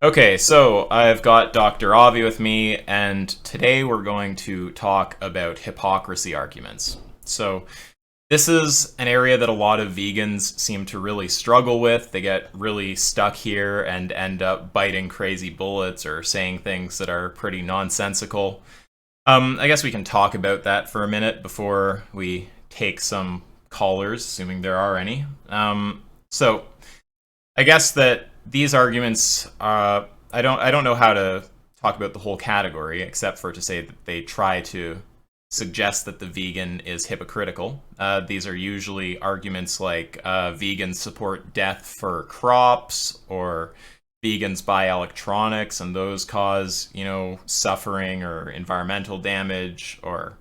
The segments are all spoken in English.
Okay, so I've got Dr. Avi with me, and today we're going to talk about hypocrisy arguments. So, this is an area that a lot of vegans seem to really struggle with. They get really stuck here and end up biting crazy bullets or saying things that are pretty nonsensical. I guess we can talk about that for a minute before we take some callers, assuming there are any. So, I guess that these arguments, I don't know how to talk about the whole category except for to say that they try to suggest that the vegan is hypocritical. These are usually arguments like vegans support death for crops, or vegans buy electronics and those cause, suffering or environmental damage, or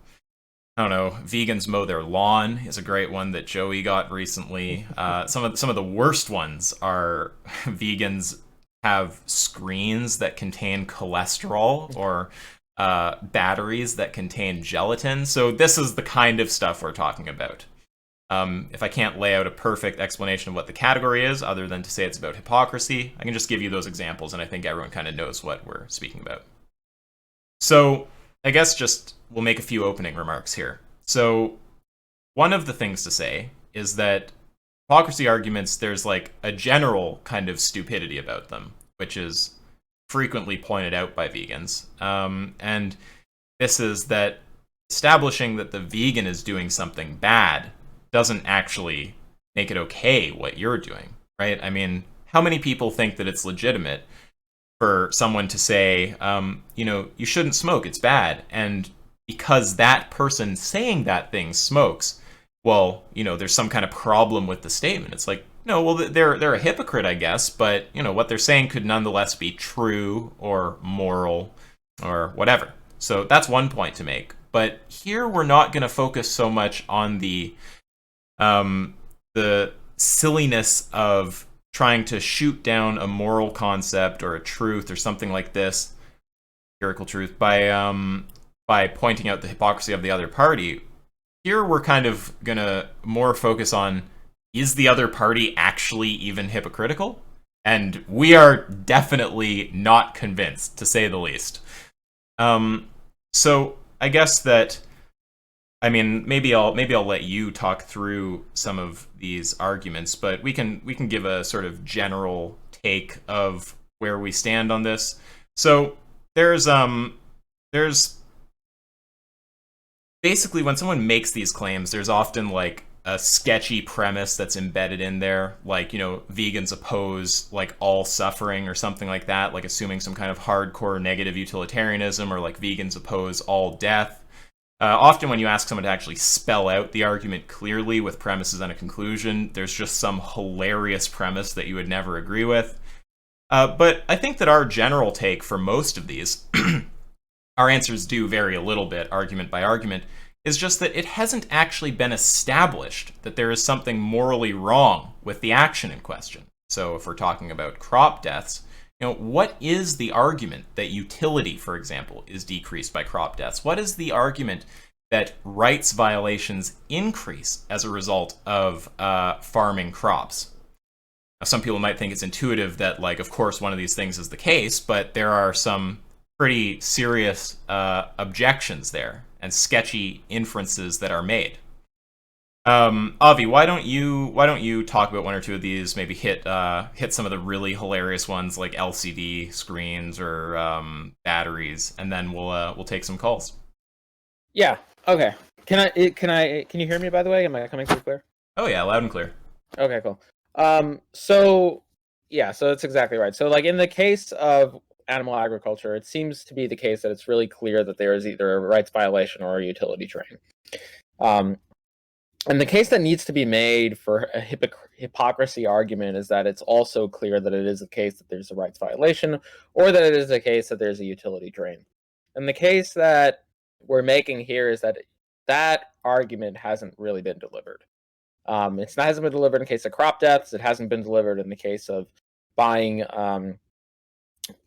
I don't know, vegans mow their lawn is a great one that Joey got recently. Some of the worst ones are vegans have screens that contain cholesterol, or batteries that contain gelatin. So this is the kind of stuff we're talking about. If I can't lay out a perfect explanation of what the category is, other than to say it's about hypocrisy, I can just give you those examples, and I think everyone kind of knows what we're speaking about. So I guess just we'll make a few opening remarks here. So one of the things to say is that hypocrisy arguments, there's like a general kind of stupidity about them, which is frequently pointed out by vegans. And this is that establishing that the vegan is doing something bad doesn't actually make it okay what you're doing, right? I mean, how many people think that it's legitimate for someone to say, you shouldn't smoke, it's bad, and because that person saying that thing smokes, well, there's some kind of problem with the statement. It's like, no, well, they're a hypocrite, I guess, but what they're saying could nonetheless be true or moral or whatever. So that's one point to make. But here we're not going to focus so much on the silliness of trying to shoot down a moral concept or a truth or something like this, empirical truth, by pointing out the hypocrisy of the other party. Here we're kind of gonna more focus on, is the other party actually even hypocritical? And we are definitely not convinced, to say the least. So I guess that, I mean, maybe I'll let you talk through some of these arguments, but we can give a sort of general take of where we stand on this. So there's basically, when someone makes these claims, there's often like a sketchy premise that's embedded in there, like, vegans oppose like all suffering or something like that, like assuming some kind of hardcore negative utilitarianism, or like vegans oppose all death. Often when you ask someone to actually spell out the argument clearly with premises and a conclusion, there's just some hilarious premise that you would never agree with. But I think that our general take for most of these, our answers do vary a little bit, argument by argument, is just that it hasn't actually been established that there is something morally wrong with the action in question. So if we're talking about crop deaths, what is the argument that utility, for example, is decreased by crop deaths? What is the argument that rights violations increase as a result of farming crops? Now, some people might think it's intuitive that, like, of course, one of these things is the case, but there are some pretty serious objections there and sketchy inferences that are made. Avi, why don't you talk about one or two of these? Maybe hit some of the really hilarious ones like LCD screens or batteries, and then we'll take some calls. Yeah. Okay. Can you hear me, by the way? Am I coming through clear? Oh yeah, loud and clear. Okay, cool. So it's exactly right. So like in the case of animal agriculture, it seems to be the case that it's really clear that there is either a rights violation or a utility drain. And the case that needs to be made for a hypocrisy argument is that it's also clear that it is a case that there's a rights violation, or that it is a case that there's a utility drain. And the case that we're making here is that that argument hasn't really been delivered. It hasn't been delivered in the case of crop deaths. It hasn't been delivered in the case of buying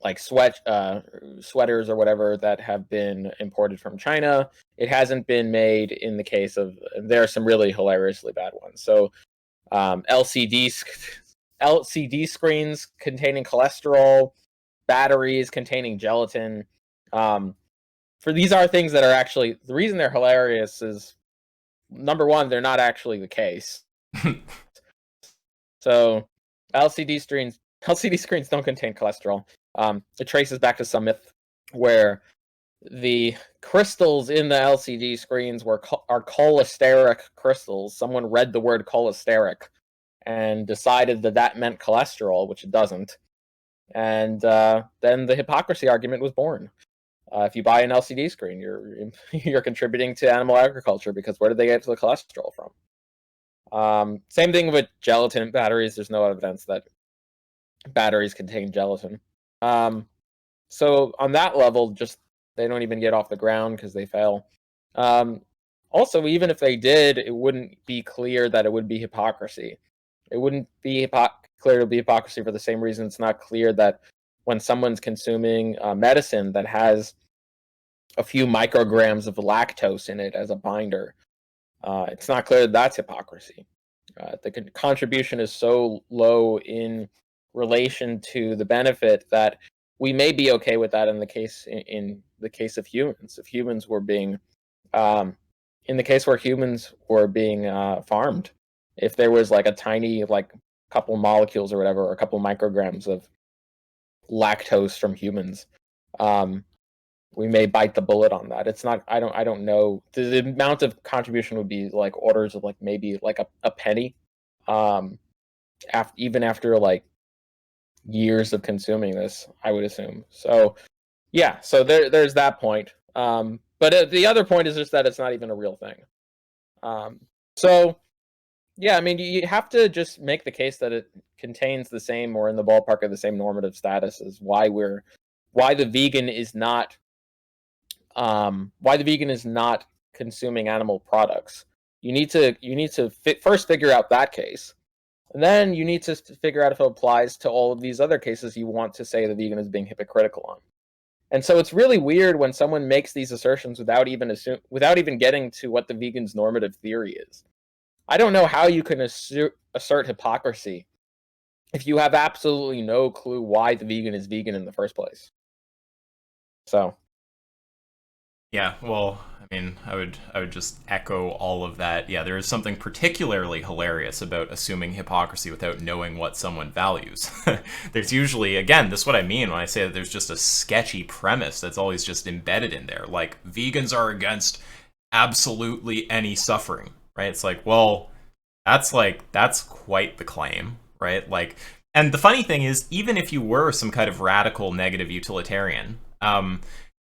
like sweaters or whatever that have been imported from China. It hasn't been made in the case of, there are some really hilariously bad ones. So LCD screens containing cholesterol, batteries containing gelatin. For these are things that are actually, the reason they're hilarious is, number one, they're not actually the case. So LCD screens don't contain cholesterol. It traces back to some myth where the crystals in the LCD screens are cholesteric crystals. Someone read the word cholesteric and decided that meant cholesterol, which it doesn't. And then the hypocrisy argument was born. If you buy an LCD screen, you're contributing to animal agriculture, because where did they get the cholesterol from? Same thing with gelatin batteries. There's no evidence that batteries contain gelatin. So on that level, just they don't even get off the ground because they fail. Also, even if they did, it wouldn't be clear that it would be hypocrisy. It wouldn't be clear it would be hypocrisy for the same reason it's not clear that when someone's consuming medicine that has a few micrograms of lactose in it as a binder, it's not clear that that's hypocrisy. The contribution is so low in relation to the benefit that we may be okay with that in the case of humans. If humans were being, in the case where humans were being farmed, if there was like a tiny, like couple molecules or whatever, or a couple micrograms of lactose from humans, we may bite the bullet on that. It's not. I don't know. The amount of contribution would be like orders of like maybe like a penny, even after like years of consuming this, I would assume. So yeah, so there's that point. But the other point is just that it's not even a real thing. So yeah, I mean, you have to just make the case that it contains the same, or in the ballpark of the same normative status as why the vegan is not consuming animal products. You need to first figure out that case, and then you need to figure out if it applies to all of these other cases you want to say the vegan is being hypocritical on. And so it's really weird when someone makes these assertions without even getting to what the vegan's normative theory is. I don't know how you can assert hypocrisy if you have absolutely no clue why the vegan is vegan in the first place. So yeah, well, I mean, I would just echo all of that. Yeah, there is something particularly hilarious about assuming hypocrisy without knowing what someone values. There's usually, again, this is what I mean when I say that there's just a sketchy premise that's always just embedded in there. Like, vegans are against absolutely any suffering, right? It's like, well, that's quite the claim, right? Like, and the funny thing is, even if you were some kind of radical negative utilitarian,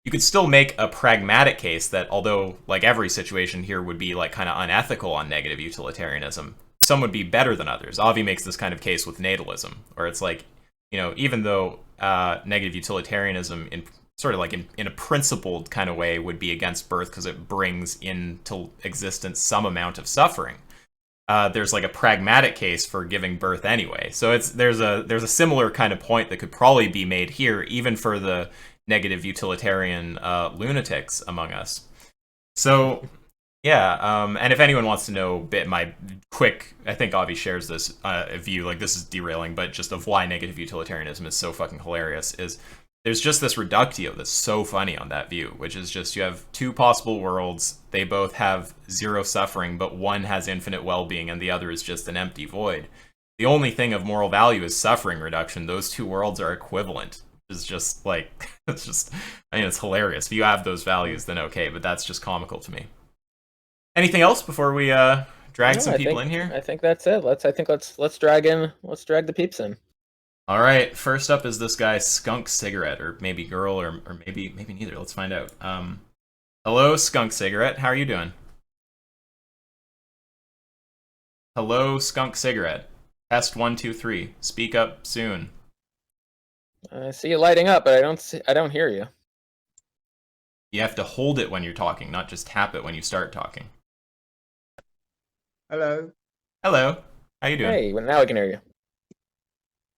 you could still make a pragmatic case that although like every situation here would be like kind of unethical on negative utilitarianism, some would be better than others. Avi makes this kind of case with natalism, where it's like, you know, even though negative utilitarianism in sort of like in a principled kind of way would be against birth because it brings into existence some amount of suffering, there's like a pragmatic case for giving birth anyway. So there's a similar kind of point that could probably be made here, even for the negative utilitarian lunatics among us. So yeah, and if anyone wants to know my quick, I think Avi shares this view, like this is derailing, but just of why negative utilitarianism is so fucking hilarious, is there's just this reductio that's so funny on that view, which is just you have two possible worlds, they both have zero suffering, but one has infinite well-being and the other is just an empty void. The only thing of moral value is suffering reduction. Those two worlds are equivalent. Is just like, it's just, I mean, it's hilarious. If you have those values, then okay, but that's just comical to me. Anything else before we drag some people in here? I think that's it. Let's drag the peeps in. All right, first up is this guy Skunk Cigarette, or maybe girl, or maybe neither. Let's find out. Hello, Skunk Cigarette. How are you doing? Hello, Skunk Cigarette. Test 1 2 3. Speak up soon. I see you lighting up, but I don't hear you. You have to hold it when you're talking, not just tap it when you start talking. Hello. Hello. How you doing? Hey, well, now I can hear you.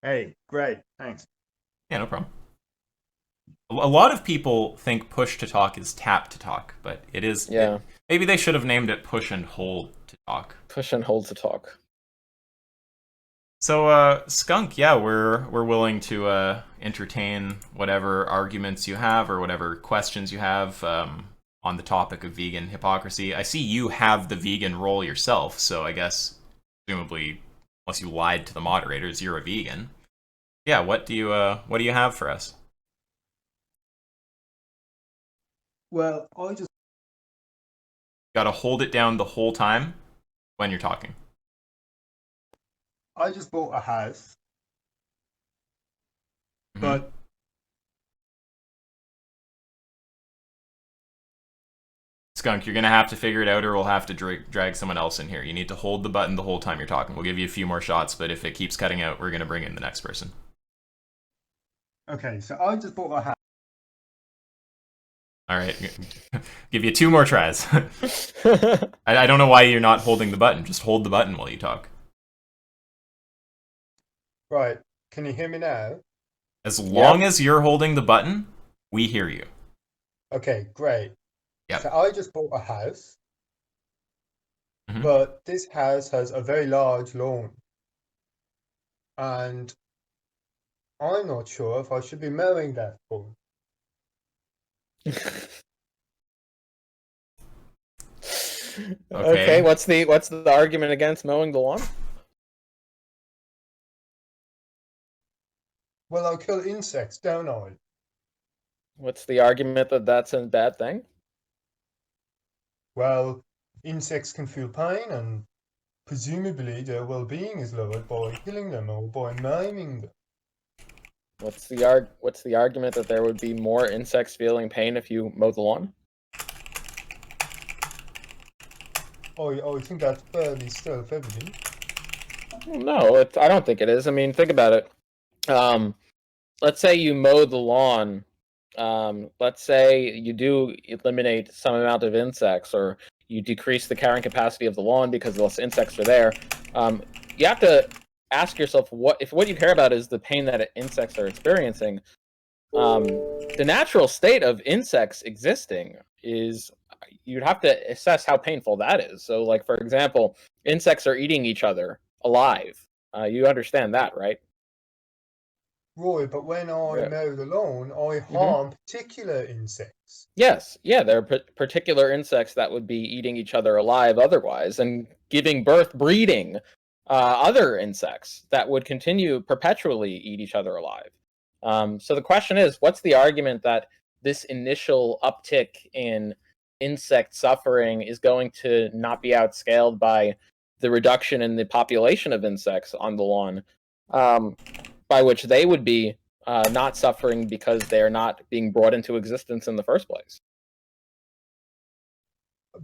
Hey, great. Thanks. Yeah, no problem. A lot of people think push to talk is tap to talk, but it is. Yeah. Maybe they should have named it push and hold to talk. Push and hold to talk. So, Skunk, yeah, we're willing to entertain whatever arguments you have or whatever questions you have on the topic of vegan hypocrisy. I see you have the vegan role yourself, so I guess presumably, unless you lied to the moderators, you're a vegan. Yeah, what do you have for us? Well, I just Got to hold it down the whole time when you're talking. I just bought a house, Hmm. but Skunk, you're gonna have to figure it out, or we'll have to drag someone else in here. You need to hold the button the whole time you're talking. We'll give you a few more shots, but if it keeps cutting out, we're gonna bring in the next person. okay, so I just bought a house. All right, give you two more tries. I don't know why you're not holding the button. Just hold the button while you talk. Right, can you hear me now? As Yep. long as you're holding the button, we hear you. Okay, great. So Yep. I just bought a house, Hmm. but this house has a very large lawn, and I'm not sure if I should be mowing that lawn. Okay, Okay. what's the argument against mowing the lawn? Well, I'll kill insects, don't I? What's the argument that that's a bad thing? Well, insects can feel pain, and presumably their well-being is lowered by killing them or by maiming them. What's the argument that there would be more insects feeling pain if you mow the lawn? I think that's fairly self-evident. No, I don't think it is. I mean, think about it. Let's say you mow the lawn. Let's say you do eliminate some amount of insects, or you decrease the carrying capacity of the lawn because less insects are there. You have to ask yourself what you care about is the pain that insects are experiencing. The natural state of insects existing is you'd have to assess how painful that is. So, like for example, insects are eating each other alive. You understand that, right? Right, but when I Yeah. mow the lawn, I Hmm. harm particular insects. Yes, yeah, there are particular insects that would be eating each other alive otherwise, and giving birth, breeding other insects that would continue perpetually eat each other alive. So the question is, what's the argument that this initial uptick in insect suffering is going to not be outscaled by the reduction in the population of insects on the lawn, um, by which they would be not suffering because they are not being brought into existence in the first place?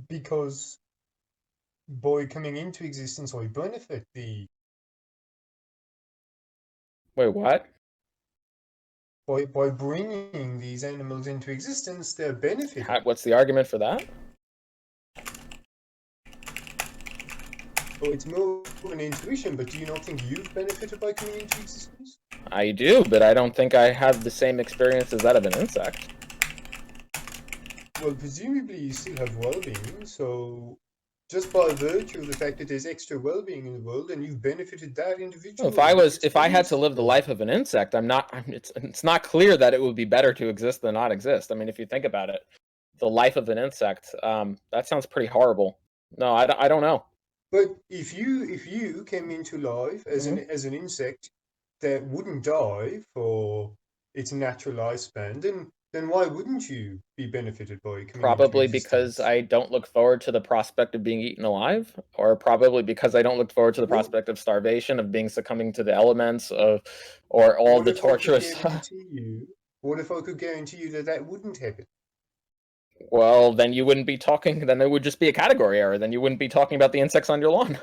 Because by coming into existence, I benefit the Wait, what? by bringing these animals into existence, they're benefiting. What's the argument for that? So it's more of an intuition, but do you not think you've benefited by coming into existence? I do, but I don't think I have the same experience as that of an insect. Well, presumably you still have well-being, so just by virtue of the fact that there's extra well-being in the world, and you've benefited that individual. If I had to live the life of an insect, it's not clear that it would be better to exist than not exist. I mean, if you think about it, the life of an insect, that sounds pretty horrible. No, I don't know. But if you came into life as an insect that wouldn't die for its natural lifespan, then why wouldn't you be benefited by coming into Probably because existence? I don't look forward to the prospect of being eaten alive, or probably because I don't look forward to the Well, prospect of starvation, of being succumbing to the elements, or all what the if I could torturous. guarantee you? What if I could guarantee you that that wouldn't happen? Well, then you wouldn't be talking. Then it would just be a category error. Then you wouldn't be talking about the insects on your lawn.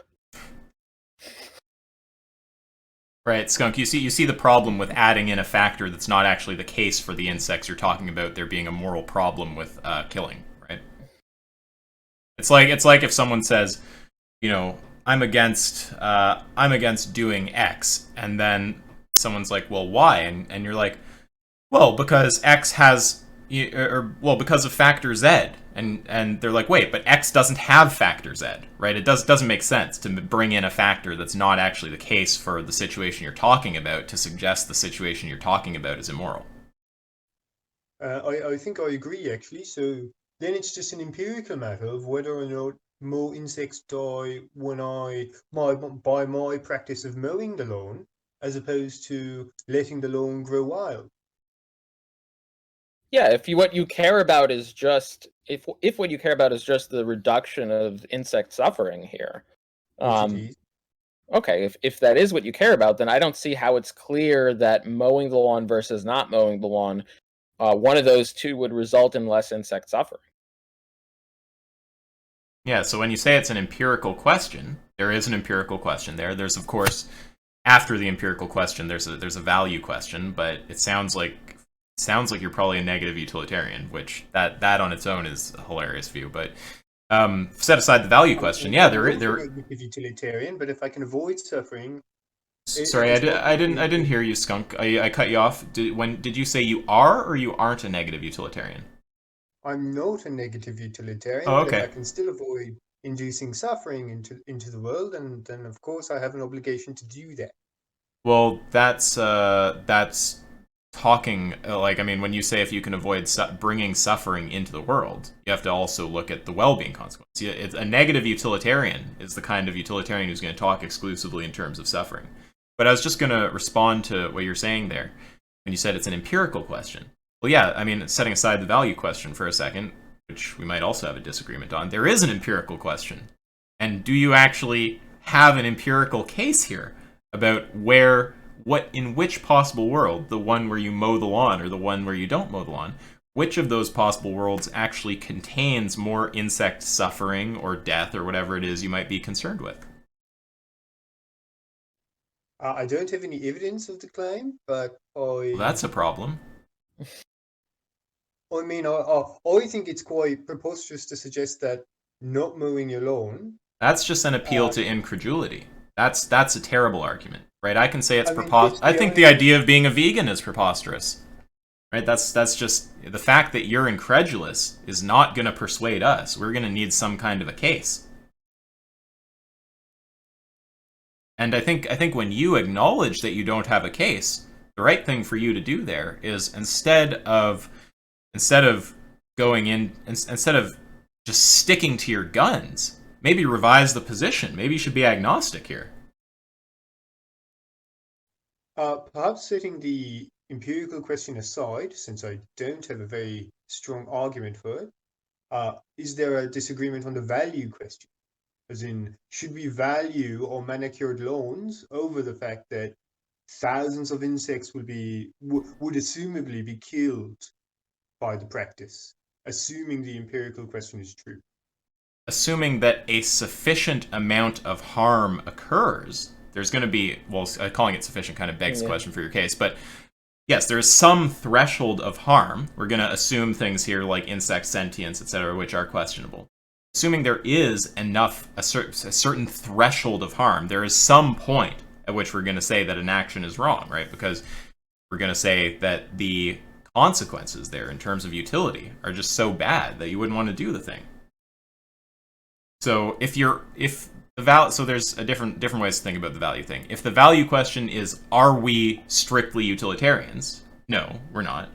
Right, Skunk. You see the problem with adding in a factor that's not actually the case for the insects you're talking about. There being a moral problem with killing. Right. It's like if someone says, I'm against doing X, and then someone's like, well, why? And you're like, well, because X has because of factor Z, and they're like, wait, but X doesn't have factor Z, right? It doesn't make sense to bring in a factor that's not actually the case for the situation you're talking about to suggest the situation you're talking about is immoral. I think I agree actually. So then it's just an empirical matter of whether or not more insects die by my practice of mowing the lawn, as opposed to letting the lawn grow wild. Yeah, if what you care about is just if what you care about is just the reduction of insect suffering here, Which it um, is. okay, if that is what you care about, then I don't see how it's clear that mowing the lawn versus not mowing the lawn, one of those two would result in less insect suffering. Yeah, so when you say it's an empirical question, there is an empirical question there. There's, of course, after the empirical question, there's a value question, but it sounds like you're probably a negative utilitarian, which that on its own is a hilarious view. But set aside the value question, yeah, I'm there also there. a negative utilitarian, but if I can avoid suffering, Sorry, it's not I really didn't hear you, Skunk. I cut you off. Did you say you are or you aren't a negative utilitarian? I'm not a negative Oh, utilitarian, but if I okay. can still avoid inducing suffering into the world, and then of course I have an obligation to do that. Well, that's talking like I mean, when you say if you can avoid bringing suffering into the world, you have to also look at the well-being consequence. It's a negative utilitarian is the kind of utilitarian who's going to talk exclusively in terms of suffering. But I was just going to respond to what you're saying there when you said it's an empirical question. Well, yeah, I mean, setting aside the value question for a second, which we might also have a disagreement on, there is an empirical question. And do you actually have an empirical case here about in which possible world, the one where you mow the lawn or the one where you don't mow the lawn, which of those possible worlds actually contains more insect suffering or death or whatever it is you might be concerned with? I don't have any evidence of the claim, but Well, that's a problem. I think it's quite preposterous to suggest that not mowing your lawn. That's just an appeal Uh, to incredulity. That's a terrible argument, right? I can say it's I mean, preposterous. if I the think the only idea of being a vegan is preposterous, right? That's just the fact that you're incredulous is not going to persuade us. We're going to need some kind of a case. And I think when you acknowledge that you don't have a case, the right thing for you to do there is instead of instead of just sticking to your guns, maybe revise the position. Maybe you should be agnostic here. perhaps setting the empirical question aside, since I don't have a very strong argument for it, is there a disagreement on the value question? As in, should we value our manicured lawns over the fact that thousands of insects would assumably be killed by the practice, assuming the empirical question is true? Assuming that a sufficient amount of harm occurs, there's going to be, well, calling it sufficient kind of begs the Yeah. question for your case, but yes, there is some threshold of harm. We're going to assume things here like insect sentience, etc., which are questionable. Assuming there is a certain threshold of harm, there is some point at which we're going to say that an action is wrong, right? Because we're going to say that the consequences there in terms of utility are just so bad that you wouldn't want to do the thing. So so there's a different ways to think about the value thing. If the value question is, are we strictly utilitarians? No, we're not.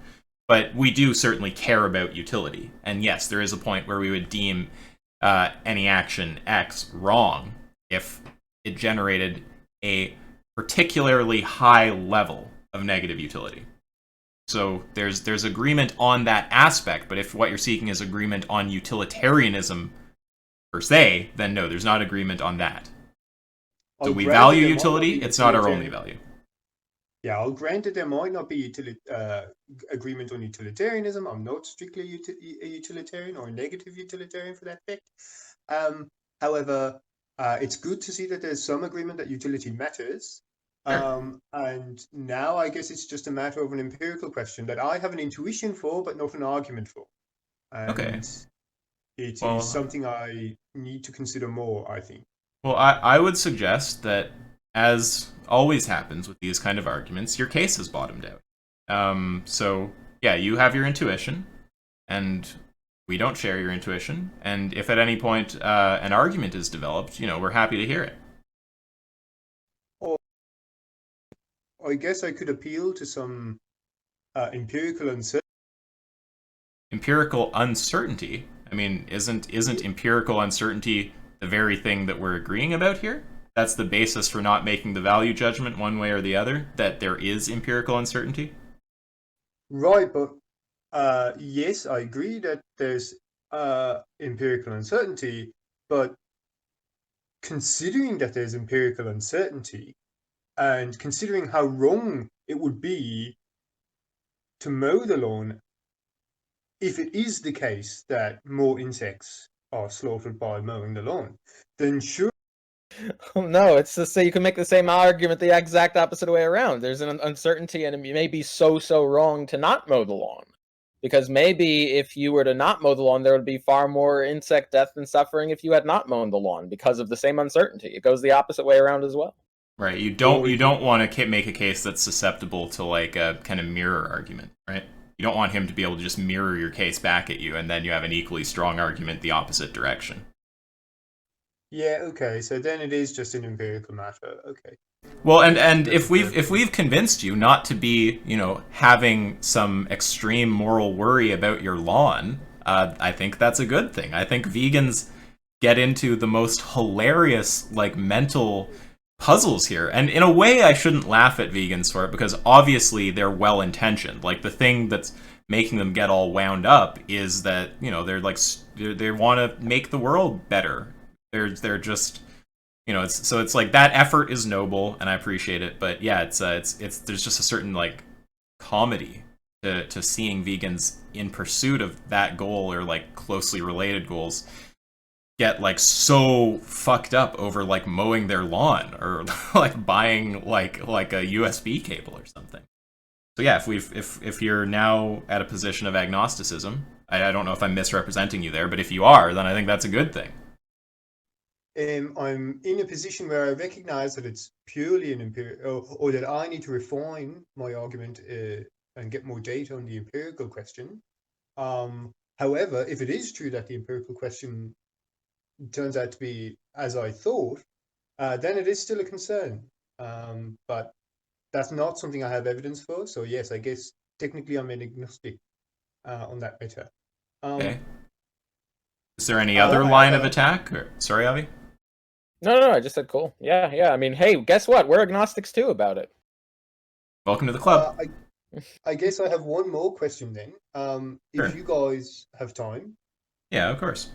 But we do certainly care about utility. And yes, there is a point where we would deem any action X wrong if it generated a particularly high level of negative utility. So there's agreement on that aspect, but if what you're seeking is agreement on utilitarianism per se, then no, there's not agreement on that. So I'll we grant that value there might not be utility, it's not our only utilitarian. value. Yeah, I'll grant that there might not be agreement on utilitarianism. I'm not strictly a utilitarian or a negative utilitarian for that fact. Um, However, it's good to see that there's some agreement that utility matters. Sure. And now I guess it's just a matter of an empirical question that I have an intuition for, but not an argument for. Okay. And it is Well, something I need to consider more, I think. I would suggest that, as always happens with these kind of arguments, your case is bottomed out. So, yeah, you have your intuition. and we don't share your intuition. And if at any point an argument is developed, we're happy to hear it. Or I guess I could appeal to some empirical uncertainty. Empirical uncertainty. I mean, isn't empirical uncertainty the very thing that we're agreeing about here? That's the basis for not making the value judgment one way or the other, that there is empirical uncertainty. Right, but yes, I agree that there's empirical uncertainty, but considering that there's empirical uncertainty and considering how wrong it would be to mow the lawn if it is the case that more insects are slaughtered by mowing the lawn, then sure. No, it's just so you can make the same argument the exact opposite way around. There's an uncertainty, and it may be so wrong to not mow the lawn. Because maybe if you were to not mow the lawn, there would be far more insect death and suffering if you had not mown the lawn because of the same uncertainty. It goes the opposite way around as well. Right. You don't want to make a case that's susceptible to like a kind of mirror argument, right? You don't want him to be able to just mirror your case back at you, and then you have an equally strong argument the opposite direction. Yeah, okay, so then it is just an empirical matter. Okay. Well, and if we've convinced you not to be, having some extreme moral worry about your lawn, I think that's a good thing. I think vegans get into the most hilarious, like, mental puzzles here. And in a way, I shouldn't laugh at vegans for it, because obviously they're well-intentioned. Like, the thing that's making them get all wound up is that, they want to make the world better. They're just, it's like that effort is noble, and I appreciate it. But yeah, it's there's just a certain like comedy to seeing vegans in pursuit of that goal or like closely related goals get like so fucked up over like mowing their lawn or like buying like a USB cable or something. So yeah, if you're now at a position of agnosticism, I don't know if I'm misrepresenting you there, but if you are, then I think that's a good thing. I'm in a position where I recognize that it's purely an empirical, or that I need to refine my argument and get more data on the empirical question. However, if it is true that the empirical question turns out to be as I thought, then it is still a concern. But that's not something I have evidence for. So yes, I guess technically I'm an agnostic on that matter. Okay. Is there any other line of attack? Sorry, Avi? No, I just said cool. Yeah. I mean, hey, guess what? We're agnostics too about it. Welcome to the club. I guess I have one more question then. Sure. If you guys have time. Yeah, of course.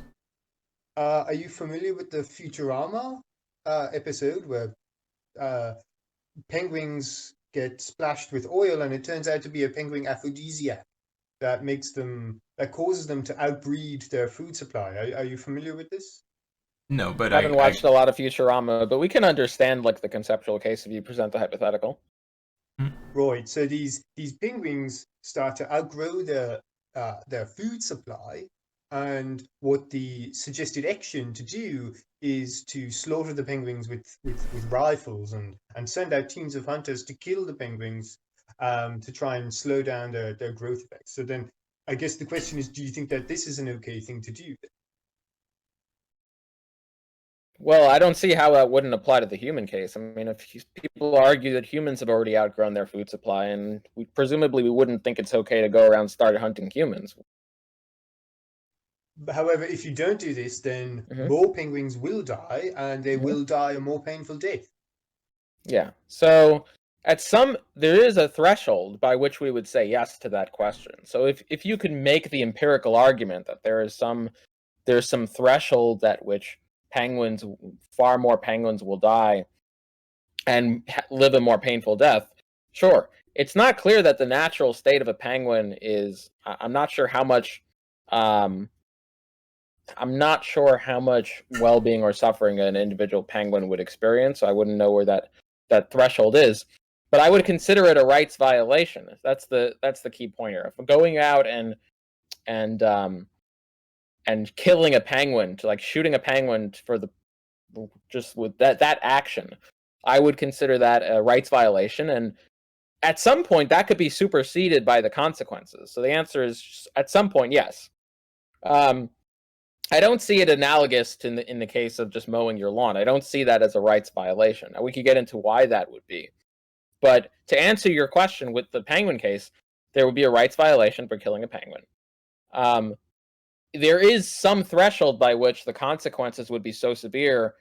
Are you familiar with the Futurama episode where penguins get splashed with oil and it turns out to be a penguin aphrodisiac that causes them to outbreed their food supply? Are you familiar with this? No, but I haven't watched a lot of Futurama, but we can understand like the conceptual case if you present the hypothetical. Right. So these penguins start to outgrow their food supply, and what the suggested action to do is to slaughter the penguins with rifles and send out teams of hunters to kill the penguins to try and slow down their growth effects. So then I guess the question is, do you think that this is an okay thing to do? Well, I don't see how that wouldn't apply to the human case. I mean, if people argue that humans have already outgrown their food supply, and presumably we wouldn't think it's okay to go around start hunting humans. However, if you don't do this, then more penguins will die, and they will die a more painful death. Yeah. So there is a threshold by which we would say yes to that question. So if you can make the empirical argument that there's some threshold at which far more penguins will die and live a more painful death, sure. It's not clear that the natural state of a penguin is. I'm not sure how much well-being or suffering an individual penguin would experience. So I wouldn't know where that threshold is. But I would consider it a rights violation. That's the key point here. If going out and killing a penguin, to like shooting a penguin just with that action, I would consider that a rights violation. at some point that could be superseded by the consequences. So the answer is at some point, yes. I don't see it analogous to in the case of just mowing your lawn. I don't see that as a rights violation. Now, we could get into why that would be. But to answer your question with the penguin case, there would be a rights violation for killing a penguin. There is some threshold by which the consequences would be so severe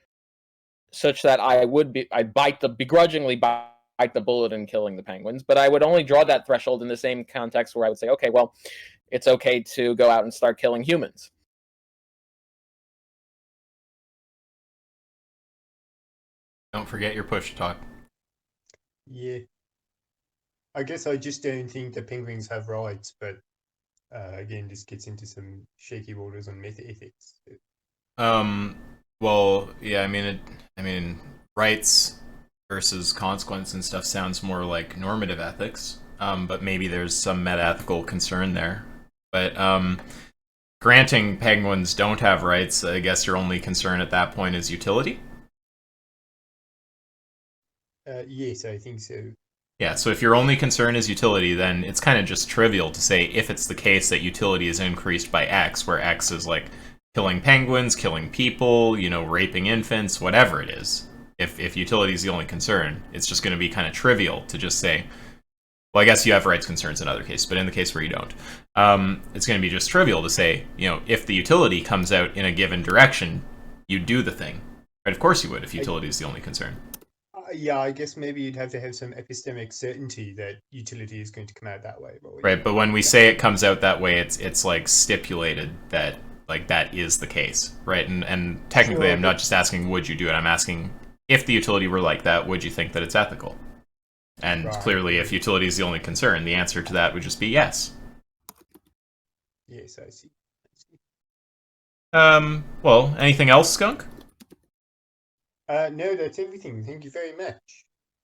such that I'd begrudgingly bite the bullet in killing the penguins, but I would only draw that threshold in the same context where I would say, okay, well, it's okay to go out and start killing humans. Don't forget your push to talk. Yeah. I guess I just don't think the penguins have rights, but again, this gets into some shaky waters on meta-ethics. Well, yeah, I mean, rights versus consequence and stuff sounds more like normative ethics. But maybe there's some meta-ethical concern there. But granting penguins don't have rights, I guess your only concern at that point is utility? Yes, I think so. Yeah, so if your only concern is utility, then it's kind of just trivial to say if it's the case that utility is increased by X, where X is like killing penguins, killing people, you know, raping infants, whatever it is. If utility is the only concern, it's just going to be kind of trivial to just say, well, I guess you have rights concerns in other cases, but in the case where you don't, it's going to be just trivial to say, you know, if the utility comes out in a given direction, you do the thing. Right? Of course you would if utility is the only concern. Yeah, I guess maybe you'd have to have some epistemic certainty that utility is going to come out that way. Right, but when we say it comes out that way, it's like stipulated that like that is the case, right? And technically, Sure, I'm not just asking would you do it. I'm asking if the utility were like that, would you think that it's ethical? And Right. clearly, if utility is the only concern, the answer to that would just be yes. Yes, I see. Well, anything else, Skunk? No, that's everything. Thank you very much.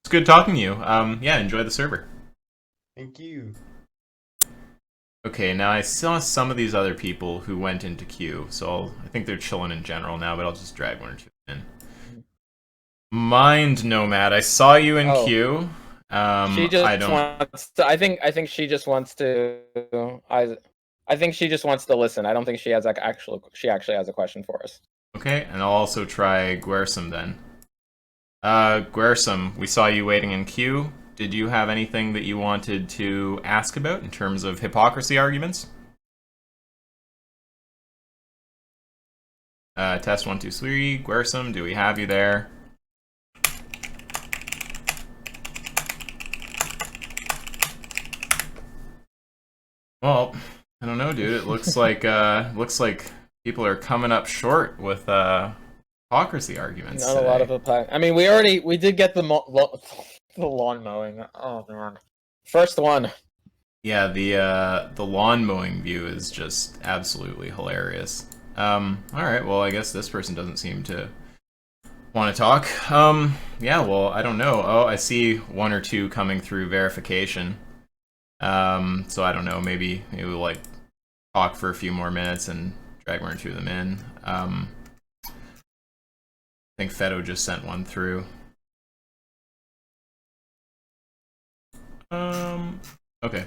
It's good talking to you. Yeah, enjoy the server. Thank you. Okay, now I saw some of these other people who went into queue, so I think they're chilling in general now, but I'll just drag one or two in. Mind Nomad, I saw you in queue. She just I don't. wants to, I think she just wants to. I think she just wants to listen. I don't think she has she actually has a question for us. Okay, and I'll also try Guersum then. Guersum, we saw you waiting in queue. Did you have anything that you wanted to ask about in terms of hypocrisy arguments? Test 1, 2, 3. Guersum, do we have you there? Well, I don't know, dude. It looks like people are coming up short with hypocrisy arguments. Not a lot of I mean, we did get the lawn mowing. Oh man, first one. Yeah, the lawn mowing view is just absolutely hilarious. All right, well, I guess this person doesn't seem to want to talk. Yeah, well, I don't know. Oh, I see one or two coming through verification. So I don't know. Maybe we'll like talk for a few more minutes and drag one or two of them in. I think Fedo just sent one through. Okay.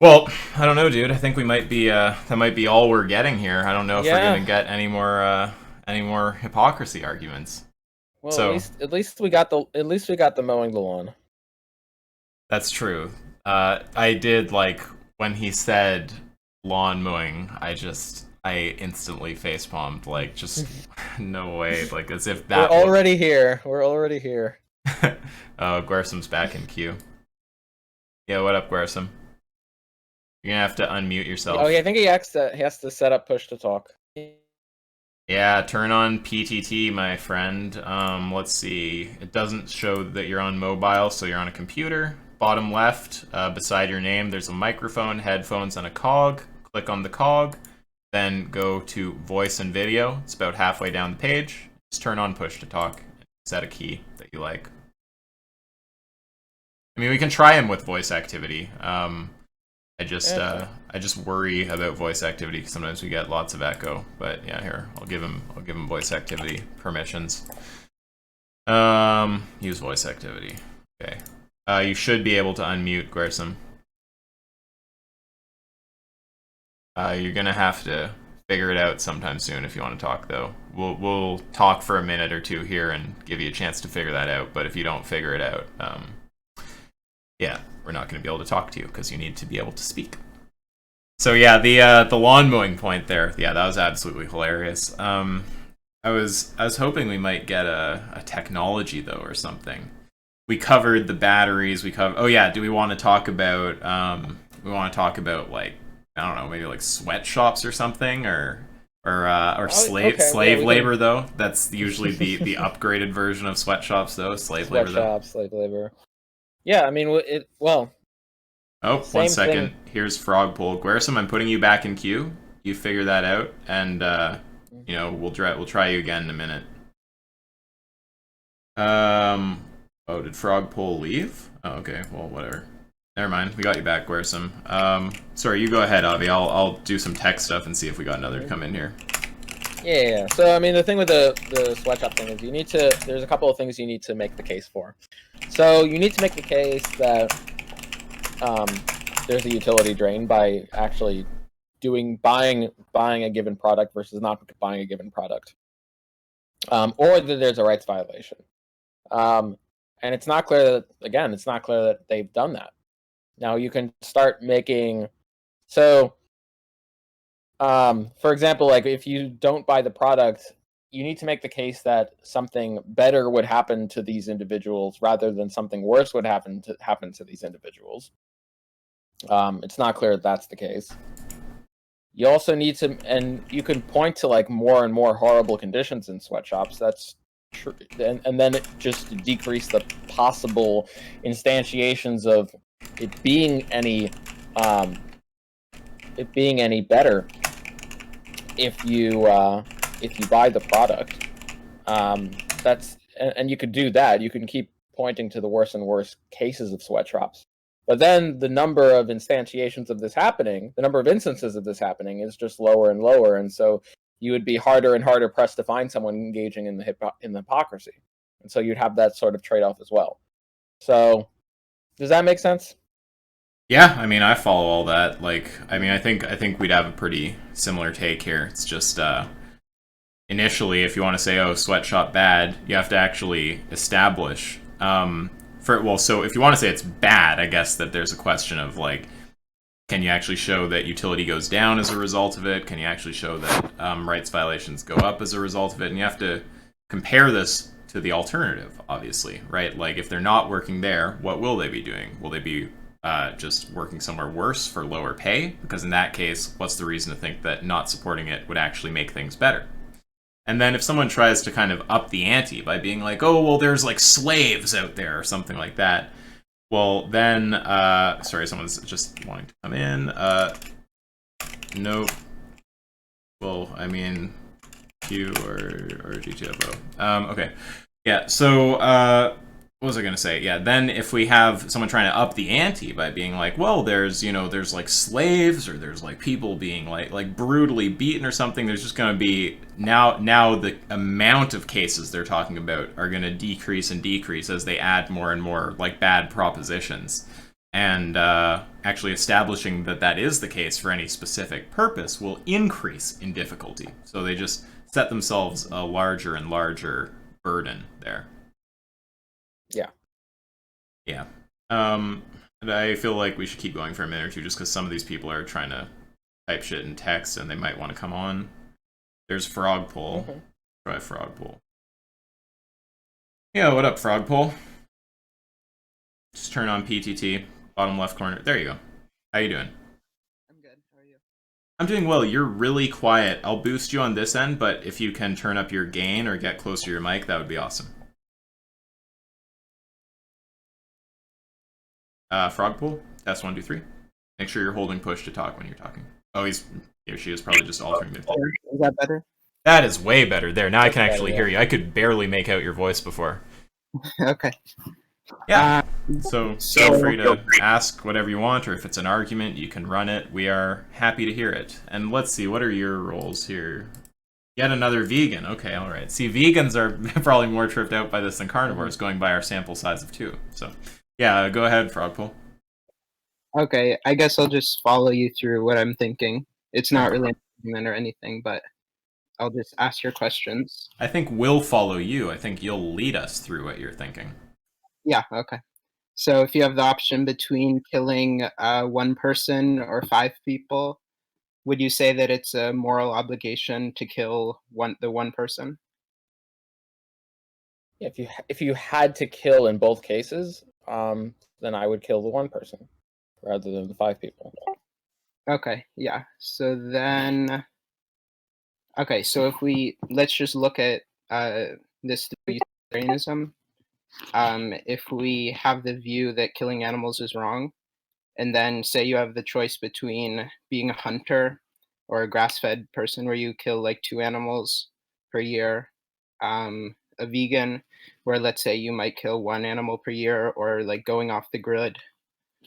Well, I don't know, dude. I think we might be that might be all we're getting here. I don't know if we're gonna get any more hypocrisy arguments. Well, so, at least we got the mowing the lawn. That's true. I did like when he said lawn mowing. I instantly facepalmed. Like, just no way. Like as if that. We're already here. We're already here. Oh, Guersum's back in queue. Yeah, what up, Guersum? You're gonna have to unmute yourself. Oh, yeah, I think he has to set up push to talk. Yeah, turn on PTT, my friend. Let's see. It doesn't show that you're on mobile, so you're on a computer. Bottom left, beside your name, there's a microphone, headphones, and a cog. Click on the cog, then go to voice and video. It's about halfway down the page. Just turn on push to talk. Set a key that you like. I mean, we can try him with voice activity. I just worry about voice activity because sometimes we get lots of echo. But yeah, here I'll give him voice activity permissions. Use voice activity. Okay. You should be able to unmute, Gwersim. You're gonna have to figure it out sometime soon if you want to talk, though. We'll talk for a minute or two here and give you a chance to figure that out. But if you don't figure it out, yeah, we're not going to be able to talk to you because you need to be able to speak. So yeah, the lawn mowing point there, yeah, that was absolutely hilarious. I was hoping we might get a technology though or something. We covered the batteries. Oh yeah, do we want to talk about like, I don't know, maybe like sweatshops or something, or slave labor though. That's usually the upgraded version of sweatshops though. Slave labor. Yeah, I mean well. Oh, 1 second. Here's Frogpole. Gwersim, I'm putting you back in queue. You figure that out, and you know, we'll try you again in a minute. Oh, did Frogpole leave? Oh, okay. Well, whatever. Never mind. We got you back, Gwersim. Sorry, you go ahead, Avi. I'll do some tech stuff and see if we got another to come in here. Yeah. So I mean, the thing with the sweatshop thing is there's a couple of things you need to make the case for. So you need to make the case that there's a utility drain by actually buying a given product versus not buying a given product, or that there's a rights violation. And it's not clear that they've done that. Now you can start making, so for example, like if you don't buy the product, you need to make the case that something better would happen to these individuals rather than something worse would happen to these individuals. It's not clear that that's the case. You also need to, and you can point to like more and more horrible conditions in sweatshops. That's true, and then it just decrease the possible instantiations of it being any better if you buy the product. And you could do that. You can keep pointing to the worse and worse cases of sweatshops. But then the number of instantiations of this happening, the number of instances of this happening is just lower and lower, and so you would be harder and harder pressed to find someone engaging in the hypocrisy, and so you'd have that sort of trade-off as well. So, does that make sense? Yeah, I mean, I follow all that. Like, I mean, I think we'd have a pretty similar take here. It's just initially, if you want to say, oh, sweatshop bad, you have to actually establish. So if you want to say it's bad, I guess that there's a question of like, can you actually show that utility goes down as a result of it? Can you actually show that rights violations go up as a result of it? And you have to compare this to the alternative, obviously, right? Like, if they're not working there, what will they be doing? Will they be just working somewhere worse for lower pay? Because in that case, what's the reason to think that not supporting it would actually make things better? And then if someone tries to kind of up the ante by being like, oh, well, there's like slaves out there or something like that, well, then, sorry, someone's just wanting to come in. Nope. Well, I mean, Q or GTFO. Okay. Yeah, so, what was I gonna say? Yeah, then if we have someone trying to up the ante by being like, well, there's like slaves, or there's like people being like brutally beaten or something, there's just gonna be now the amount of cases they're talking about are gonna decrease and decrease as they add more and more like bad propositions. And actually establishing that is the case for any specific purpose will increase in difficulty. So they just set themselves a larger and larger burden there. Yeah. Yeah. And I feel like we should keep going for a minute or two just because some of these people are trying to type shit in text and they might want to come on. There's Frogpole. Okay. Try Frogpole. Yeah, what up, Frogpole? Just turn on PTT, bottom left corner. There you go. How you doing? I'm good. How are you? I'm doing well. You're really quiet. I'll boost you on this end, but if you can turn up your gain or get closer to your mic, that would be awesome. Frogpool, test 1, 2, 3. Make sure you're holding push to talk when you're talking. Oh, he or she is probably just altering their thing. Is that better? That is way better. There, now I can actually hear you. I could barely make out your voice before. Okay. Yeah. So feel free to ask whatever you want, or if it's an argument, you can run it. We are happy to hear it. And let's see, what are your roles here? Yet another vegan. Okay, all right. See, vegans are probably more tripped out by this than carnivores, going by our sample size of 2. So Yeah, go ahead, Fraudpool. Okay, I guess I'll just follow you through what I'm thinking. It's not Okay. really an argument or anything, but I'll just ask your questions. I think we'll follow you. I think you'll lead us through what you're thinking. Yeah, okay. So if you have the option between killing one person or 5 people, would you say that it's a moral obligation to kill the one person? If you had to kill in both cases, then I would kill the one person rather than the 5 people. Okay, yeah. So then, okay, so let's just look at this utilitarianism. If we have the view that killing animals is wrong, and then say you have the choice between being a hunter or a grass-fed person where you kill like 2 animals per year, a vegan where let's say you might kill 1 animal per year, or like going off the grid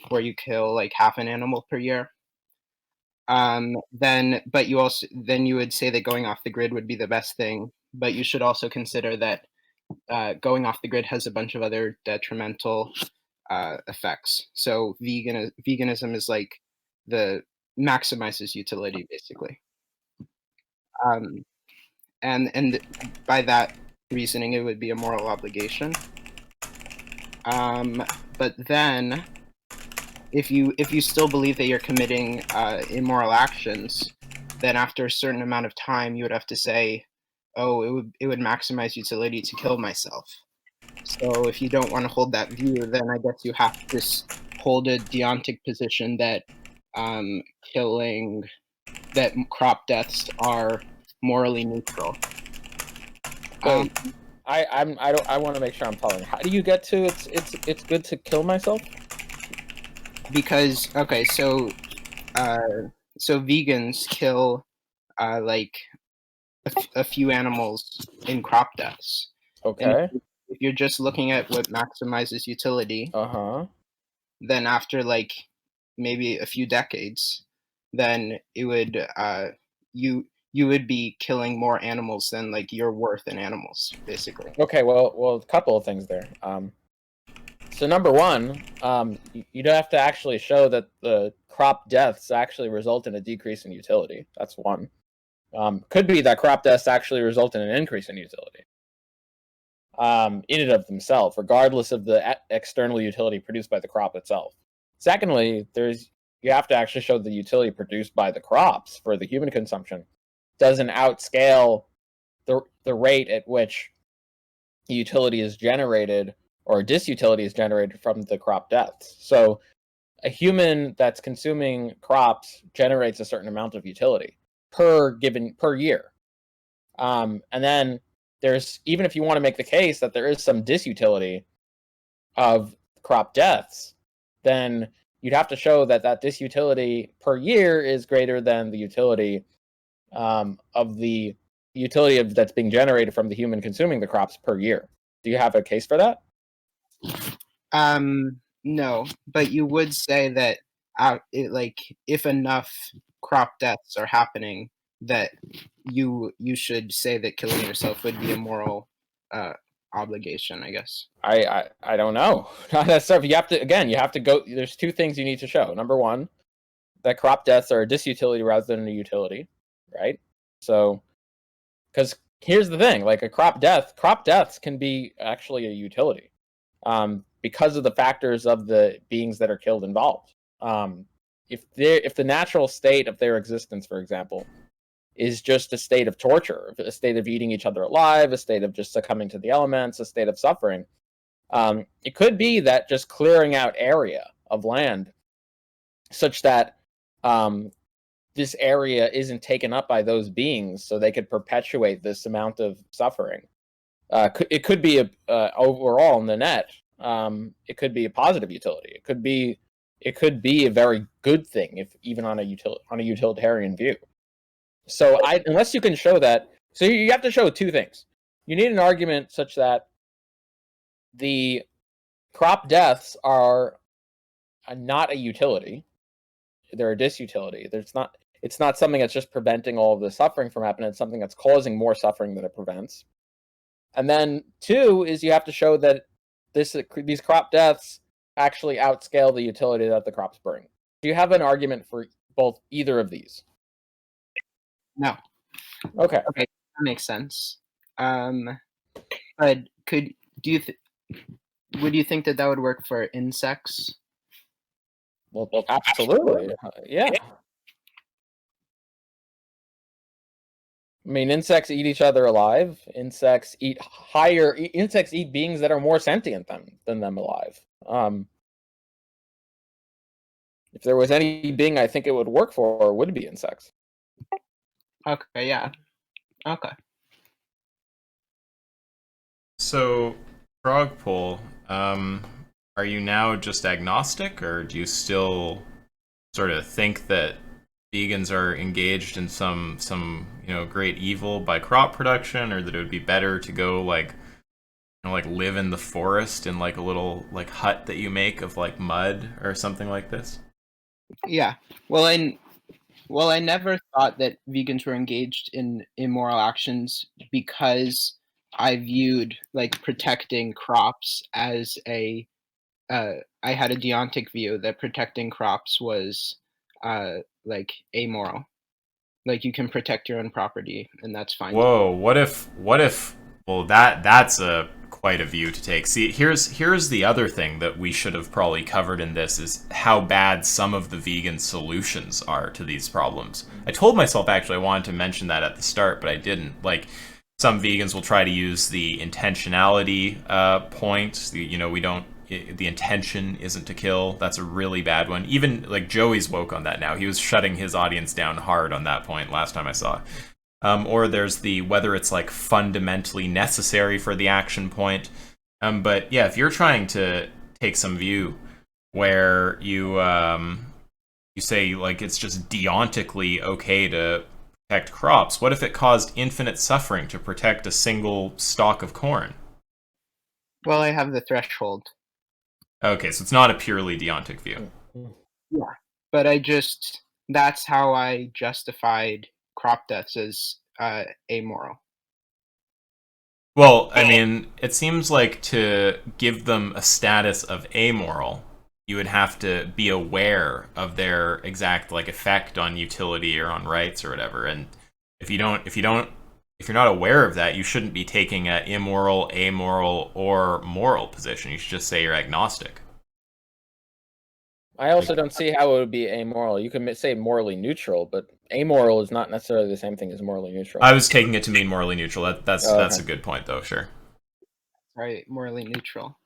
where you kill like half an animal per year. But you would say that going off the grid would be the best thing, but you should also consider that going off the grid has a bunch of other detrimental effects. So veganism is like the maximizes utility basically, and by that reasoning, it would be a moral obligation. But then, if you still believe that you're committing immoral actions, then after a certain amount of time, you would have to say, oh, it would maximize utility to kill myself. So if you don't want to hold that view, then I guess you have to hold a deontic position that crop deaths are morally neutral. Wait, I want to make sure I'm following. How do you get to it's good to kill myself? Because okay, so vegans kill like a few animals in crop deaths. Okay. And if you're just looking at what maximizes utility, then after like maybe a few decades, then it would you would be killing more animals than like you're worth in animals, basically. Okay. Well, a couple of things there. So number one, you don't have to actually show that the crop deaths actually result in a decrease in utility. That's one. Could be that crop deaths actually result in an increase in utility. In and of themselves, regardless of the external utility produced by the crop itself. Secondly, you have to actually show the utility produced by the crops for the human consumption doesn't outscale the rate at which utility is generated or disutility is generated from the crop deaths. So a human that's consuming crops generates a certain amount of utility per year. And then even if you want to make the case that there is some disutility of crop deaths, then you'd have to show that disutility per year is greater than the utility that's being generated from the human consuming the crops per year. Do you have a case for that? No, but you would say that if enough crop deaths are happening, that you should say that killing yourself would be a moral obligation, I guess. I don't know. Not necessarily. You have to go. There's two things you need to show. Number one, that crop deaths are a disutility rather than a utility, right? So, because here's the thing: like crop deaths can be actually a utility, because of the factors of the beings that are killed involved. If the natural state of their existence, for example, is just a state of torture, a state of eating each other alive, a state of just succumbing to the elements, a state of suffering, it could be that just clearing out area of land such that this area isn't taken up by those beings so they could perpetuate this amount of suffering. It could be overall in the net, it could be a positive utility. It could be a very good thing, if even on a utilitarian view. So unless you can show that, so you have to show two things. You need an argument such that the crop deaths are not a utility; they're a disutility. It's not something that's just preventing all of the suffering from happening. It's something that's causing more suffering than it prevents. And then two is you have to show that these crop deaths actually outscale the utility that the crops bring. Do you have an argument for both either of these? No. Okay. Okay, that makes sense. But would you think that would work for insects? Well, absolutely. Yeah. I mean, insects eat each other alive. Insects eat beings that are more sentient than them alive. If there was any being I think it would work for, it would be insects. Okay, yeah. Okay. So, Frogpole, are you now just agnostic, or do you still sort of think that vegans are engaged in some great evil by crop production, or that it would be better to go like live in the forest in like a little like hut that you make of like mud or something like this? Yeah. Well, I never thought that vegans were engaged in immoral actions because I viewed like protecting crops as I had a deontic view that protecting crops was like amoral. Like you can protect your own property and that's fine. Whoa, what if well that's quite a view to take. See, here's the other thing that we should have probably covered in this is how bad some of the vegan solutions are to these problems. I told myself actually I wanted to mention that at the start, but I didn't. Like some vegans will try to use the intentionality point. The intention isn't to kill. That's a really bad one. Even like Joey's woke on that now. He was shutting his audience down hard on that point last time I saw it. Or there's the whether it's like fundamentally necessary for the action point. But yeah, if you're trying to take some view where you say like it's just deontically okay to protect crops, what if it caused infinite suffering to protect a single stalk of corn? Well, I have the threshold. Okay, so it's not a purely deontic view. Yeah, but that's how I justified crop deaths as amoral. Well, I mean, it seems like to give them a status of amoral, you would have to be aware of their exact like effect on utility or on rights or whatever. And if you're not aware of that, you shouldn't be taking an immoral, amoral, or moral position. You should just say you're agnostic. I also don't see how it would be amoral. You can say morally neutral, but amoral is not necessarily the same thing as morally neutral. I was taking it to mean morally neutral. That's a good point, though. Sure. Right, morally neutral.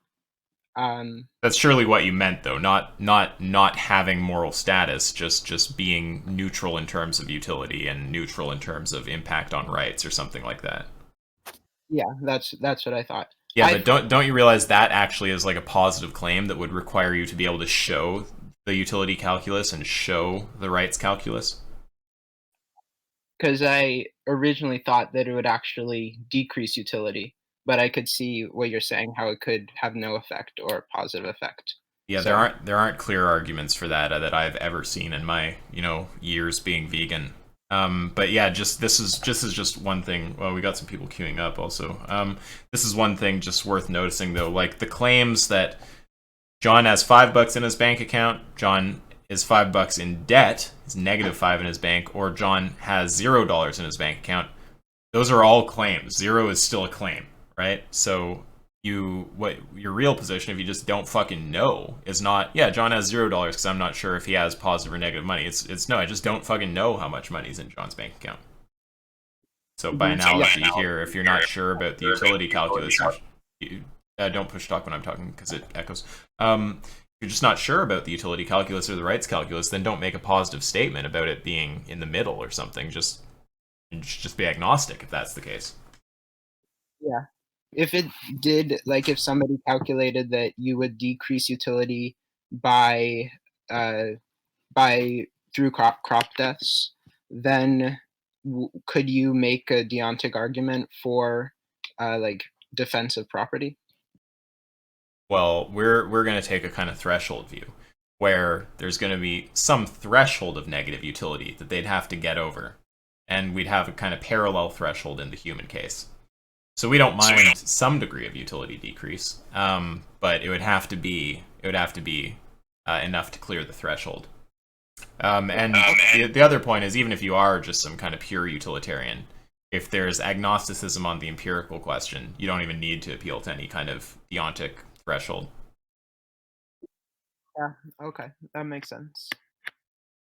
That's surely what you meant, though. Not having moral status, just being neutral in terms of utility and neutral in terms of impact on rights or something like that. Yeah, that's what I thought. Yeah, but don't you realize that actually is like a positive claim that would require you to be able to show the utility calculus and show the rights calculus? Because I originally thought that it would actually decrease utility, but I could see what you're saying, how it could have no effect or positive effect. Yeah, so there aren't clear arguments for that that I've ever seen in my years being vegan. But yeah, this is just one thing. Well, we got some people queuing up also. This is one thing just worth noticing though, like the claims that John has $5 in his bank account, John is $5 in debt, he's -5 in his bank, or John has $0 in his bank account. Those are all claims. Zero is still a claim, right? So what your real position, if you just don't fucking know, is not, yeah, John has $0 because I'm not sure if he has positive or negative money. It's no, I just don't fucking know how much money's in John's bank account. So by analogy here, if you're not sure about the utility calculus, don't push talk when I'm talking because it echoes. If you're just not sure about the utility calculus or the rights calculus, then don't make a positive statement about it being in the middle or something. Just be agnostic if that's the case. Yeah. If it did, like if somebody calculated that you would decrease utility by through crop deaths, then could you make a deontic argument for like defensive property? Well, we're going to take a kind of threshold view where there's going to be some threshold of negative utility that they'd have to get over, and we'd have a kind of parallel threshold in the human case. So we don't mind some degree of utility decrease, but it would have to be It would have to be enough to clear the threshold. And the other point is, even if you are just some kind of pure utilitarian, if there's agnosticism on the empirical question, you don't even need to appeal to any kind of deontic threshold. Yeah, okay, that makes sense.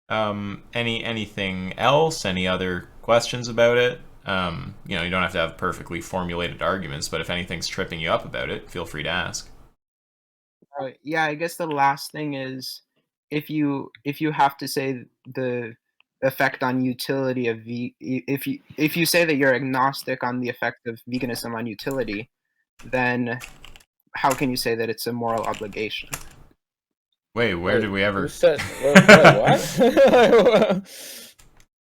Anything else? Any other questions about it? You know, you don't have to have perfectly formulated arguments, but if anything's tripping you up about it, feel free to ask. Yeah, I guess the last thing is, if you have to say the effect on utility of if you say that you're agnostic on the effect of veganism on utility, then how can you say that it's a moral obligation? Wait, where did we ever? What?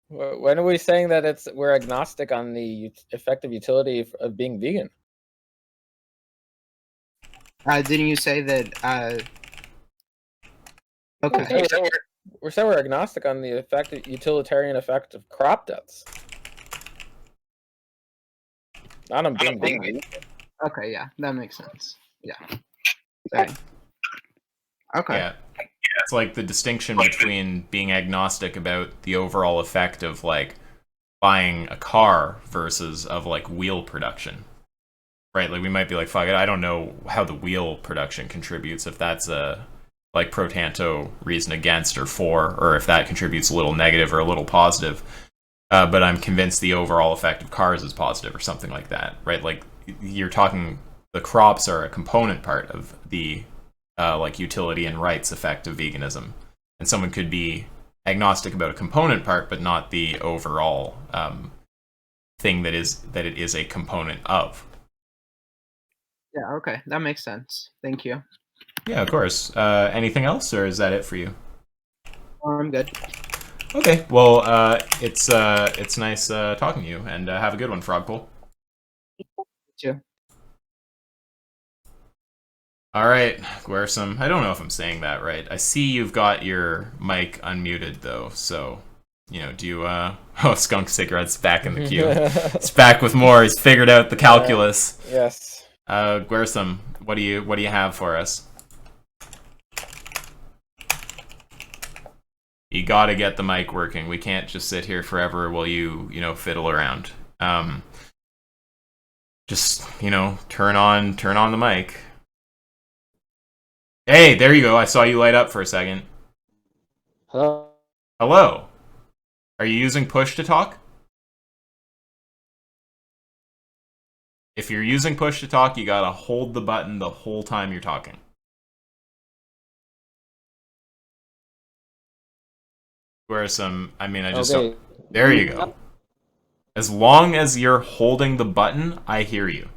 When are we saying that we're agnostic on the effective utility of being vegan? Didn't you say that? Okay. We're saying we're agnostic on the utilitarian effect of crop deaths. Not on being vegan. Okay, yeah, that makes sense. Yeah. Sorry. Okay. Yeah. It's like the distinction between being agnostic about the overall effect of like buying a car versus of like wheel production. Right? Like we might be like, fuck it, I don't know how the wheel production contributes, if that's a like pro tanto reason against or for, or if that contributes a little negative or a little positive. But I'm convinced the overall effect of cars is positive or something like that, right? Like you're talking, the crops are a component part of the like utility and rights effect of veganism, and someone could be agnostic about a component part, but not the overall thing that it is a component of. Yeah. Okay, that makes sense. Thank you. Yeah, of course. Anything else, or is that it for you? I'm good. Okay. Well, it's nice talking to you, and have a good one, Frogpole. You too. All right, Guersum. I don't know if I'm saying that right. I see you've got your mic unmuted though, so you know, do you oh, Skunk Cigarette's back in the queue. It's back with more. He's figured out the calculus. Yes. Guersum, what do you have for us? You gotta get the mic working. We can't just sit here forever while you fiddle around. Just, turn on the mic. Hey, there you go. I saw you light up for a second. Hello. Hello. Are you using push to talk? If you're using push to talk, you gotta hold the button the whole time you're talking. Where some, I just Okay. don't. There you go. As long as you're holding the button, I hear you.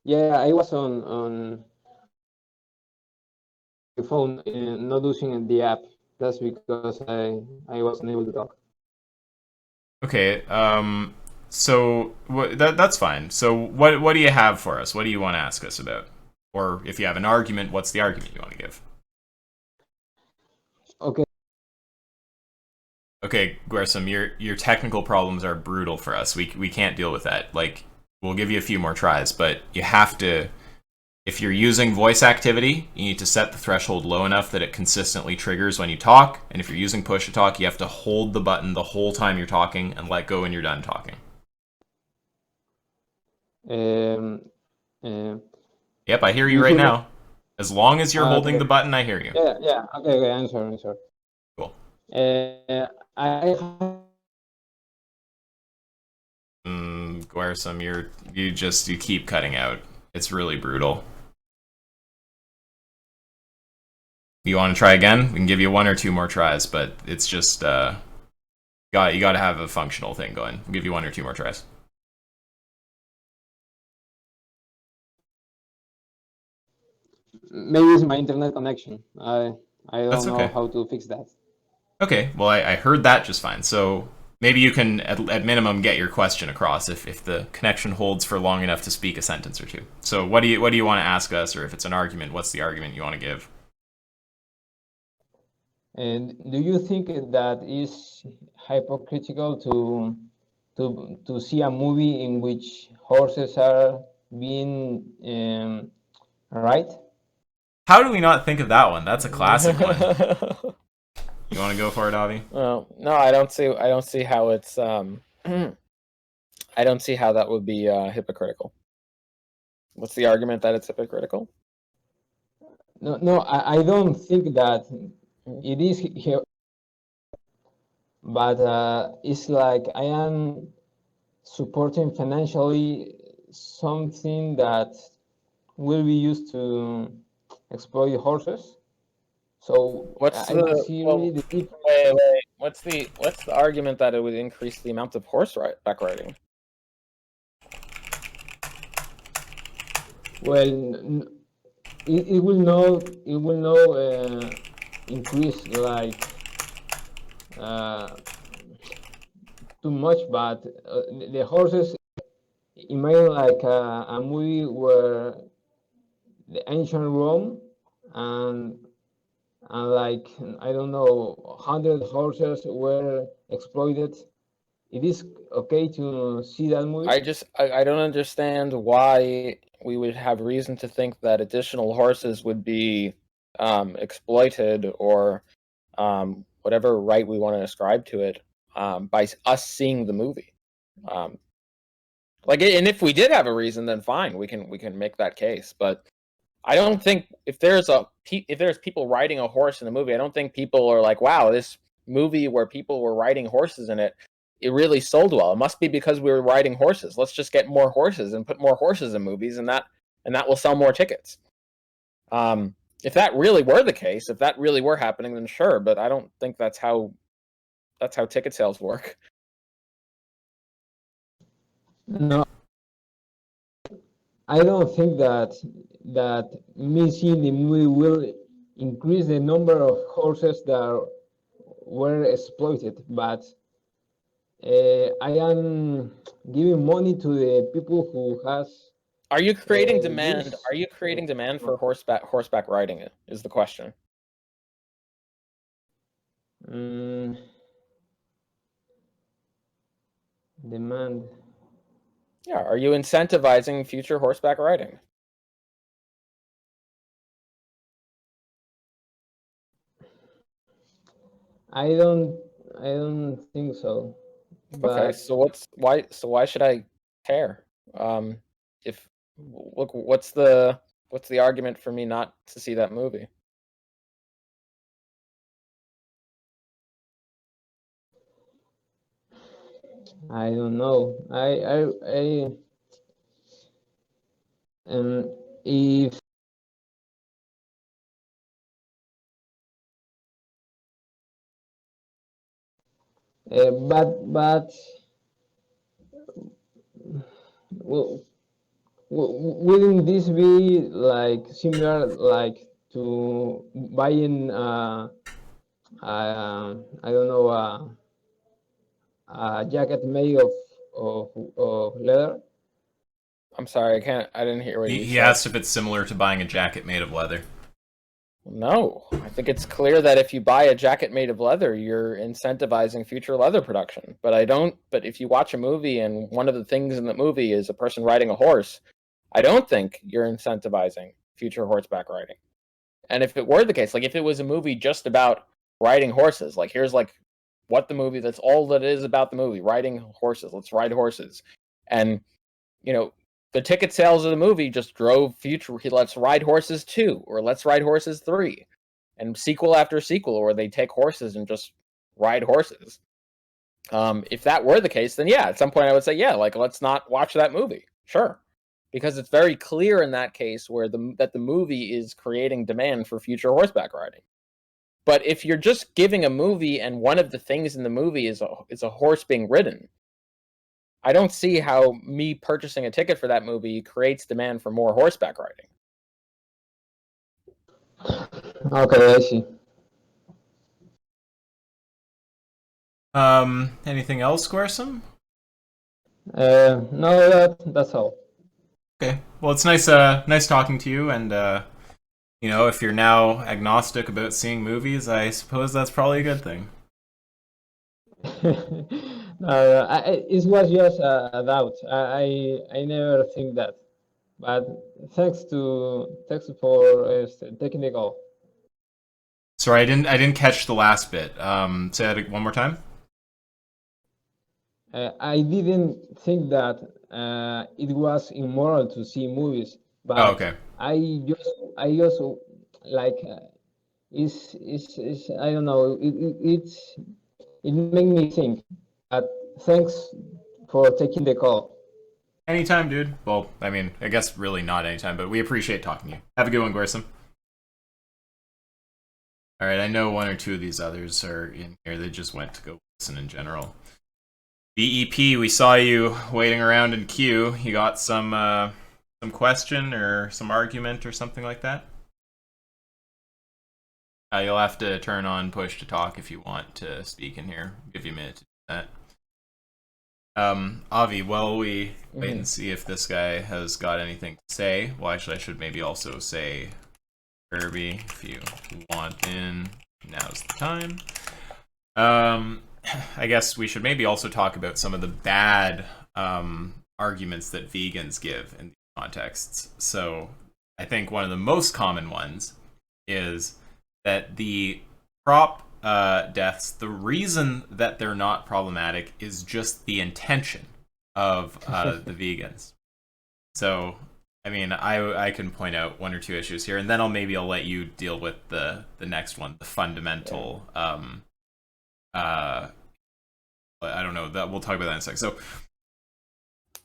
Yeah, I was on the phone, not using the app. That's because I wasn't able to talk. Okay. So that's fine. So what do you have for us? What do you want to ask us about? Or if you have an argument, what's the argument you want to give? Okay. Okay, Guersum, your technical problems are brutal for us. We can't deal with that. Like, we'll give you a few more tries, but you have to. If you're using voice activity, you need to set the threshold low enough that it consistently triggers when you talk. And if you're using push to talk, you have to hold the button the whole time you're talking and let go when you're done talking. Yep, I hear you right now. As long as you're holding okay. the button, I hear you. Yeah. Okay. I'm sorry. Cool. Guersum, you keep cutting out. It's really brutal. You want to try again? We can give you one or two more tries, but it's just you got to have a functional thing going. We'll give you one or two more tries. Maybe it's my internet connection. I don't know okay. how to fix that. Okay, well I heard that just fine. So maybe you can at minimum get your question across if the connection holds for long enough to speak a sentence or two. So what do you want to ask us, or if it's an argument, what's the argument you want to give? And do you think that is hypocritical to see a movie in which horses are being right? How do we not think of that one? That's a classic one. You want to go for it, Avi? Well, no, I don't see how it's I don't see how that would be hypocritical. What's the argument that it's hypocritical? No, I don't think that it is here, but it's like I am supporting financially something that will be used to exploit horses. So What's I don't see really the difference. wait. What's the argument that it would increase the amount of horseback riding? Well, it will not increase like too much, but the horses. Imagine like a movie where the ancient Rome and like I don't know 100 horses were exploited. It is okay to see that movie. I don't understand why we would have reason to think that additional horses would be exploited or whatever right we want to ascribe to it by us seeing the movie. Like, and if we did have a reason, then fine, we can make that case. But I don't think if there's people riding a horse in a movie, I don't think people are like, wow, this movie where people were riding horses in it, it really sold well. It must be because we were riding horses. Let's just get more horses and put more horses in movies, and that will sell more tickets. If that really were the case, if that really were happening, then sure. But I don't think that's how ticket sales work. No, I don't think that me seeing the movie will increase the number of horses that were exploited, but I am giving money to the people who has. Are you creating demand? this- Are you creating demand for horseback riding? Is the question. Demand. Yeah, are you incentivizing future horseback riding? I don't think so. Okay, But so why should I care? If look, what's the argument for me not to see that movie? I don't know. If but well, wouldn't this be like similar like to buying I don't know a jacket made of leather? I'm sorry, I didn't hear what you He said. asked if it's similar to buying a jacket made of leather. No, I think it's clear that if you buy a jacket made of leather, you're incentivizing future leather production. But if you watch a movie and one of the things in the movie is a person riding a horse, I don't think you're incentivizing future horseback riding. And if it were the case, like if it was a movie just about riding horses, like here's like what the movie, that's all that is about the movie, riding horses, let's ride horses. And, you know, the ticket sales of the movie just drove future Let's Ride Horses 2 or Let's Ride Horses 3 and sequel after sequel where they take horses and just ride horses. If that were the case, then yeah, at some point I would say, yeah, like let's not watch that movie. Sure. Because it's very clear in that case where that the movie is creating demand for future horseback riding. But if you're just giving a movie and one of the things in the movie is a horse being ridden, I don't see how me purchasing a ticket for that movie creates demand for more horseback riding. Okay, I see. Anything else, Squaresome? No, that's all. Okay. Well, it's nice talking to you, and you know, if you're now agnostic about seeing movies, I suppose that's probably a good thing. It was just a doubt. I never think that. But thanks for taking the call. Sorry, I didn't catch the last bit. Say that one more time. I didn't think that it was immoral to see movies, but Oh, okay. I just like it's I don't know, it made me think. But thanks for taking the call. Anytime, dude. Well, I mean, I guess really not anytime, but we appreciate talking to you. Have a good one, Gorsom. All right, I know one or two of these others are in here. They just went to go listen in general. BEP, we saw you waiting around in queue. You got some question or some argument or something like that? You'll have to turn on push to talk if you want to speak in here. I'll give you a minute to do that. Avi, while we wait and see if this guy has got anything to say. Well, actually, I should maybe also say, Kirby, if you want in, now's the time. I guess we should maybe also talk about some of the bad arguments that vegans give in these contexts. So I think one of the most common ones is that the crop deaths, the reason that they're not problematic is just the intention of the vegans. So, I mean, I can point out one or two issues here, and then I'll let you deal with the next one, the fundamental. I don't know, that we'll talk about that in a second. So,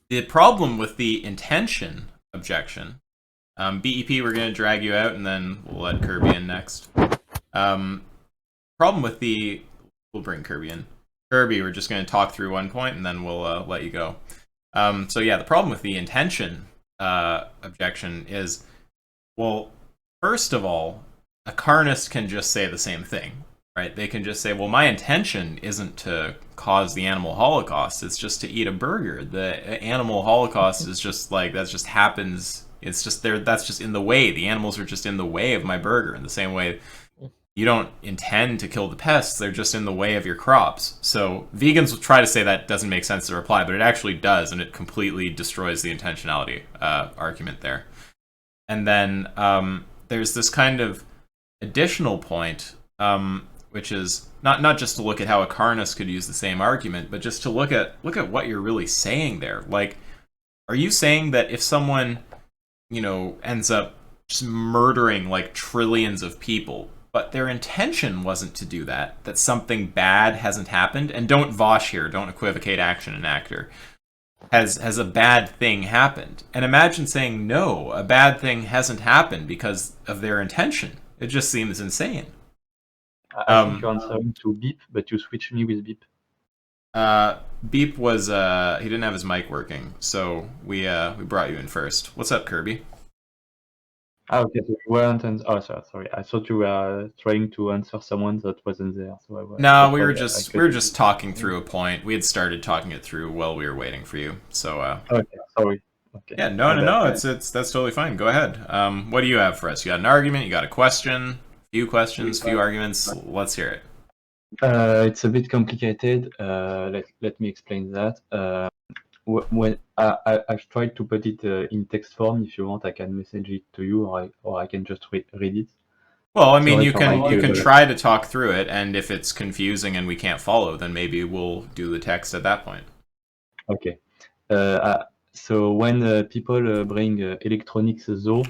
the problem with the intention objection, BEP, we're going to drag you out, and then we'll let Kirby in next. Problem with we'll bring Kirby in. Kirby, we're just going to talk through one point, and then we'll let you go. So yeah, the problem with the intention objection is, well, first of all, a carnist can just say the same thing, right? They can just say, well, my intention isn't to cause the animal holocaust, it's just to eat a burger. The animal holocaust is just like, that just happens, it's just there, that's just in the way. The animals are just in the way of my burger, in the same way you don't intend to kill the pests, they're just in the way of your crops. So vegans will try to say that doesn't make sense to reply, but it actually does, and it completely destroys the intentionality argument there. And then there's this kind of additional point, which is not just to look at how a carnist could use the same argument, but just to look at what you're really saying there. Like, are you saying that if someone, ends up just murdering like trillions of people, but their intention wasn't to do that, that something bad hasn't happened? And don't vosh here, don't equivocate action and actor. Has a bad thing happened? And imagine saying, no, a bad thing hasn't happened because of their intention. It just seems insane. I think you're answering to Beep, but you switched me with Beep. Beep was, he didn't have his mic working, so we brought you in first. What's up, Kirby? Okay, so you weren't. Sorry. I thought you were trying to answer someone that wasn't there. So no, we were just talking through a point. We had started talking it through while we were waiting for you. So. Okay, sorry. Okay. Yeah, no. It's that's totally fine. Go ahead. What do you have for us? You got an argument? You got a question? Few questions? Few arguments? Let's hear it. It's a bit complicated. Let me explain that. When I've tried to put it in text form. If you want, I can message it to you, or I can just read it. Well, I mean, you can try to talk through it, and if it's confusing and we can't follow, then maybe we'll do the text at that point. Okay. So when people bring electronics, though,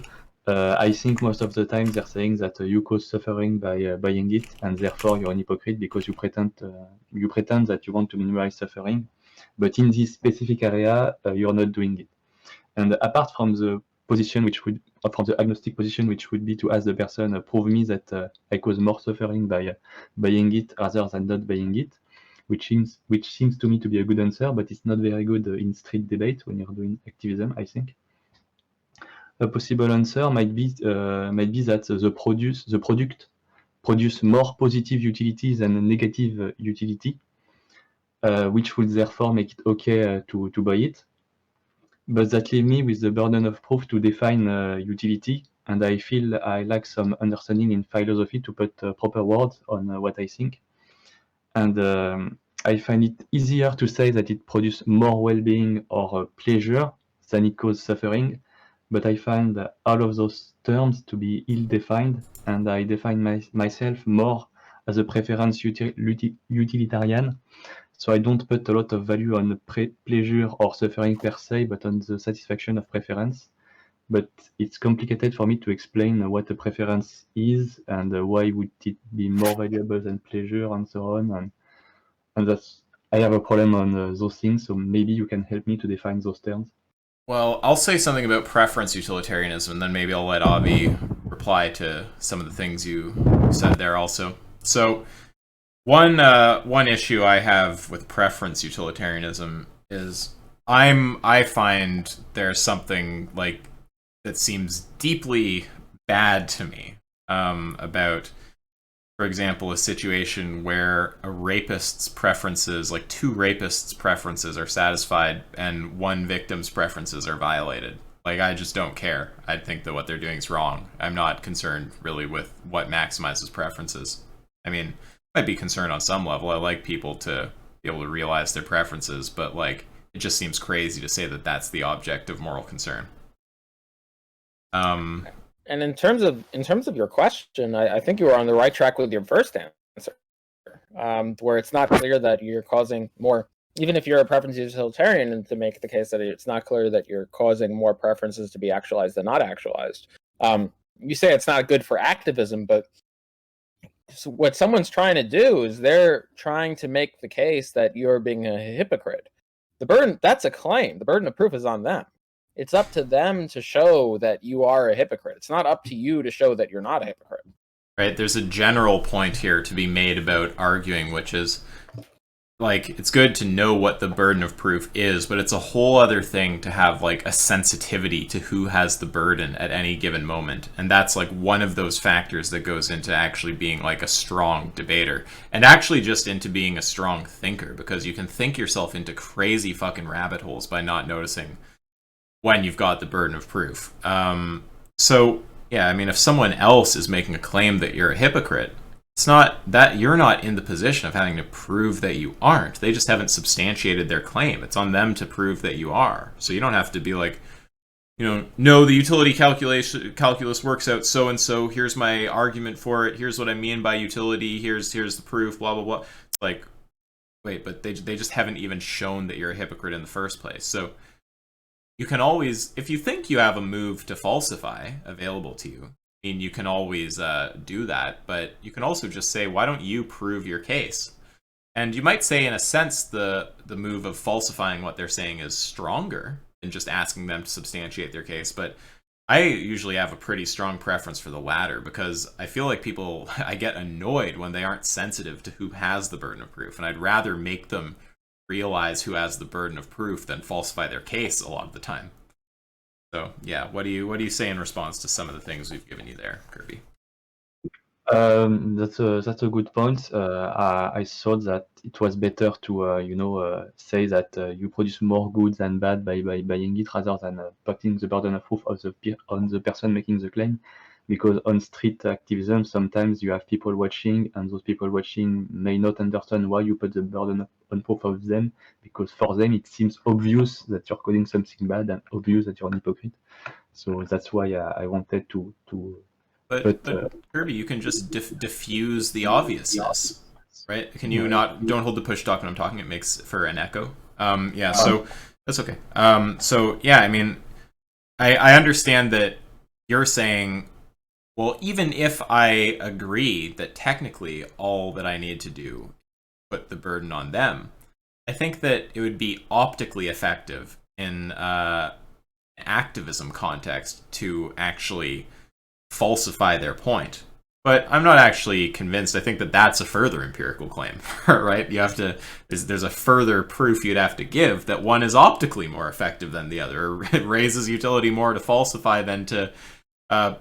I think most of the time they're saying that you cause suffering by buying it, and therefore you're an hypocrite because you pretend that you want to minimize suffering. But in this specific area, you're not doing it. And apart from the position, from the agnostic position, which would be to ask the person, prove me that I cause more suffering by buying it rather than not buying it, which seems to me to be a good answer, but it's not very good in street debate when you're doing activism, I think. A possible answer might be that the product produce more positive utility than negative utility, which would therefore make it okay to buy it. But that leaves me with the burden of proof to define utility, and I feel I lack some understanding in philosophy to put proper words on what I think. And I find it easier to say that it produces more well-being or pleasure than it causes suffering. but I find all of those terms to be ill-defined, and I define myself more as a preference utilitarian. So I don't put a lot of value on pleasure or suffering per se, but on the satisfaction of preference. But it's complicated for me to explain what a preference is and why would it be more valuable than pleasure and so on. And that's, I have a problem on those things, so maybe you can help me to define those terms. Well, I'll say something about preference utilitarianism, and then maybe I'll let Avi reply to some of the things you said there also. So, one issue I have with preference utilitarianism is I find there's something like that seems deeply bad to me about, for example, a situation where a rapist's preferences, like two rapists' preferences, are satisfied and one victim's preferences are violated. Like, I just don't care. I think that what they're doing is wrong. I'm not concerned really with what maximizes preferences. I mean, I might be concerned on some level. I like people to be able to realize their preferences, but like, it just seems crazy to say that that's the object of moral concern. And in terms of your question, I think you were on the right track with your first answer, where it's not clear that you're causing more, even if you're a preference utilitarian, and to make the case that it's not clear that you're causing more preferences to be actualized than not actualized. You say it's not good for activism, but what someone's trying to do is they're trying to make the case that you're being a hypocrite. The burden, that's a claim. The burden of proof is on them. It's up to them to show that you are a hypocrite. It's not up to you to show that you're not a hypocrite. Right? There's a general point here to be made about arguing, which is, like, it's good to know what the burden of proof is, but it's a whole other thing to have, like, a sensitivity to who has the burden at any given moment. And that's, like, one of those factors that goes into actually being, like, a strong debater. And actually just into being a strong thinker, because you can think yourself into crazy fucking rabbit holes by not noticing when you've got the burden of proof. So, yeah, I mean, if someone else is making a claim that you're a hypocrite, it's not that you're not in the position of having to prove that you aren't. They just haven't substantiated their claim. It's on them to prove that you are. So you don't have to be like, you know, no, the utility calculus works out so and so. Here's my argument for it. Here's what I mean by utility. Here's the proof. Blah blah blah. It's like, wait, but they just haven't even shown that you're a hypocrite in the first place. So you can always, if you think you have a move to falsify available to you, I mean, you can always do that, but you can also just say, why don't you prove your case? And you might say, in a sense, the move of falsifying what they're saying is stronger than just asking them to substantiate their case, but I usually have a pretty strong preference for the latter, because I feel like people, I get annoyed when they aren't sensitive to who has the burden of proof, and I'd rather make them realize who has the burden of proof than falsify their case a lot of the time. So yeah, what do you say in response to some of the things we've given you there, Kirby? That's a good point. I thought that it was better to say that you produce more good than bad by buying it, rather than putting the burden of proof on the person making the claim. Because on street activism, sometimes you have people watching, and those people watching may not understand why you put the burden on proof of them, because for them it seems obvious that you're coding something bad and obvious that you're an hypocrite. So that's why I wanted to. But Kirby, you can just diffuse the obviousness, right? Can you not? Don't hold the push talk when I'm talking. It makes for an echo. Yeah. So that's okay. So yeah, I mean, I understand that you're saying, well, even if I agree that technically all that I need to do is put the burden on them, I think that it would be optically effective in activism context to actually falsify their point. But I'm not actually convinced. I think that that's a further empirical claim, right? You have to, there's a further proof you'd have to give that one is optically more effective than the other. It raises utility more to falsify than to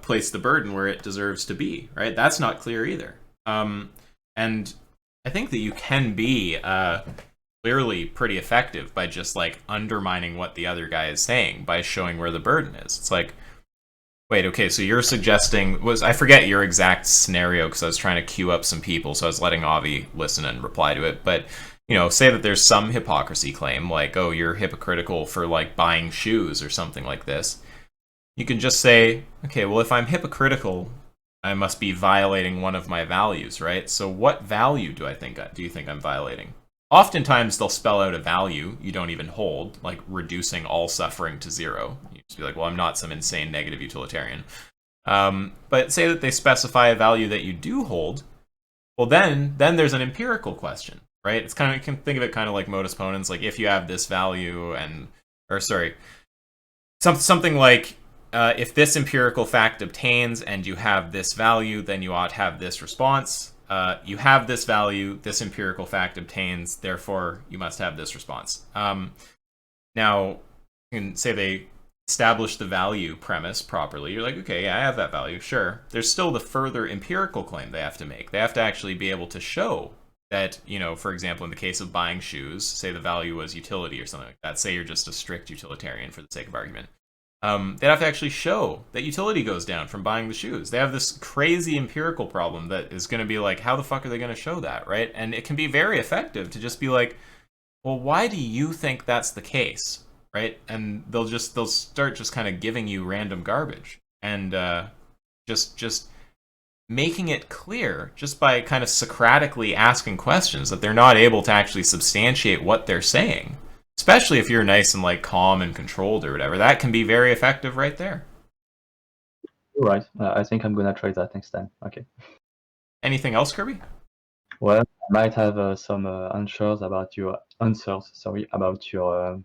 place the burden where it deserves to be, right? That's not clear either. And I think that you can be clearly pretty effective by just like undermining what the other guy is saying by showing where the burden is. It's like, wait, okay, so you're suggesting, I forget your exact scenario because I was trying to queue up some people, so I was letting Avi listen and reply to it, but, you know, say that there's some hypocrisy claim, like, oh, you're hypocritical for, like, buying shoes or something like this. you can just say, okay, well, if I'm hypocritical, I must be violating one of my values, right? So what value do you think I'm violating? Oftentimes they'll spell out a value you don't even hold, like reducing all suffering to zero. You just be like, well, I'm not some insane negative utilitarian. But say that they specify a value that you do hold, well, then there's an empirical question, right? It's kind of, you can think of it kind of like modus ponens, like if you have this value something like if this empirical fact obtains and you have this value, then you ought to have this response. You have this value, this empirical fact obtains, therefore you must have this response. Now, you can say they establish the value premise properly. You're like, okay, yeah, I have that value, sure. There's still the further empirical claim they have to make. They have to actually be able to show that, for example, in the case of buying shoes, say the value was utility or something like that. Say you're just a strict utilitarian for the sake of argument. They have to actually show that utility goes down from buying the shoes. They have this crazy empirical problem that is going to be like, how the fuck are they going to show that, right? And it can be very effective to just be like, well, why do you think that's the case, right? And they'll start just kind of giving you random garbage and just making it clear just by kind of Socratically asking questions that they're not able to actually substantiate what they're saying. Especially if you're nice and like calm and controlled or whatever, that can be very effective right there. All right, I think I'm gonna try that next time. Okay. Anything else, Kirby? Well, I might have some answers about your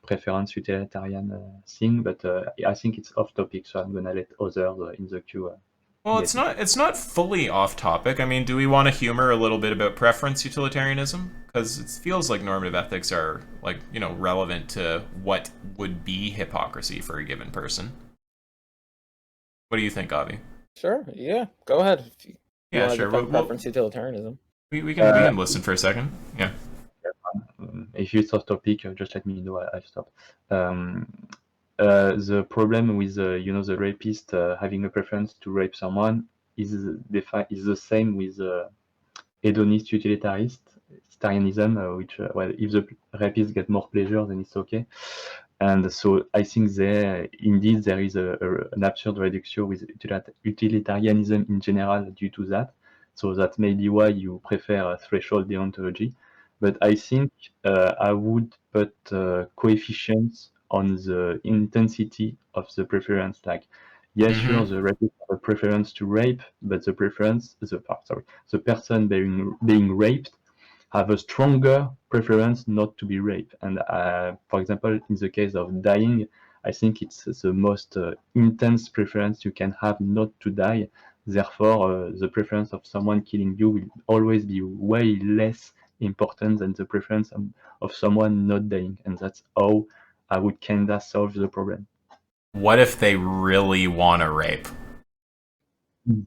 preference utilitarian thing, but I think it's off topic, so I'm gonna let others in the queue. Well, it's not fully off topic. I mean, do we want to humor a little bit about preference utilitarianism? Because it feels like normative ethics are like, relevant to what would be hypocrisy for a given person. What do you think, Avi? Sure, yeah, go ahead. Yeah, sure. Preference utilitarianism. We can listen for a second. Yeah. If it's off topic, just let me know. I stop. The problem with the rapist having a preference to rape someone is the same with hedonist utilitarianism, which if the rapist get more pleasure, then it's okay. And so I think there is an absurd reduction with utilitarianism in general due to that. So that may be why you prefer a threshold deontology. But I think I would put coefficients on the intensity of the preference. Like, yes, sure, the rapist have a preference to rape, but the person being raped have a stronger preference not to be raped. And for example, in the case of dying, I think it's the most intense preference you can have not to die. Therefore, the preference of someone killing you will always be way less important than the preference of someone not dying. And that's how I would kinda solve the problem. What if they really want to rape?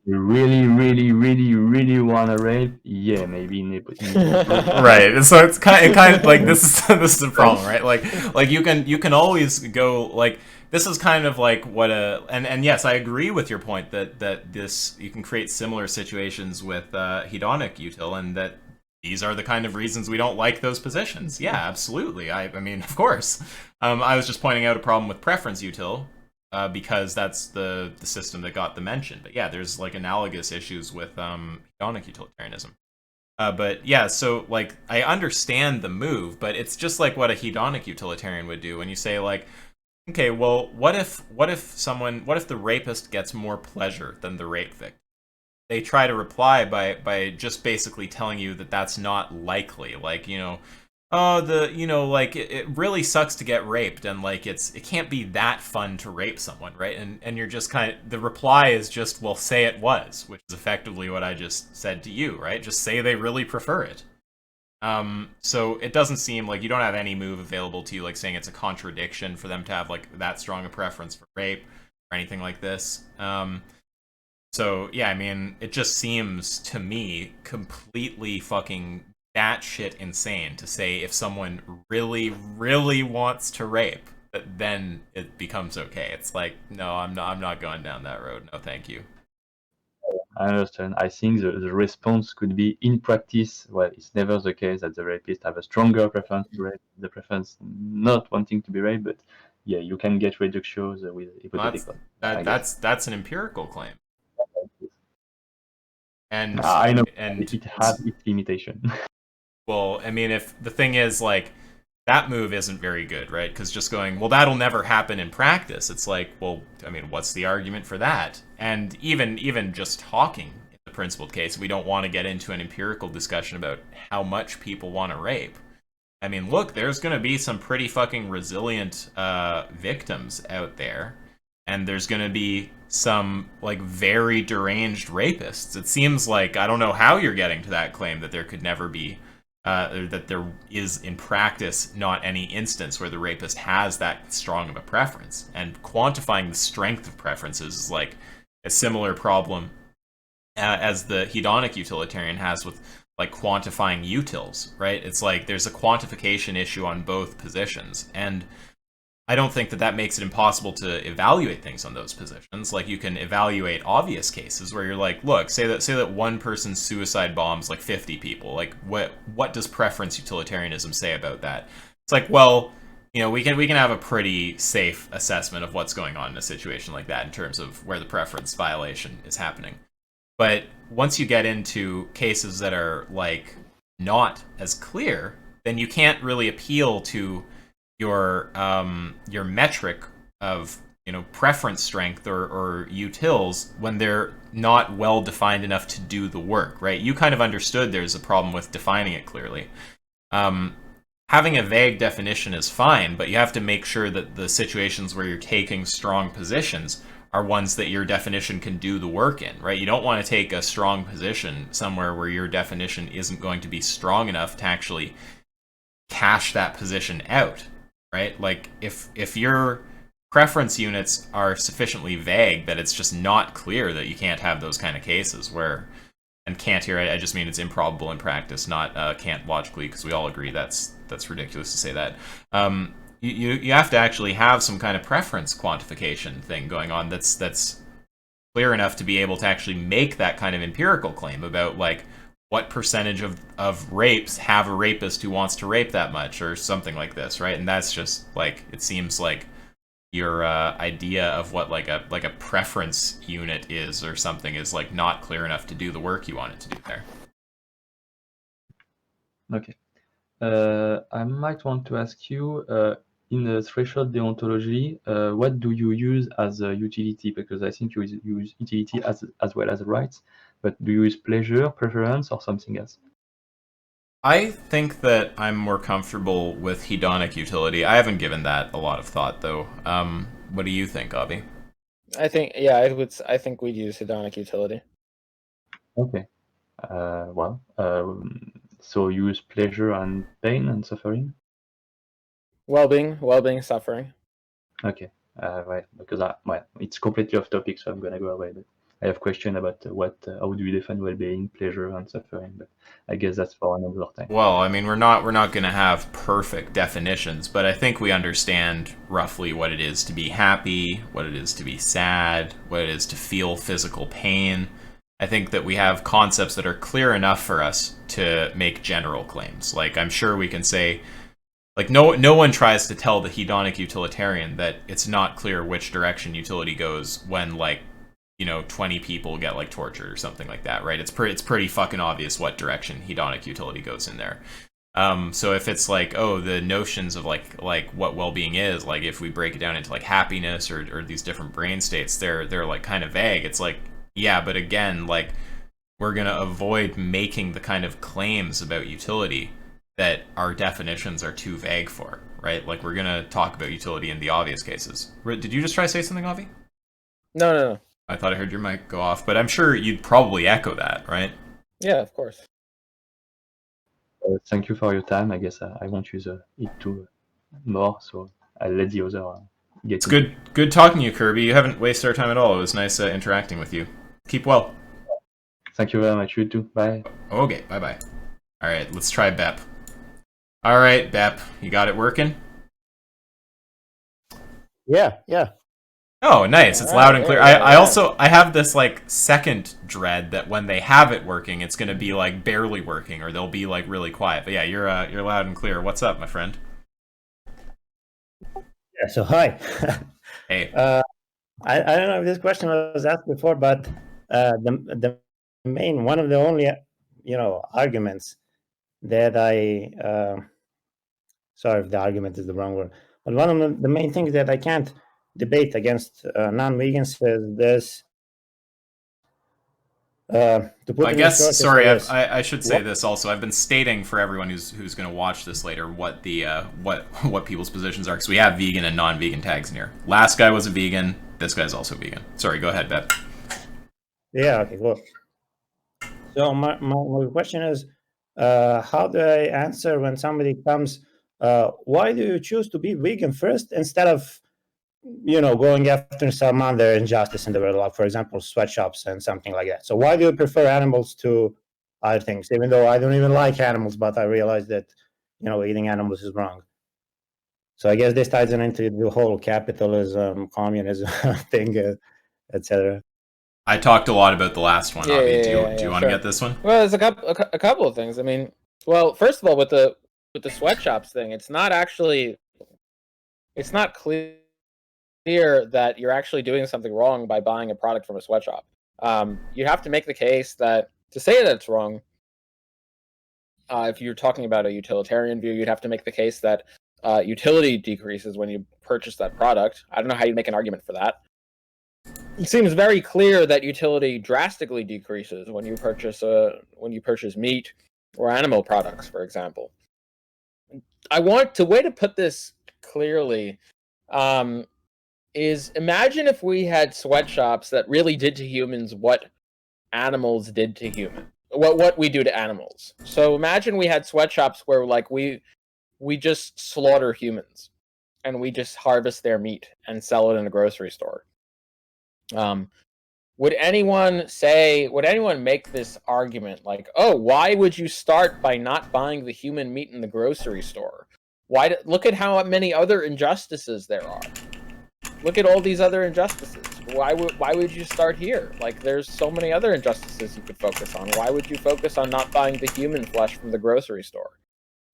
You really, really, really, really want to rape? Yeah, maybe. Right. So it's kind of like this is the problem, right? Like you can always go like this is kind of like what and yes, I agree with your point that this you can create similar situations with hedonic util, and that these are the kind of reasons we don't like those positions. Yeah, absolutely. I mean, of course. I was just pointing out a problem with preference util. Because that's the system that got the mention. But yeah, there's like analogous issues with hedonic utilitarianism. But yeah, so like I understand the move, but it's just like what a hedonic utilitarian would do when you say like, okay, well, what if the rapist gets more pleasure than the rape victim? They try to reply by just basically telling you that that's not likely. Like, it really sucks to get raped, and like it can't be that fun to rape someone, right? And you're just the reply is just, well, say it was, which is effectively what I just said to you, right? Just say they really prefer it. So it doesn't seem like you don't have any move available to you, like saying it's a contradiction for them to have like that strong a preference for rape or anything like this. So yeah, I mean, it just seems to me completely fucking batshit insane to say if someone really, really wants to rape, then it becomes okay. It's like, no, I'm not going down that road. No, thank you. I understand. I think the response could be, in practice, well, it's never the case that the rapist have a stronger preference to rape, the preference not wanting to be raped, but yeah, you can get reductions with hypothetical. That's an empirical claim. And I know and it has its limitation. well, I mean, if the thing is like that move isn't very good, right? Because just going, well, that'll never happen in practice. It's like, well, I mean, what's the argument for that? And even just talking in the principled case, we don't want to get into an empirical discussion about how much people want to rape. I mean, look, there's going to be some pretty fucking resilient victims out there, and there's going to be some like very deranged rapists. It seems like, I don't know how you're getting to that claim that there could never be that there is in practice not any instance where the rapist has that strong of a preference. And quantifying the strength of preferences is like a similar problem as the hedonic utilitarian has with like quantifying utils, right? It's like there's a quantification issue on both positions. And I don't think that makes it impossible to evaluate things on those positions. Like you can evaluate obvious cases where you're like, look, say that one person's suicide bombs like 50 people. Like what does preference utilitarianism say about that? It's like, well, you know, we can have a pretty safe assessment of what's going on in a situation like that in terms of where the preference violation is happening. But once you get into cases that are like not as clear, then you can't really appeal to your metric of, you know, preference strength or utils when they're not well defined enough to do the work, right? You kind of understood there's a problem with defining it clearly. Having a vague definition is fine, but you have to make sure that the situations where you're taking strong positions are ones that your definition can do the work in, right? You don't want to take a strong position somewhere where your definition isn't going to be strong enough to actually cash that position out, right? Like if your preference units are sufficiently vague that it's just not clear that you can't have those kind of cases where, and can't here, I just mean it's improbable in practice, not can't logically, because we all agree that's ridiculous to say that. You have to actually have some kind of preference quantification thing going on that's clear enough to be able to actually make that kind of empirical claim about like what percentage of rapes have a rapist who wants to rape that much or something like this, right? And that's just like, it seems like your idea of what like a preference unit is or something is like not clear enough to do the work you want it to do there. Okay. I might want to ask you, in the threshold deontology, what do you use as a utility? Because I think you use utility as well as rights, but do you use pleasure, preference, or something else? I think that I'm more comfortable with hedonic utility. I haven't given that a lot of thought, though. What do you think, Avi? I think we'd use hedonic utility. Okay. So you use pleasure and pain and suffering? Well-being, suffering. Okay. Right. Because it's completely off topic, so I'm gonna go away. But I have question about how do you define well-being, pleasure, and suffering. But I guess that's for another time. Well, I mean, we're not going to have perfect definitions, but I think we understand roughly what it is to be happy, what it is to be sad, what it is to feel physical pain. I think that we have concepts that are clear enough for us to make general claims. Like, I'm sure we can say, like, no one tries to tell the hedonic utilitarian that it's not clear which direction utility goes when, like, you know, 20 people get like tortured or something like that, right? It's pretty fucking obvious what direction hedonic utility goes in there. So if it's like, oh, the notions of like what well-being is, like if we break it down into like happiness or these different brain states, they're like kind of vague. It's like, yeah, but again, like we're gonna avoid making the kind of claims about utility that our definitions are too vague for, right? Like we're gonna talk about utility in the obvious cases. Did you just try to say something, Avi? No. I thought I heard your mic go off, but I'm sure you'd probably echo that, right? Yeah, of course. Thank you for your time. I guess I won't use it too more, so I'll let the other get. It's good talking to you, Kirby. You haven't wasted our time at all. It was nice interacting with you. Keep well. Thank you very much. You too. Bye. Okay, bye-bye. All right, let's try Bep. All right, Bep, you got it working? Yeah. Oh, nice. It's loud and clear. I have this like second dread that when they have it working, it's going to be like barely working or they'll be like really quiet. But yeah, you're loud and clear. What's up, my friend? So hi. Hey. I don't know if this question was asked before, but the main, one of the only, arguments that sorry if the argument is the wrong word, but one of the main things that I can't debate against non-vegans is this, to put I it in guess, short, sorry, is I should say this also. I've been stating for everyone who's going to watch this later what the what people's positions are, because we have vegan and non-vegan tags in here. Last guy was a vegan. This guy's also vegan. Sorry, go ahead, Beth. Yeah, okay, cool. So my question is, how do I answer when somebody comes, why do you choose to be vegan first instead of, going after some other injustice in the world, like, for example, sweatshops and something like that? So why do you prefer animals to other things, even though I don't even like animals, but I realize that, eating animals is wrong? So I guess this ties into the whole capitalism, communism thing, etc. I talked a lot about the last one, Avi. Do you want sure. to get this one? Well, there's a couple of things. I mean, well, first of all, with the sweatshops thing, it's not clear that you're actually doing something wrong by buying a product from a sweatshop. You have to make the case that to say that it's wrong, if you're talking about a utilitarian view, you'd have to make the case that utility decreases when you purchase that product. I don't know how you make an argument for that. It seems very clear that utility drastically decreases when you purchase meat or animal products, for example. The way to put this clearly is, imagine if we had sweatshops that really did to humans what animals did to humans, what we do to animals. So imagine we had sweatshops where, like, we just slaughter humans and we just harvest their meat and sell it in a grocery store. Would anyone make this argument like, oh, why would you start by not buying the human meat in the grocery store? Look at how many other injustices there are. Look at all these other injustices. Why would you start here? Like, there's so many other injustices you could focus on. Why would you focus on not buying the human flesh from the grocery store?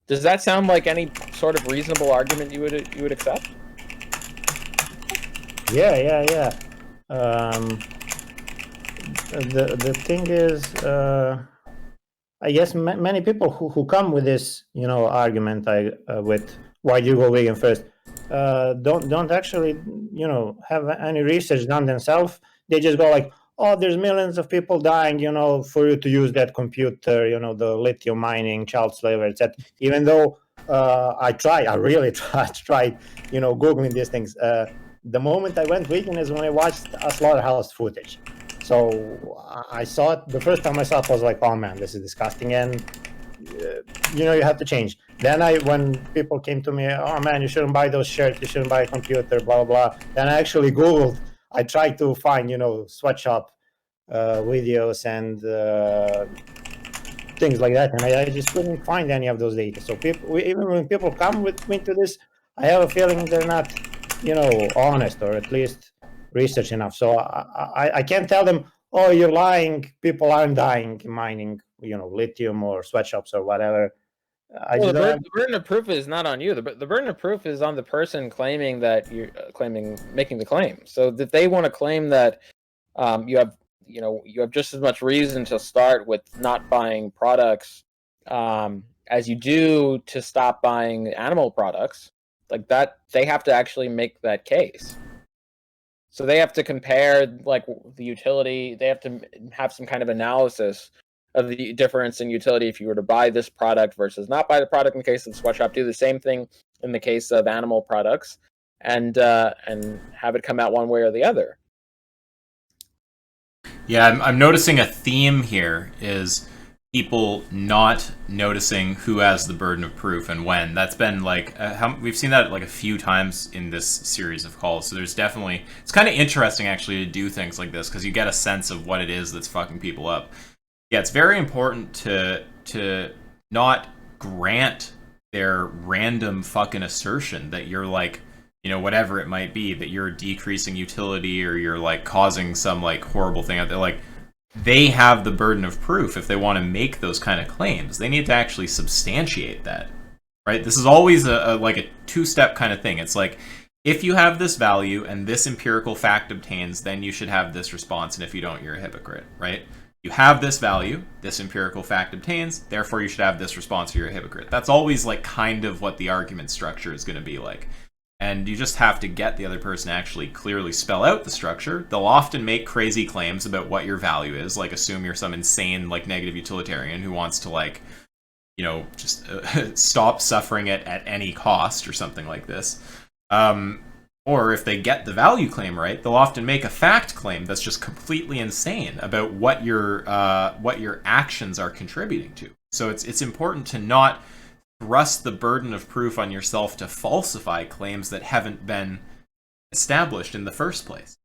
Does that sound like any sort of reasonable argument you would accept? Yeah. The thing is, I guess many people who come with this, argument, with why do you go vegan first, don't actually, have any research done themselves. They just go like, oh, there's millions of people dying, for you to use that computer, the lithium mining, child slavery, etc. Even though I really tried, Googling these things. The moment I went vegan is when I watched a slaughterhouse footage. So I saw it, the first time I saw it, I was like, oh man, this is disgusting, and you have to change. Then when people came to me, oh man, you shouldn't buy those shirts, you shouldn't buy a computer, blah, blah, blah. Then I actually Googled, I tried to find, sweatshop videos and things like that, and I just couldn't find any of those data. So even when people come with me to this, I have a feeling they're not, honest, or at least research enough. So I can't tell them, oh, you're lying, people aren't dying mining, lithium or sweatshops or whatever. The burden of proof is not on you. The burden of proof is on the person claiming that you're making the claim. So if they want to claim that you have just as much reason to start with not buying products as you do to stop buying animal products, like that, they have to actually make that case. So they have to compare, like, the utility. They have to have some kind of analysis of the difference in utility if you were to buy this product versus not buy the product. In the case of the sweatshop, do the same thing in the case of animal products, and have it come out one way or the other. Yeah, I'm noticing a theme here is people not noticing who has the burden of proof and when. That's been like we've seen that like a few times in this series of calls. So there's definitely, it's kind of interesting actually to do things like this because you get a sense of what it is that's fucking people up. Yeah, it's very important to not grant their random fucking assertion that you're like, whatever it might be, that you're decreasing utility or you're like causing some like horrible thing out there. Like, they have the burden of proof if they want to make those kind of claims. They need to actually substantiate that, right? This is always a two-step kind of thing. It's like, if you have this value and this empirical fact obtains, then you should have this response, and if you don't, you're a hypocrite, right? You have this value, this empirical fact obtains, therefore you should have this response or you're a hypocrite. That's always like kind of what the argument structure is going to be like. And you just have to get the other person to actually clearly spell out the structure. They'll often make crazy claims about what your value is, like assume you're some insane like negative utilitarian who wants to like, you know, just stop suffering it at any cost or something like this. Or if they get the value claim right, they'll often make a fact claim that's just completely insane about what your actions are contributing to. So it's important to not thrust the burden of proof on yourself to falsify claims that haven't been established in the first place.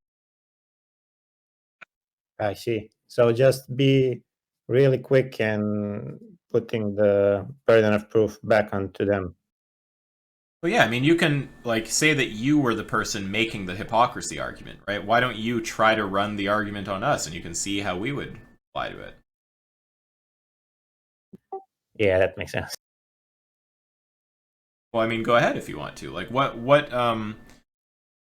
I see. So just be really quick and putting the burden of proof back onto them. Well, yeah, I mean, you can like say that you were the person making the hypocrisy argument, right? Why don't you try to run the argument on us, and you can see how we would apply to it. Yeah, that makes sense. Well, I mean, go ahead if you want to. Like, what are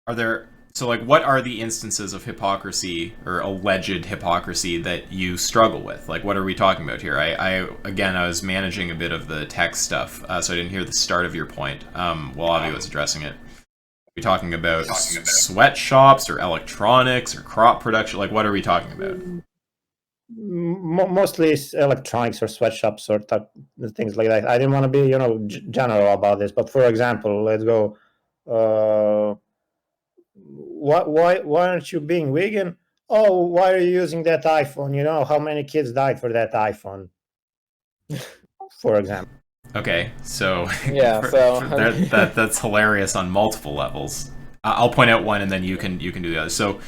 there? So, like, what are the instances of hypocrisy or alleged hypocrisy that you struggle with? Like, what are we talking about here? I was managing a bit of the tech stuff, so I didn't hear the start of your point while Avi was addressing it. Are we talking about sweatshops or electronics or crop production? Like, what are we talking about? Mostly it's electronics or sweatshops or things like that. I didn't want to be, general about this, but for example, let's go. Why aren't you being vegan? Oh, why are you using that iPhone? You know how many kids died for that iPhone, for example. Okay, so Yeah, that's hilarious on multiple levels. I'll point out one, and then you can do the other. So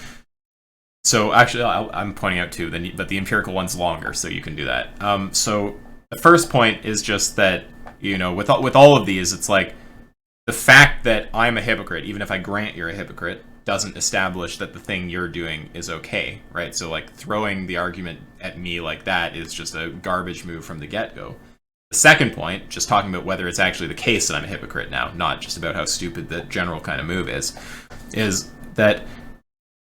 actually, I'm pointing out two, but the empirical one's longer, so you can do that. So the first point is just that, with all of these, it's like the fact that I'm a hypocrite, even if I grant you're a hypocrite, doesn't establish that the thing you're doing is okay, right? So like throwing the argument at me like that is just a garbage move from the get-go. The second point, just talking about whether it's actually the case that I'm a hypocrite now, not just about how stupid the general kind of move is that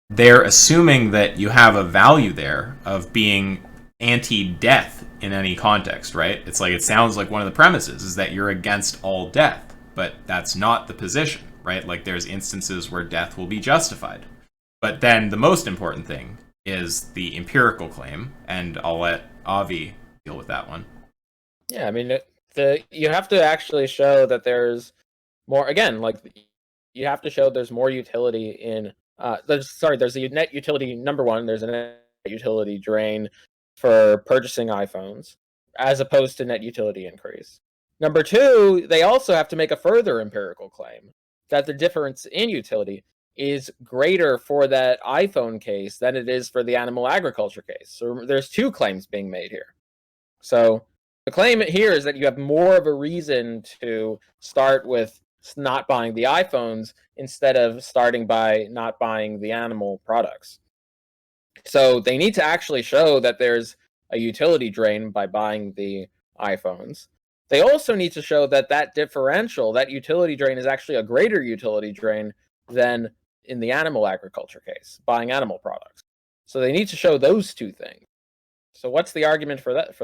they're assuming that you have a value there of being anti-death in any context, right? It's like, it sounds like one of the premises is that you're against all death, but that's not the position, right? Like, there's instances where death will be justified. But then the most important thing is the empirical claim, and I'll let Avi deal with that one. Yeah, I mean, you have to actually show that there's more, again, like, you have to show there's more utility in there's a net utility, number one, there's a net utility drain for purchasing iPhones, as opposed to net utility increase. Number two, they also have to make a further empirical claim that the difference in utility is greater for that iPhone case than it is for the animal agriculture case. So there's two claims being made here. So the claim here is that you have more of a reason to start with not buying the iPhones instead of starting by not buying the animal products. So they need to actually show that there's a utility drain by buying the iPhones. They also need to show that that differential, that utility drain, is actually a greater utility drain than in the animal agriculture case, buying animal products. So they need to show those two things. So what's the argument for that?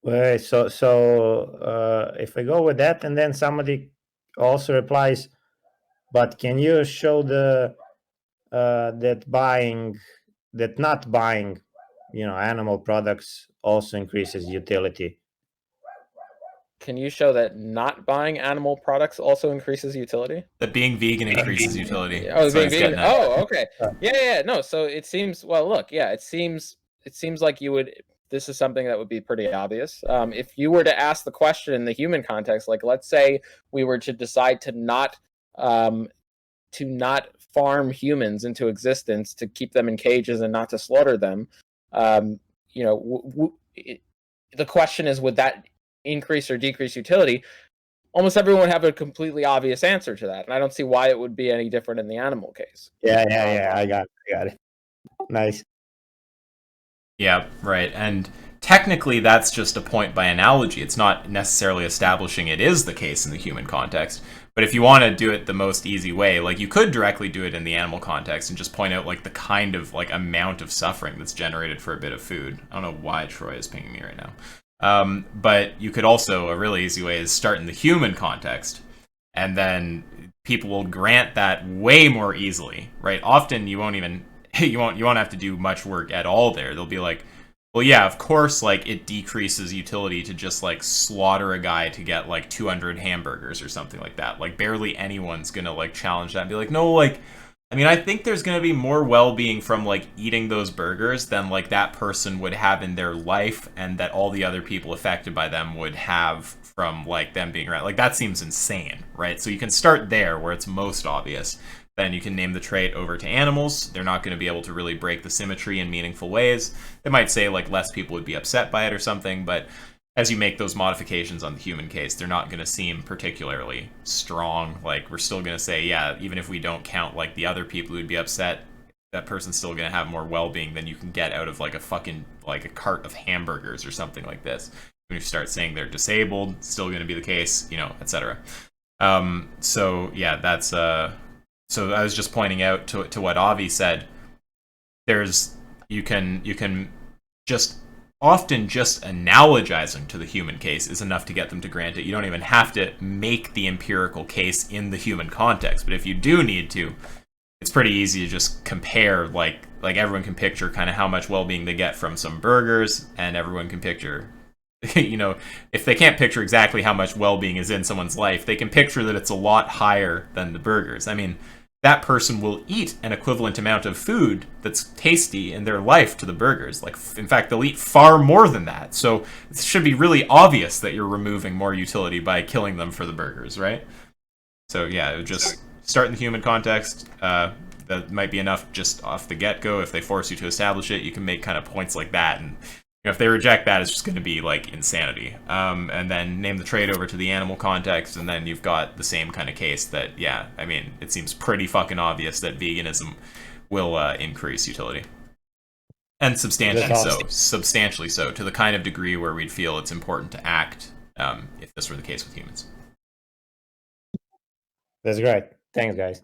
Well, so if I go with that, and then somebody also replies, but can you show that not buying, animal products also increases utility? Can you show that not buying animal products also increases utility? That being vegan increases utility. Oh, being vegan. Oh, okay. Yeah. No, so it seems. Well, look. Yeah, it seems like you would. This is something that would be pretty obvious. If you were to ask the question in the human context, like let's say we were to decide to not farm humans into existence, to keep them in cages and not to slaughter them, the question is, would that increase or decrease utility? Almost everyone would have a completely obvious answer to that, and I don't see why it would be any different in the animal case. Yeah. I got it. Nice. Yeah, right. And technically, that's just a point by analogy. It's not necessarily establishing it is the case in the human context. But if you want to do it the most easy way, like you could directly do it in the animal context and just point out like the kind of like amount of suffering that's generated for a bit of food. I don't know why Troy is pinging me right now. But you could also, a really easy way is start in the human context, and then people will grant that way more easily, right? Often you won't even you won't have to do much work at all there. They'll be like, well, yeah, of course, like it decreases utility to just like slaughter a guy to get like 200 hamburgers or something like that. Like barely anyone's gonna like challenge that and be like, no, like, I mean, I think there's gonna be more well-being from like eating those burgers than like that person would have in their life, and that all the other people affected by them would have from like them being around. Like that seems insane, right? So you can start there where it's most obvious. Then you can name the trait over to animals. They're not going to be able to really break the symmetry in meaningful ways. They might say like less people would be upset by it or something, but as you make those modifications on the human case, they're not going to seem particularly strong. Like we're still going to say, yeah, even if we don't count like the other people who'd be upset, that person's still going to have more well-being than you can get out of like a fucking like a cart of hamburgers or something like this. When you start saying they're disabled, it's still going to be the case, you know, etc. So yeah, that's so I was just pointing out to what Avi said. You can just often just analogizing to the human case is enough to get them to grant it. You don't even have to make the empirical case in the human context. But if you do need to, it's pretty easy to just compare. Like everyone can picture kind of how much well-being they get from some burgers, and everyone can picture. You know, if they can't picture exactly how much well-being is in someone's life, they can picture that it's a lot higher than the burgers. I mean, that person will eat an equivalent amount of food that's tasty in their life to the burgers. Like, in fact, they'll eat far more than that. So it should be really obvious that you're removing more utility by killing them for the burgers, right? So yeah, it would just start in the human context. That might be enough just off the get-go. If they force you to establish it, you can make kind of points like that, and you know, if they reject that, it's just going to be like insanity. And then name the trait over to the animal context, and then you've got the same kind of case that, yeah, I mean, it seems pretty fucking obvious that veganism will increase utility. And substantially so, to the kind of degree where we'd feel it's important to act if this were the case with humans. That's great. Thanks, guys.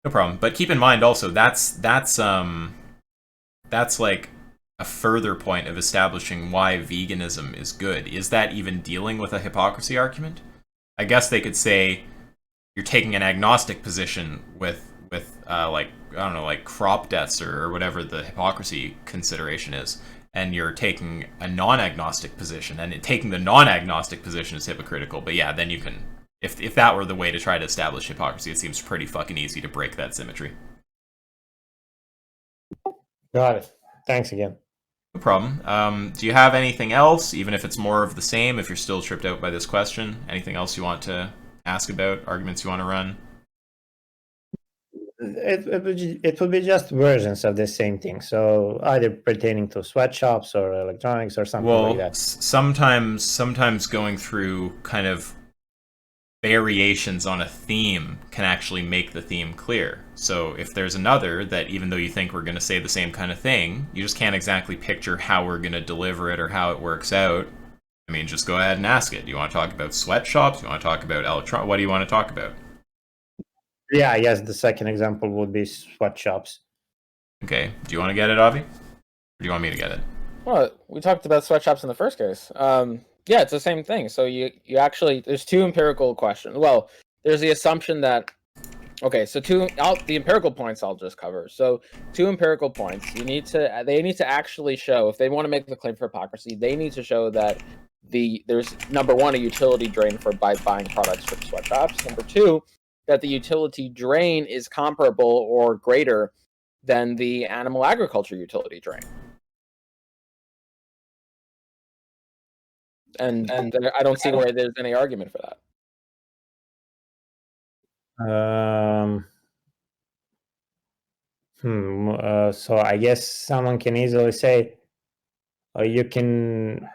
No problem. But keep in mind also, that's like a further point of establishing why veganism is good. Is that even dealing with a hypocrisy argument? I guess they could say you're taking an agnostic position with like, I don't know, like crop deaths or whatever the hypocrisy consideration is, and you're taking a non-agnostic position, and taking the non-agnostic position is hypocritical. But yeah, then you can, if that were the way to try to establish hypocrisy, it seems pretty fucking easy to break that symmetry. Got it. Thanks again. No problem. Do you have anything else, even if it's more of the same, if you're still tripped out by this question? Anything else you want to ask about? Arguments you want to run? It would be just versions of the same thing. So either pertaining to sweatshops or electronics or something like that. Sometimes going through kind of variations on a theme can actually make the theme clear. So if there's another that, even though you think we're going to say the same kind of thing, you just can't exactly picture how we're going to deliver it or how it works out, I mean, just go ahead and ask it. Do you want to talk about sweatshops? Do you want to talk about what do you want to talk about? Yeah, I guess the second example would be sweatshops. Okay. Do you want to get it, Avi? Or do you want me to get it? Well, we talked about sweatshops in the first case. Yeah, it's the same thing. So you actually, there's two empirical questions. Well, there's the assumption that, okay, so the empirical points I'll just cover. So 2 empirical points. They need to actually show, if they want to make the claim for hypocrisy, they need to show that there's number 1, a utility drain by buying products from sweatshops. Number 2, that the utility drain is comparable or greater than the animal agriculture utility drain. And I don't see where there's any argument for that. So I guess someone can easily say, you can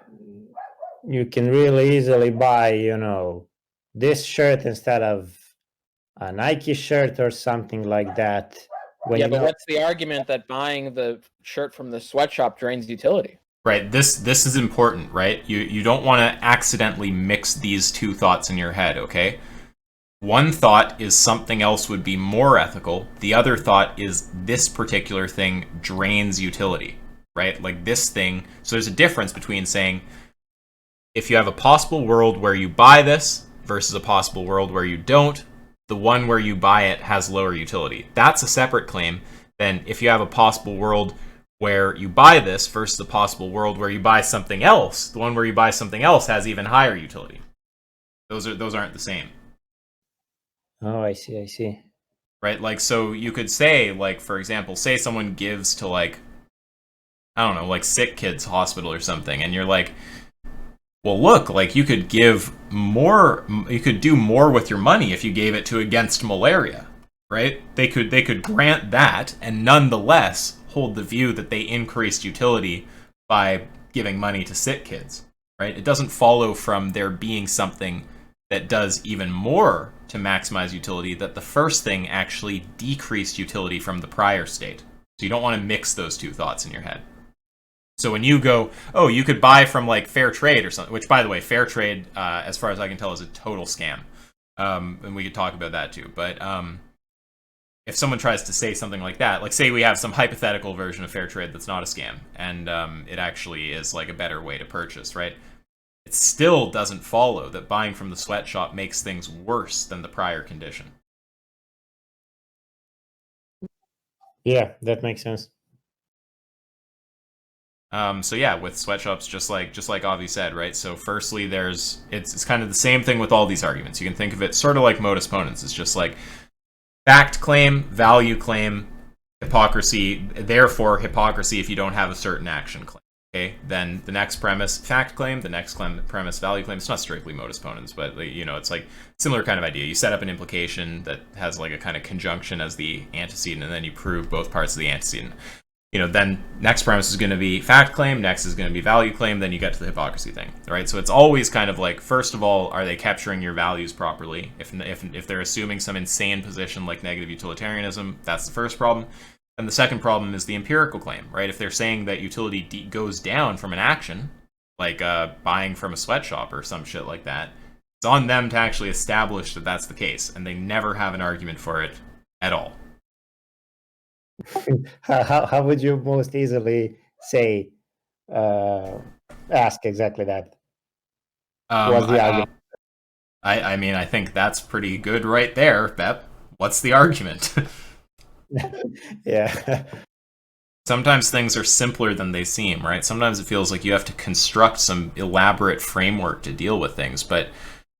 really easily buy, this shirt instead of a Nike shirt or something like that. But what's the argument that buying the shirt from the sweatshop drains utility? Right. This is important, right? You don't want to accidentally mix these two thoughts in your head, okay? One thought is something else would be more ethical. The other thought is this particular thing drains utility, right? Like this thing. So there's a difference between saying if you have a possible world where you buy this versus a possible world where you don't, the one where you buy it has lower utility. That's a separate claim than if you have a possible world where you buy this versus a possible world where you buy something else. The one where you buy something else has even higher utility. Those aren't the same. Oh, I see. Right? Like, so you could say, like, for example, say someone gives to, like, I don't know, like sick kids hospital or something, and you're like, well, look, like, you could give more, you could do more with your money if you gave it to against malaria, right? They could grant that and nonetheless hold the view that they increased utility by giving money to sick kids, right? It doesn't follow from there being something that does even more to maximize utility that the first thing actually decreased utility from the prior state. So you don't want to mix those two thoughts in your head. So when you go, oh, you could buy from like fair trade or something, which by the way, fair trade, as far as I can tell, is a total scam. And we could talk about that too. But if someone tries to say something like that, like say we have some hypothetical version of fair trade that's not a scam, and it actually is like a better way to purchase, right? It still doesn't follow that buying from the sweatshop makes things worse than the prior condition. Yeah, that makes sense. So yeah, with sweatshops, just like Avi said, right? So firstly, it's kind of the same thing with all these arguments. You can think of it sort of like modus ponens. It's just like fact claim, value claim, hypocrisy. Therefore, hypocrisy if you don't have a certain action claim. Okay, then the next premise, fact claim, the next premise, value claim. It's not strictly modus ponens, but you know, it's like similar kind of idea. You set up an implication that has like a kind of conjunction as the antecedent, and then you prove both parts of the antecedent. You know, then next premise is going to be fact claim, next is going to be value claim, then you get to the hypocrisy thing, right? So it's always kind of like, first of all, are they capturing your values properly? If they're assuming some insane position like negative utilitarianism, that's the first problem. And the second problem is the empirical claim, right? If they're saying that utility goes down from an action, like buying from a sweatshop or some shit like that, it's on them to actually establish that that's the case, and they never have an argument for it at all. How would you most easily say, ask exactly that? What's the argument? I mean, I think that's pretty good right there, Bep. What's the argument? Yeah. Sometimes things are simpler than they seem, right? Sometimes it feels like you have to construct some elaborate framework to deal with things, but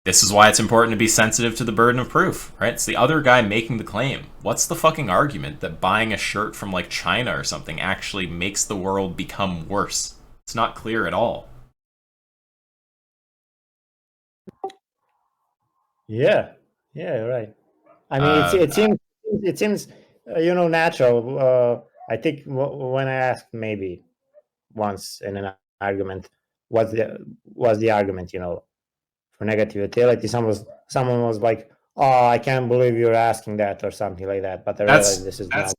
this is why it's important to be sensitive to the burden of proof, right? It's the other guy making the claim. What's the fucking argument that buying a shirt from like China or something actually makes the world become worse? It's not clear at all. Yeah, right. I mean, it seems natural. I think when I asked maybe once in an argument, what's the argument, for negative utility? Someone was like, "Oh, I can't believe you're asking that," or something like that. But I realized this is not.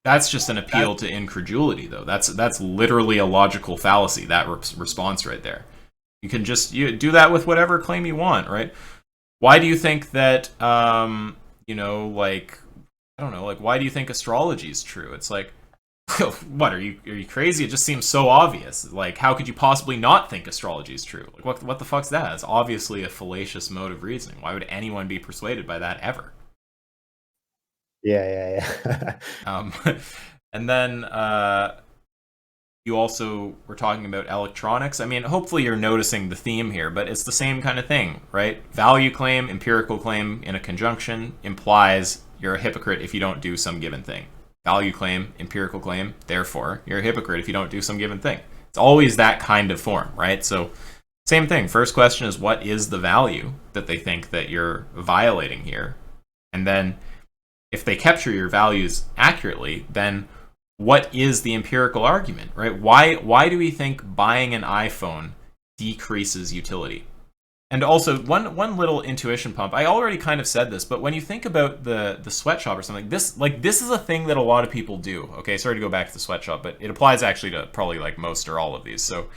That's just an appeal to incredulity, though. That's literally a logical fallacy. That response right there. You can you do that with whatever claim you want, right? Why do you think that, like, I don't know, like, why do you think astrology is true? It's like, what, are you crazy? It just seems so obvious. Like, how could you possibly not think astrology is true? Like, what the fuck's that? It's obviously a fallacious mode of reasoning. Why would anyone be persuaded by that ever? Yeah. And then, you also were talking about electronics. I mean, hopefully you're noticing the theme here, but it's the same kind of thing, right? Value claim, empirical claim in a conjunction implies you're a hypocrite if you don't do some given thing. Value claim, empirical claim, therefore, you're a hypocrite if you don't do some given thing. It's always that kind of form, right? So, same thing. First question is, what is the value that they think that you're violating here? And then, if they capture your values accurately, then what is the empirical argument, right? Why do we think buying an iPhone decreases utility? And also, one little intuition pump. I already kind of said this, but when you think about the sweatshop or something, this is a thing that a lot of people do. Okay, sorry to go back to the sweatshop, but it applies actually to probably like most or all of these. So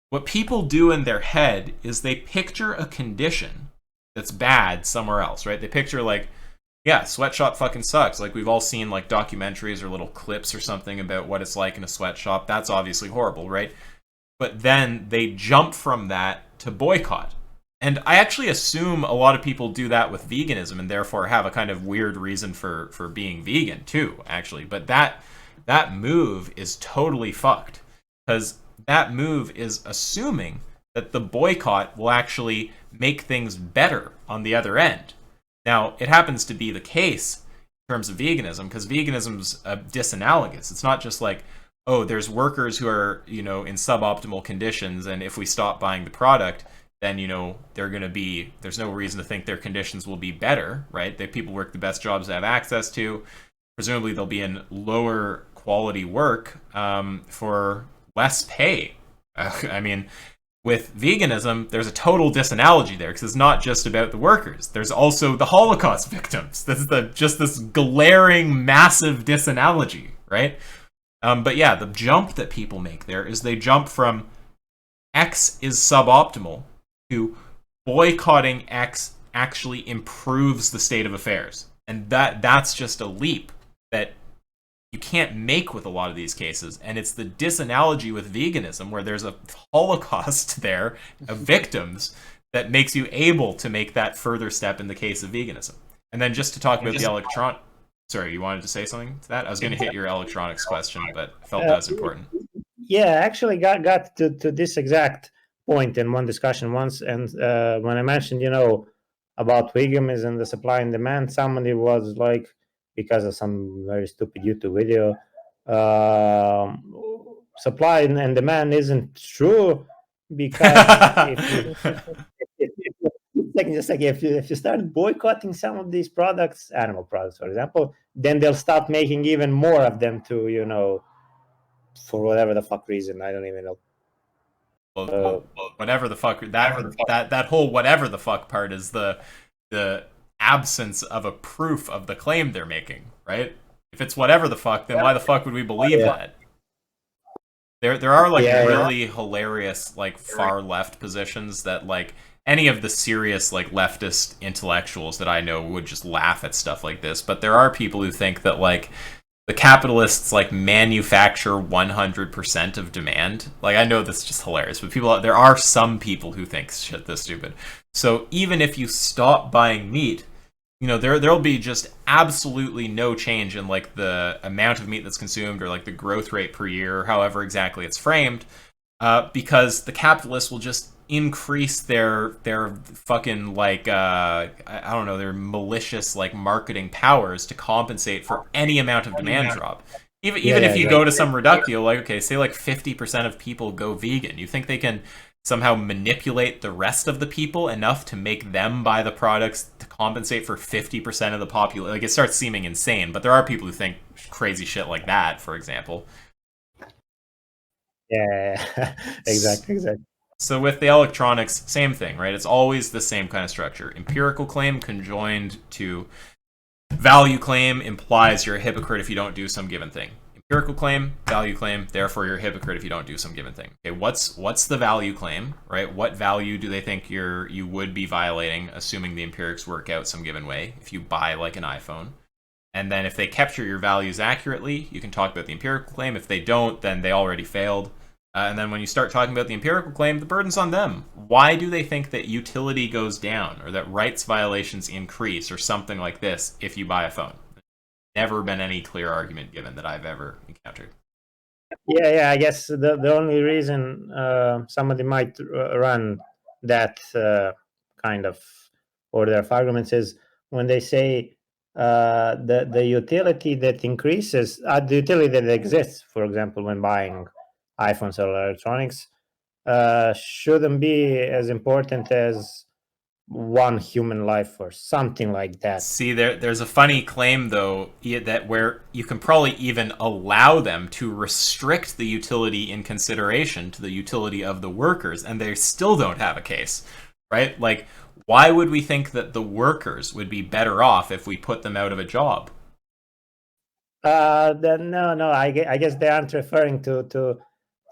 what people do in their head is they picture a condition that's bad somewhere else, right? They picture like, yeah, sweatshop fucking sucks. Like we've all seen like documentaries or little clips or something about what it's like in a sweatshop. That's obviously horrible, right? But then they jump from that to boycott. And I actually assume a lot of people do that with veganism and therefore have a kind of weird reason for being vegan too, actually. But that move is totally fucked, because that move is assuming that the boycott will actually make things better on the other end. Now, it happens to be the case in terms of veganism, because veganism's disanalogous. It's not just like, oh, there's workers who are, in suboptimal conditions, and if we stop buying the product, then, they're going to be, there's no reason to think their conditions will be better, right? People work the best jobs they have access to. Presumably they'll be in lower quality work for less pay. I mean, with veganism, there's a total disanalogy there, because it's not just about the workers. There's also the Holocaust victims. This is just this glaring, massive disanalogy, right? But yeah, the jump that people make there is they jump from X is suboptimal to boycotting X actually improves the state of affairs. And that's just a leap that you can't make with a lot of these cases. And it's the disanalogy with veganism, where there's a Holocaust there of victims, that makes you able to make that further step in the case of veganism. And then just to talk about the electron... Sorry, you wanted to say something to that? I was going to hit your electronics question, but I felt that was important. Yeah, I actually got to this exact point in one discussion once. And when I mentioned, about veganism and the supply and demand, somebody was like, because of some very stupid YouTube video, supply and demand isn't true, because if you start boycotting some of these products, animal products, for example, then they'll start making even more of them to, for whatever the fuck reason. I don't even know. Whatever the fuck, that whole whatever the fuck part is the absence of a proof of the claim they're making, right? If it's whatever the fuck, then why the fuck would we believe that? There are really hilarious far left positions that any of the serious leftist intellectuals that I know would just laugh at stuff like this. But there are people who think that the capitalists manufacture 100% of demand. I know this is just hilarious, but there are some people who think shit this stupid. So even if you stop buying meat, there'll be just absolutely no change in the amount of meat that's consumed, or the growth rate per year, or however exactly it's framed, because the capitalists will just increase their fucking I don't know, their malicious marketing powers to compensate for any amount of demand drop. Even if you go to some reductio, say 50% of people go vegan, you think they can somehow manipulate the rest of the people enough to make them buy the products to compensate for 50% of the population? It starts seeming insane, but there are people who think crazy shit like that, for example. Yeah, exactly. So with the electronics, same thing, right? It's always the same kind of structure. Empirical claim conjoined to value claim implies you're a hypocrite if you don't do some given thing. Empirical claim, value claim, therefore you're a hypocrite if you don't do some given thing. Okay, what's the value claim, right? What value do they think you would be violating, assuming the empirics work out some given way, if you buy an iPhone? And then if they capture your values accurately, you can talk about the empirical claim. If they don't, then they already failed. And then when you start talking about the empirical claim, the burden's on them. Why do they think that utility goes down, or that rights violations increase, or something like this if you buy a phone? Never been any clear argument given that I've ever encountered. Yeah. I guess the only reason somebody might run that kind of order of arguments is when they say the utility that increases, the utility that exists, for example, when buying iPhones or electronics, shouldn't be as important as one human life or something like that. See, there's a funny claim, though, that where you can probably even allow them to restrict the utility in consideration to the utility of the workers, and they still don't have a case, right? Why would we think that the workers would be better off if we put them out of a job? No. I guess they aren't referring to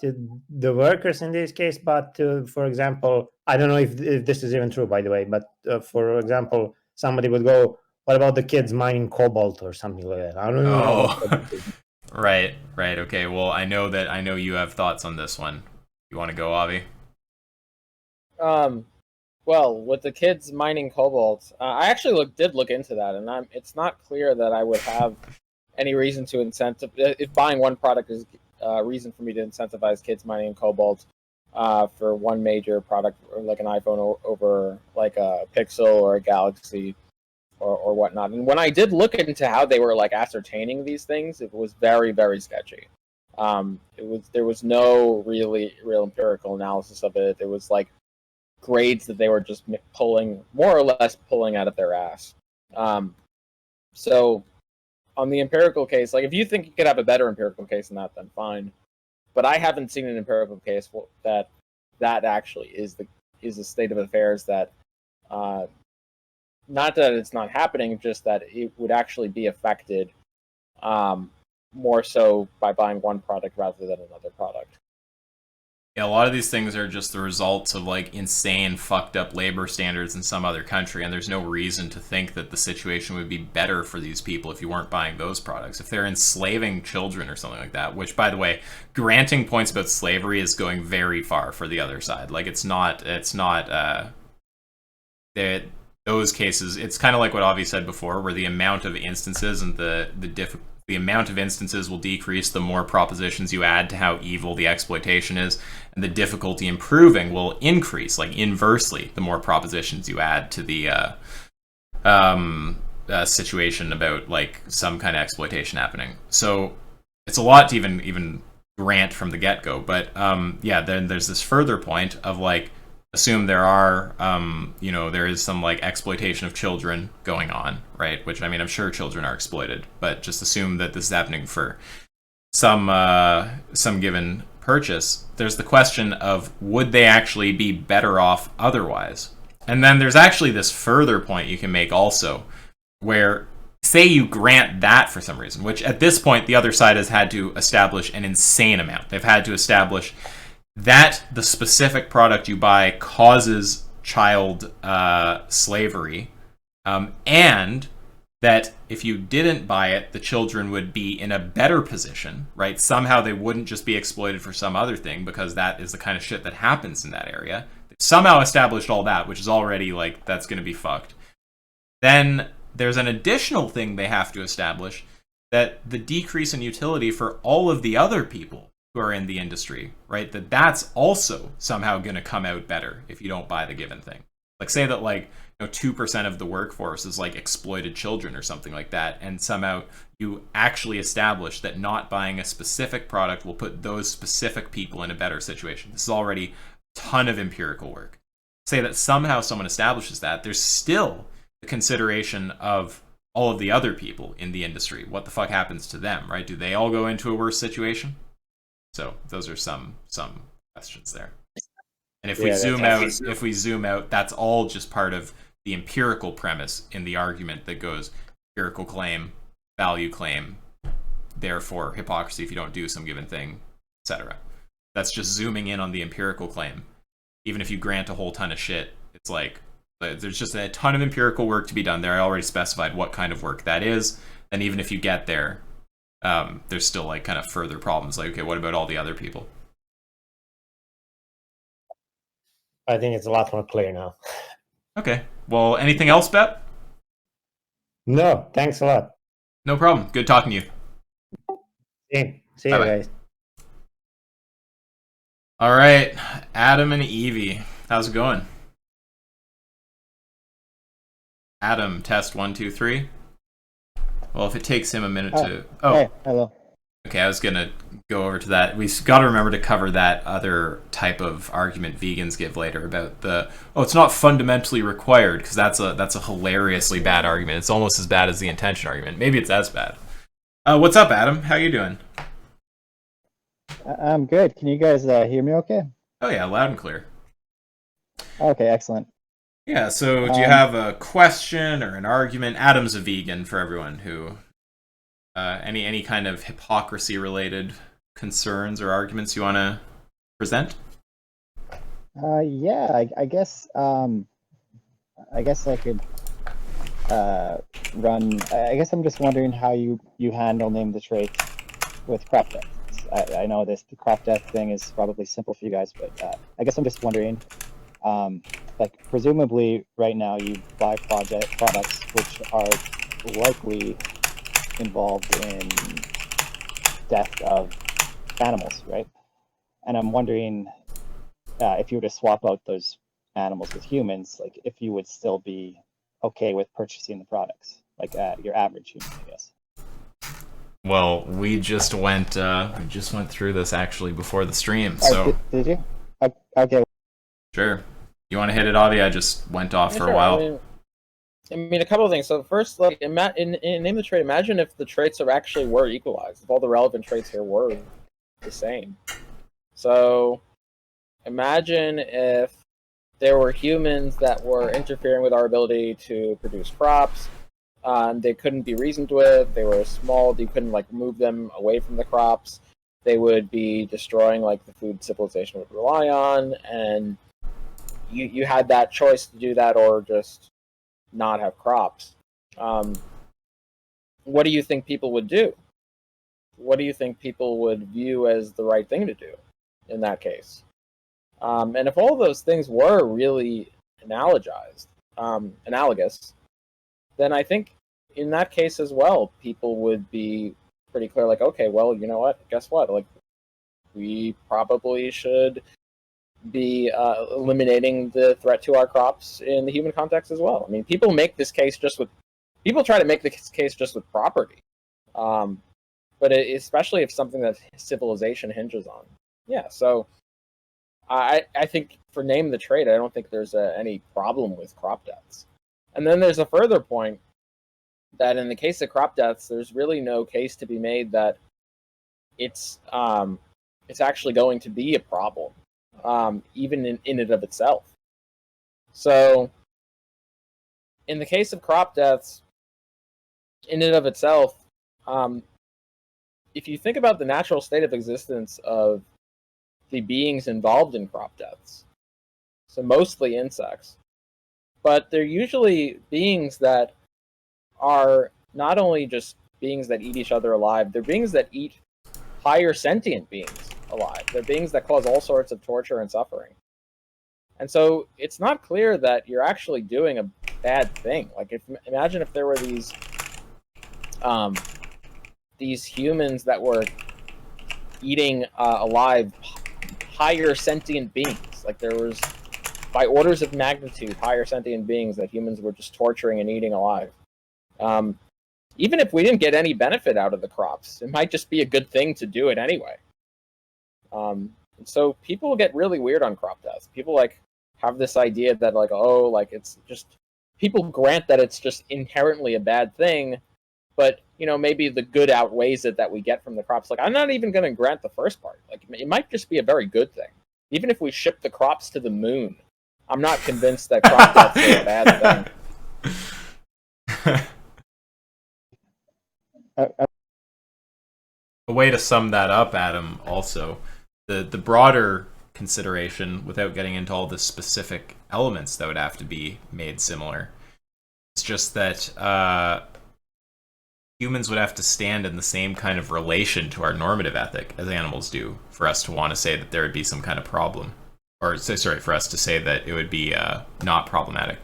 to the workers in this case, but to, for example, I don't know if this is even true, by the way, but for example, somebody would go, what about the kids mining cobalt or something like that? I don't even know what cobalt is. Right. Okay. Well, I know you have thoughts on this one. You want to go, Avi? Well, with the kids mining cobalt, I actually did look into that, and it's not clear that I would have any reason to if buying one product is a reason for me to incentivize kids mining cobalt for one major product, or like an iPhone over like a Pixel or a Galaxy or whatnot. And when I did look into how they were like ascertaining these things, it was very, very sketchy. There was no real empirical analysis of it. It was like grades that they were just pulling, more or less pulling out of their ass. So on the empirical case, like if you think you could have a better empirical case than that, then fine. But I haven't seen an empirical case that actually is the state of affairs, that not that it's not happening, just that it would actually be affected more so by buying one product rather than another product. Yeah, a lot of these things are just the results of like insane, fucked up labor standards in some other country, and there's no reason to think that the situation would be better for these people if you weren't buying those products. If they're enslaving children or something like that, which, by the way, granting points about slavery is going very far for the other side. Like, those cases, it's kind of like what Avi said before, where the amount of instances and the amount of instances will decrease the more propositions you add to how evil the exploitation is, and the difficulty in proving will increase, like inversely, the more propositions you add to the situation about like some kind of exploitation happening. So it's a lot to even grant from the get-go. But yeah, then there's this further point of like, assume there are, there is some like exploitation of children going on, right? Which, I mean, I'm sure children are exploited, but just assume that this is happening for some given purchase. There's the question of, would they actually be better off otherwise? And then there's actually this further point you can make also, where say you grant that for some reason, which at this point the other side has had to establish an insane amount. They've had to establish that the specific product you buy causes child slavery, and that if you didn't buy it, the children would be in a better position, right? Somehow they wouldn't just be exploited for some other thing, because that is the kind of shit that happens in that area. They've somehow established all that, which is already like, that's going to be fucked. Then there's an additional thing they have to establish, that the decrease in utility for all of the other people who are in the industry, right? That's also somehow going to come out better if you don't buy the given thing. Like, say that like 2% of the workforce is like exploited children or something like that, and somehow you actually establish that not buying a specific product will put those specific people in a better situation. This is already a ton of empirical work. Say that somehow someone establishes that, there's still the consideration of all of the other people in the industry. What the fuck happens to them, right? Do they all go into a worse situation? So those are some questions there. And if we zoom out, that's all just part of the empirical premise in the argument that goes empirical claim, value claim, therefore hypocrisy if you don't do some given thing, etc. That's just zooming in on the empirical claim. Even if you grant a whole ton of shit, it's like there's just a ton of empirical work to be done there. I already specified what kind of work that is. And even if you get there, there's still like kind of further problems. Like, okay, what about all the other people? I think it's a lot more clear now. Okay. Well, anything else, Bet? No, thanks a lot. No problem. Good talking to you. See you guys. All right, Adam and Evie, how's it going? Adam, test 1, 2, 3. Well, if it takes him a minute to... Oh, hey, hello. Okay, I was going to go over to that. We've got to remember to cover that other type of argument vegans give later about it's not fundamentally required, because that's a hilariously bad argument. It's almost as bad as the intention argument. Maybe it's as bad. What's up, Adam? How you doing? I'm good. Can you guys hear me okay? Oh, yeah, loud and clear. Okay, excellent. Yeah, so do you have a question or an argument? Adam's a vegan, for everyone who... any kind of hypocrisy related concerns or arguments you want to present? Yeah, I guess I could run. I guess I'm just wondering how you handle name the traits with crop depth. I know the crop depth thing is probably simple for you guys, but I guess I'm just wondering, like presumably right now you buy products which are likely involved in death of animals, right? And I'm wondering if you were to swap out those animals with humans, like if you would still be okay with purchasing the products, like your average human, I guess. Well, we just went through this actually before the stream, so Did you? Okay. sure. You want to hit it, Avi? I just went off Yeah, for sure. a while. I mean, a couple of things. So first, like, in name the trait. Imagine if the traits actually were equalized. If all the relevant traits here were the same. So, imagine if there were humans that were interfering with our ability to produce crops. They couldn't be reasoned with. They were small. You couldn't like move them away from the crops. They would be destroying like the food civilization would rely on, and you had that choice to do that or just not have crops. What do you think people would do? What do you think people would view as the right thing to do in that case? And if all those things were really analogous, then I think in that case as well, people would be pretty clear, like, okay, well, you know what? Guess what? Like, we probably should be eliminating the threat to our crops in the human context as well. I mean, people try to make this case just with property, but especially if something that civilization hinges on. Yeah, so I think for name the trait, I don't think there's any problem with crop deaths. And then there's a further point that in the case of crop deaths, there's really no case to be made that it's actually going to be a problem, even in and of itself. So, in the case of crop deaths, in and of itself, if you think about the natural state of existence of the beings involved in crop deaths, so mostly insects, but they're usually beings that are not only just beings that eat each other alive, they're beings that eat higher sentient beings alive. They're beings that cause all sorts of torture and suffering. And so it's not clear that you're actually doing a bad thing. Like, imagine if there were these humans that were eating alive higher sentient beings. Like, there was, by orders of magnitude, higher sentient beings that humans were just torturing and eating alive. Even if we didn't get any benefit out of the crops, it might just be a good thing to do it anyway. So people get really weird on crop deaths. People like have this idea that like, oh, like it's just, people grant that it's just inherently a bad thing, but you know, maybe the good outweighs it that we get from the crops. Like, I'm not even going to grant the first part. Like, it might just be a very good thing. Even if we ship the crops to the moon, I'm not convinced that crop deaths are a bad thing. A way to sum that up, Adam, also, the broader consideration, without getting into all the specific elements that would have to be made similar, it's just that humans would have to stand in the same kind of relation to our normative ethic as animals do for us to want to say that there would be some kind of problem. Or, sorry, for us to say that it would be not problematic.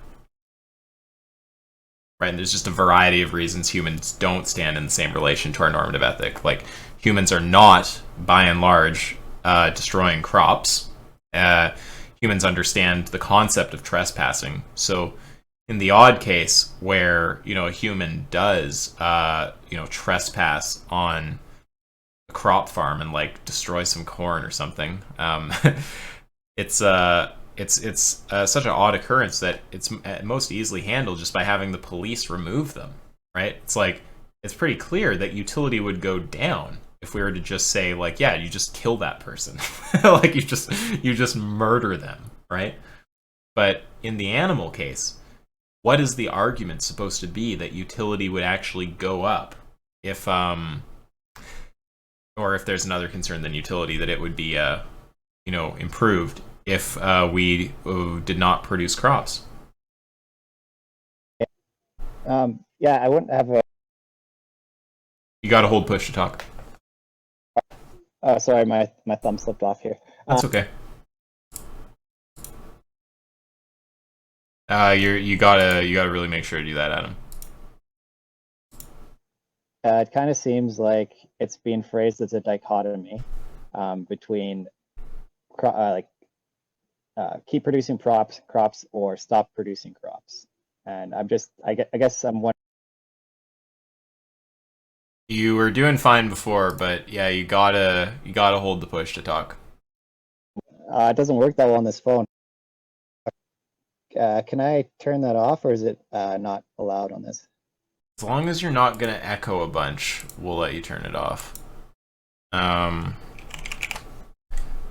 Right, and there's just a variety of reasons humans don't stand in the same relation to our normative ethic. Like, humans are not, by and large, destroying crops. Humans understand the concept of trespassing. So, in the odd case where, you know, a human does, trespass on a crop farm and, like, destroy some corn or something, it's such an odd occurrence that it's most easily handled just by having the police remove them, right? It's like, it's pretty clear that utility would go down if we were to just say, like, yeah, you just kill that person. Like, you just murder them, right? But in the animal case, what is the argument supposed to be that utility would actually go up if or if there's another concern than utility, that it would be, improved if we did not produce crops. Yeah, I wouldn't have a. You got to hold push to talk. Sorry, my thumb slipped off here. That's okay. You gotta really make sure to do that, Adam. It kind of seems like it's being phrased as a dichotomy between keep producing crops or stop producing crops. And I guess I'm wondering. You were doing fine before, but yeah, you gotta hold the push to talk. It doesn't work that well on this phone. Can I turn that off, or is it not allowed on this? As long as you're not gonna echo a bunch, we'll let you turn it off.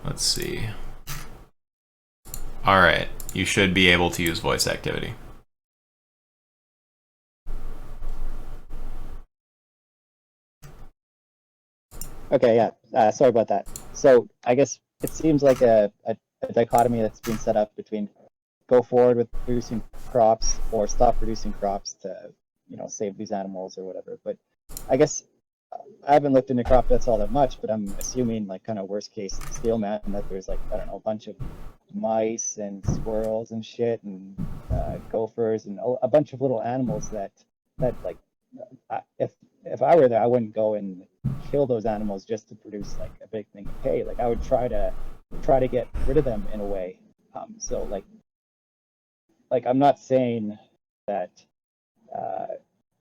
Let's see. All right, you should be able to use voice activity. Okay, yeah. Sorry about that. So I guess it seems like a dichotomy that's being set up between go forward with producing crops or stop producing crops to, save these animals or whatever. But I guess I haven't looked into crop deaths all that much, but I'm assuming like kind of worst case steelman that there's like, I don't know, a bunch of mice and squirrels and shit and gophers and a bunch of little animals that like if I were there, I wouldn't go and kill those animals just to produce like a big thing of hay. Like I would try to get rid of them in a way. So like I'm not saying that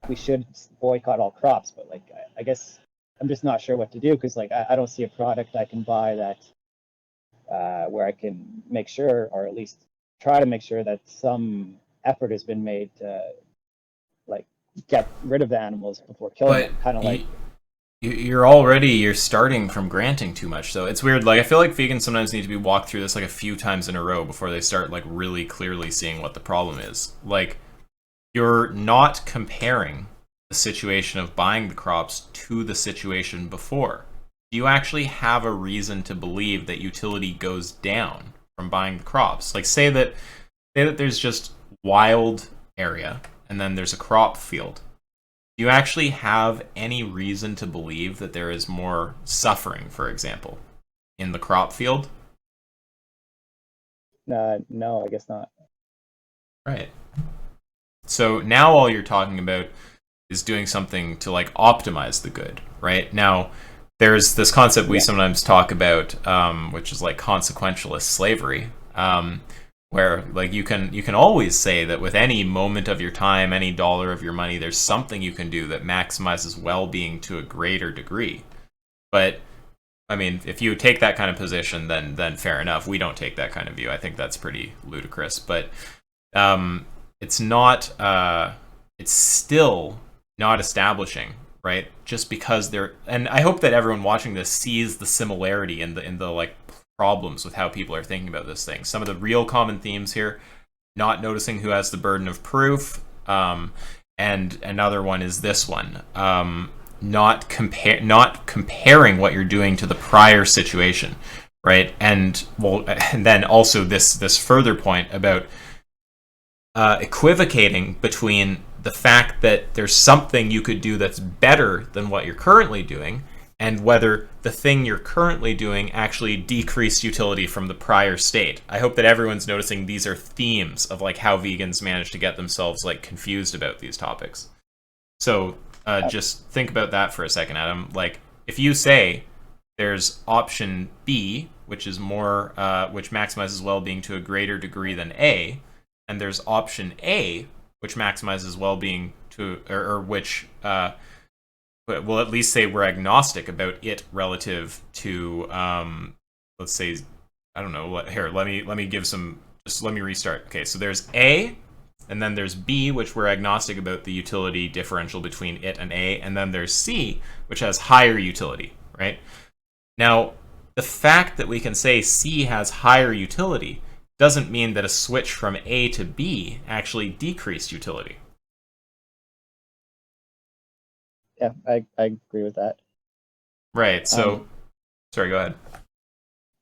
we should boycott all crops, but like I guess I'm just not sure what to do because like I don't see a product I can buy that where I can make sure, or at least try to make sure, that some effort has been made to like get rid of the animals before killing them. Kind of like you're starting from granting too much, so it's weird. Like I feel like vegans sometimes need to be walked through this like a few times in a row before they start like really clearly seeing what the problem is. Like you're not comparing the situation of buying the crops to the situation before. Do you actually have a reason to believe that utility goes down from buying the crops? Like say that there's just wild area and then there's a crop field. Do you actually have any reason to believe that there is more suffering, for example, in the crop field? No, I guess not. Right. So now all you're talking about is doing something to like optimize the good, right? Now, there's this concept we sometimes talk about, which is like consequentialist slavery, where like you can always say that with any moment of your time, any dollar of your money, there's something you can do that maximizes well-being to a greater degree. But I mean, if you take that kind of position, then fair enough. We don't take that kind of view. I think that's pretty ludicrous. But it's not. It's still not establishing, right? Just because they're, and I hope that everyone watching this sees the similarity in the like problems with how people are thinking about this thing. Some of the real common themes here: not noticing who has the burden of proof, and another one is this one: not comparing what you're doing to the prior situation, right? And then also this further point about equivocating between the fact that there's something you could do that's better than what you're currently doing, and whether the thing you're currently doing actually decreased utility from the prior state. I hope that everyone's noticing these are themes of like how vegans manage to get themselves like confused about these topics. So just think about that for a second, Adam. Like if you say there's option B, which is more, which maximizes well-being to a greater degree than A, and there's option A, which maximizes well-being to, or which, we'll at least say we're agnostic about it relative to, let's say, I don't know. Here, let me give some. Just let me restart. Okay, so there's A, and then there's B, which we're agnostic about the utility differential between it and A, and then there's C, which has higher utility, right? Now, the fact that we can say C has higher utility doesn't mean that a switch from A to B actually decreased utility. Yeah, I agree with that. Right. So, sorry, go ahead.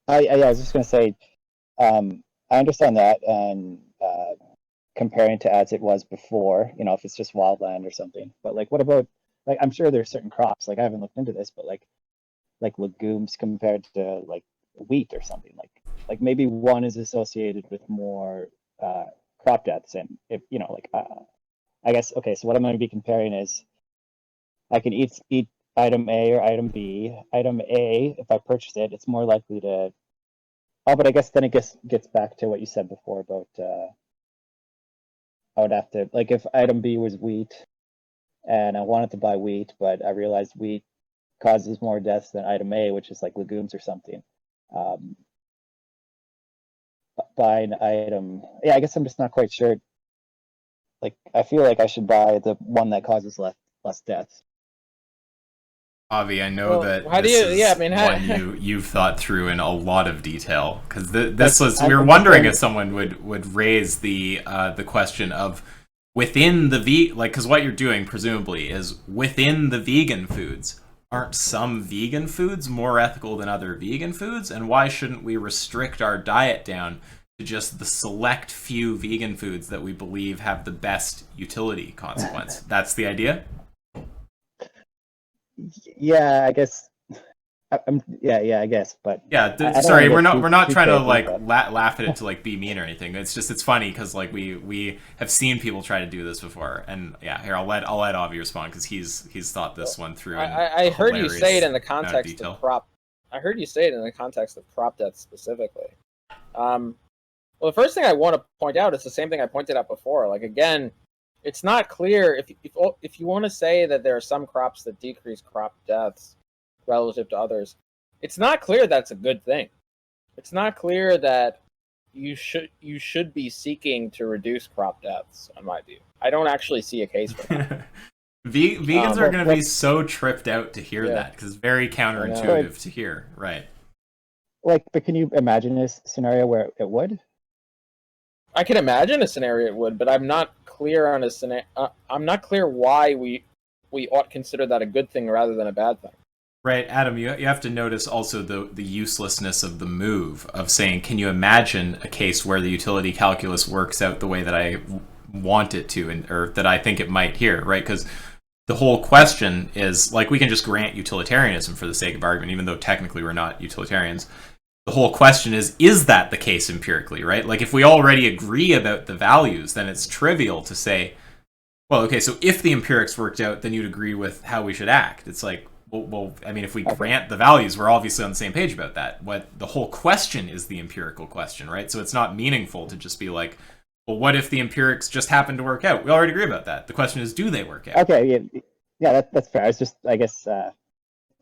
I was just going to say, I understand that, and comparing to as it was before, if it's just wildland or something. But like, what about, like, I'm sure there's certain crops, like I haven't looked into this, but like legumes compared to like wheat or something, like maybe one is associated with more crop deaths, and if I guess, okay, so what I'm going to be comparing is I can eat item A or item B. Item A, if I purchase it, it's more likely to. Oh, but I guess then it gets back to what you said before about I would have to, like, if item B was wheat and I wanted to buy wheat, but I realized wheat causes more deaths than item A, which is like legumes or something. Buy an item. Yeah, I guess I'm just not quite sure. Like, I feel like I should buy the one that causes less deaths. Avi, I know that how do this you? is Yeah, I mean, one you've thought through in a lot of detail, because this Like, was, we were wondering if someone would raise the question of within the like, because what you're doing presumably is within the vegan foods, aren't some vegan foods more ethical than other vegan foods, and why shouldn't we restrict our diet down to just the select few vegan foods that we believe have the best utility consequence? That's the idea. Yeah, I guess. Yeah, I guess, but Yeah, I don't sorry, wanna we're get not too trying to crazy, like but laugh at it to like be mean or anything. It's just, it's funny because like we have seen people try to do this before, and yeah, here I'll let Avi respond because he's thought this one through. I heard you say it in the amount of context detail. of crop. I heard you say it in the context of crop death specifically. Well, the first thing I want to point out is the same thing I pointed out before. Like, again, it's not clear if you want to say that there are some crops that decrease crop deaths relative to others. It's not clear that's a good thing. It's not clear that you should be seeking to reduce crop deaths, in my view. I don't actually see a case for that. Vegans are going to be so tripped out to hear Yeah. that because it's very counterintuitive to hear, right? like, but can you imagine this scenario where it would? I can imagine a scenario it would, but I'm not clear on a scenario. I'm not clear why we ought to consider that a good thing rather than a bad thing. Right, Adam, you have to notice also the uselessness of the move of saying, can you imagine a case where the utility calculus works out the way that I want it to, or that I think it might here, right? Because the whole question is, like, we can just grant utilitarianism for the sake of argument, even though technically we're not utilitarians. The whole question is that the case empirically, right? Like, if we already agree about the values, then it's trivial to say, well, okay, so if the empirics worked out, then you'd agree with how we should act. It's like, well, I mean, if we grant the values, we're obviously on the same page about that. What the whole question is the empirical question, right? So it's not meaningful to just be like, well, what if the empirics just happen to work out? We already agree about that. The question is, do they work out? Okay, yeah, that's fair. It's just, I guess,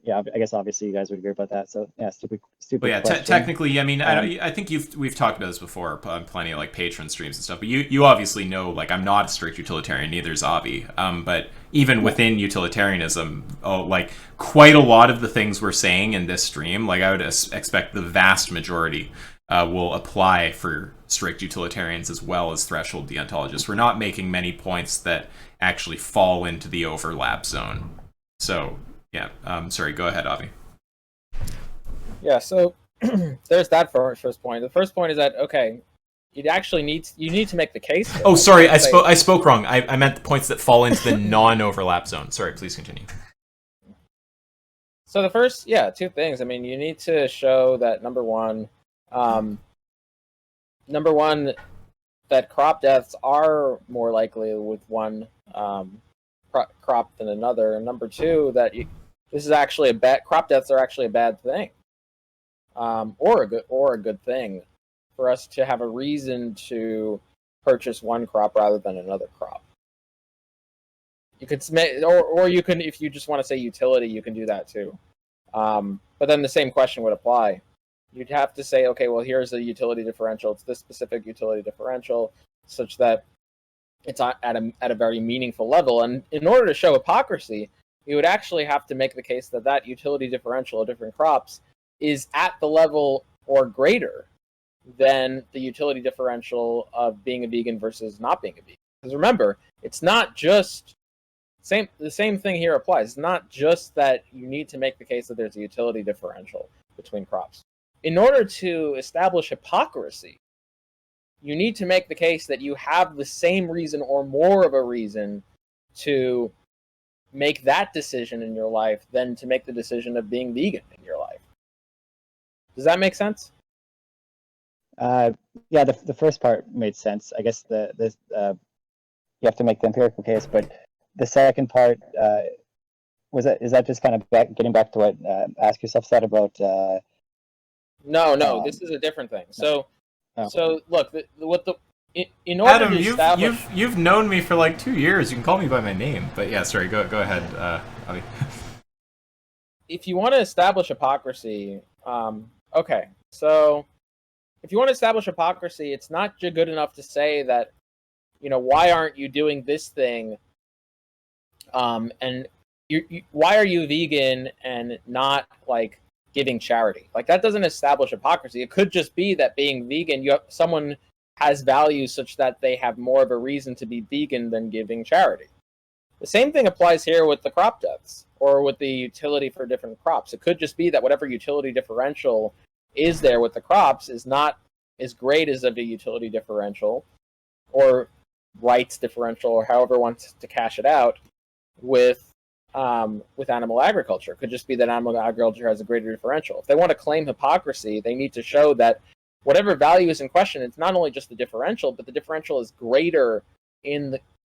yeah, I guess obviously you guys would agree about that. So yeah, stupid But yeah, question. technically, I mean, I think we've talked about this before on plenty of like Patreon streams and stuff. But you obviously know, like, I'm not a strict utilitarian, neither is Avi. But even within utilitarianism, like, quite a lot of the things we're saying in this stream, like, I would expect the vast majority will apply for strict utilitarians as well as threshold deontologists. We're not making many points that actually fall into the overlap zone. So yeah, sorry, go ahead, Avi. Yeah, so there's that first point. The first point is that, okay, you need to make the case. Oh, sorry, I spoke wrong. I meant the points that fall into the non-overlap zone. Sorry, please continue. So the first, two things. I mean, you need to show that number one, that crop deaths are more likely with one crop than another, and number two, that this is actually crop deaths are actually a bad thing, or a good thing for us to have a reason to purchase one crop rather than another crop. You could or you can, if you just want to say utility, you can do that too. But then the same question would apply. You'd have to say, okay, well, here's the utility differential. It's this specific utility differential, such that it's at a very meaningful level. And in order to show hypocrisy, you would actually have to make the case that utility differential of different crops is at the level or greater than the utility differential of being a vegan versus not being a vegan. Because remember, it's not just The same thing here applies. It's not just that you need to make the case that there's a utility differential between crops. In order to establish hypocrisy, you need to make the case that you have the same reason or more of a reason to make that decision in your life than to make the decision of being vegan in your life. Does that make sense? Yeah, the first part made sense. I guess you have to make the empirical case, but the second part is that just kind of getting back to what Ask Yourself said about? No, this is a different thing. So look, in order Adam, to establish, you've known me for like 2 years. You can call me by my name, but yeah, sorry. Go ahead, Avi. if you want to establish hypocrisy, okay, so if you want to establish hypocrisy, it's not good enough to say that, why aren't you doing this thing, and why are you vegan and not like giving charity? Like that doesn't establish hypocrisy. It could just be that being vegan, someone has values such that they have more of a reason to be vegan than giving charity. The same thing applies here with the crop deaths or with the utility for different crops. It could just be that whatever utility differential is there with the crops is not as great as of a utility differential or rights differential, or however wants to cash it out with animal agriculture. It could just be that animal agriculture has a greater differential. If they want to claim hypocrisy, they need to show that whatever value is in question, it's not only just the differential, but the differential is greater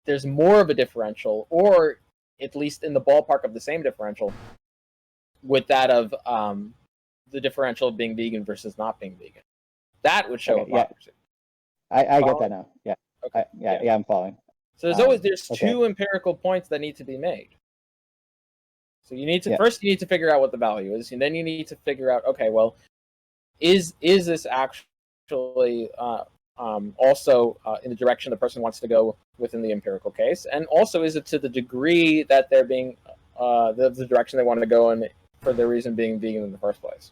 there's more of a differential, or at least in the ballpark of the same differential with that of the differential of being vegan versus not being vegan. That would show hypocrisy. I get that now. Yeah. Okay. Yeah, I'm following. So there's two empirical points that need to be made. So you need to first figure out what the value is, and then you need to figure out, okay, well, is this actually also in the direction the person wants to go within the empirical case, and also is it to the degree that they're being the direction they want to go in for their reason being vegan in the first place.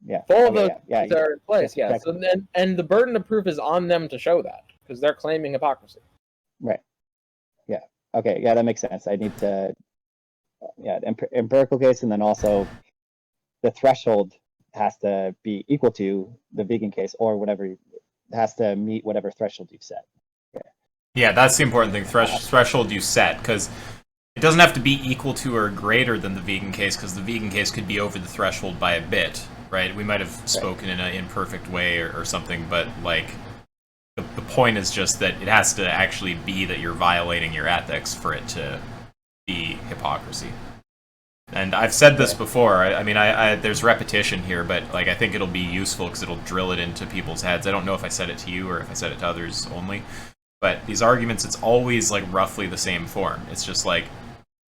Yeah, all of those are in place. Yeah, exactly. so then and the burden of proof is on them to show that because they're claiming hypocrisy. Right. Yeah. Okay. Yeah, that makes sense. I need to. Yeah, empirical case, and then also the threshold has to be equal to the vegan case, or whatever has to meet whatever threshold you've set. Yeah, that's the important thing. Threshold you set, because it doesn't have to be equal to or greater than the vegan case, because the vegan case could be over the threshold by a bit, right? We might have spoken in an imperfect way or something, but like the point is just that it has to actually be that you're violating your ethics for it to be hypocrisy. And I've said this before. I mean, there's repetition here, but like I think it'll be useful because it'll drill it into people's heads. I don't know if I said it to you or if I said it to others only, but these arguments, it's always like roughly the same form. It's just like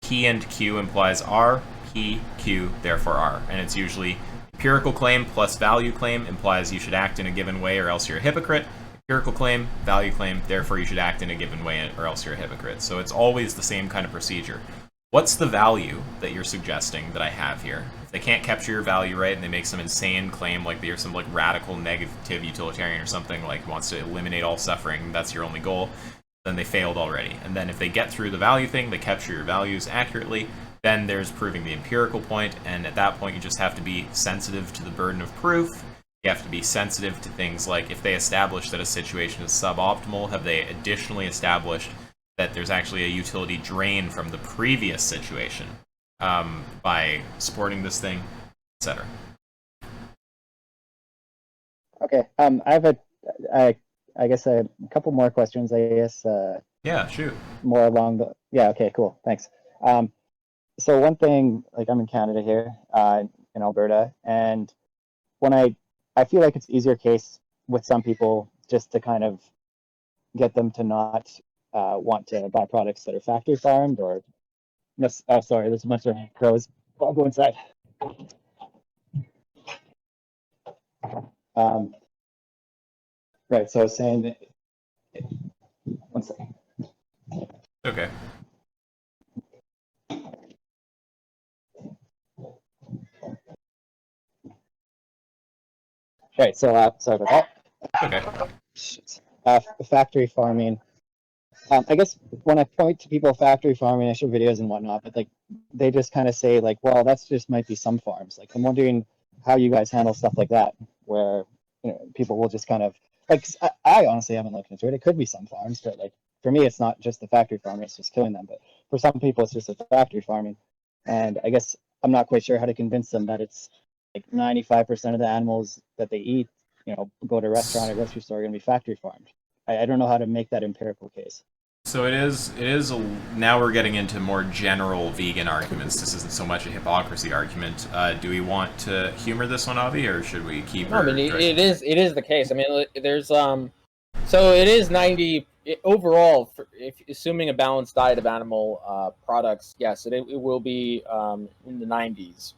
P and Q implies R, P, Q, therefore R, and it's usually empirical claim plus value claim implies you should act in a given way or else you're a hypocrite. Empirical claim, value claim, therefore you should act in a given way or else you're a hypocrite. So it's always the same kind of procedure. What's the value that you're suggesting that I have here? If they can't capture your value right and they make some insane claim like they're some like radical negative utilitarian or something like wants to eliminate all suffering, that's your only goal, then they failed already. And then if they get through the value thing, they capture your values accurately, then there's proving the empirical point, and at that point you just have to be sensitive to the burden of proof. You have to be sensitive to things like if they establish that a situation is suboptimal, have they additionally established that there's actually a utility drain from the previous situation by supporting this thing, etc. Okay. I have I guess a couple more questions. I guess. Yeah, shoot. More along the. Yeah. Okay. Cool. Thanks. So one thing, like I'm in Canada here, in Alberta, and when I feel like it's easier case with some people just to kind of get them to not want to buy products that are factory farmed or oh sorry, there's a bunch of crows. I'll go inside. Right, so I was saying that, one second. Okay. Right, so sorry about that. Okay. Factory farming I guess when I point to people factory farming, I show videos and whatnot, but like they just kind of say like, well, that's just might be some farms. Like I'm wondering how you guys handle stuff like that, where people will just kind of like. I honestly haven't looked into it. It could be some farms, but like for me, it's not just the factory farming; it's just killing them. But for some people, it's just the factory farming, and I guess I'm not quite sure how to convince them that it's like 95% of the animals that they eat, go to a restaurant or grocery store are going to be factory farmed. I don't know how to make that empirical case. So it is now we're getting into more general vegan arguments. This isn't so much a hypocrisy argument. Do we want to humor this one, Avi, or should we keep No, I mean, it is the case. I mean, there's so it is 90 overall, if assuming a balanced diet of animal products, yes, it will be in the 90s.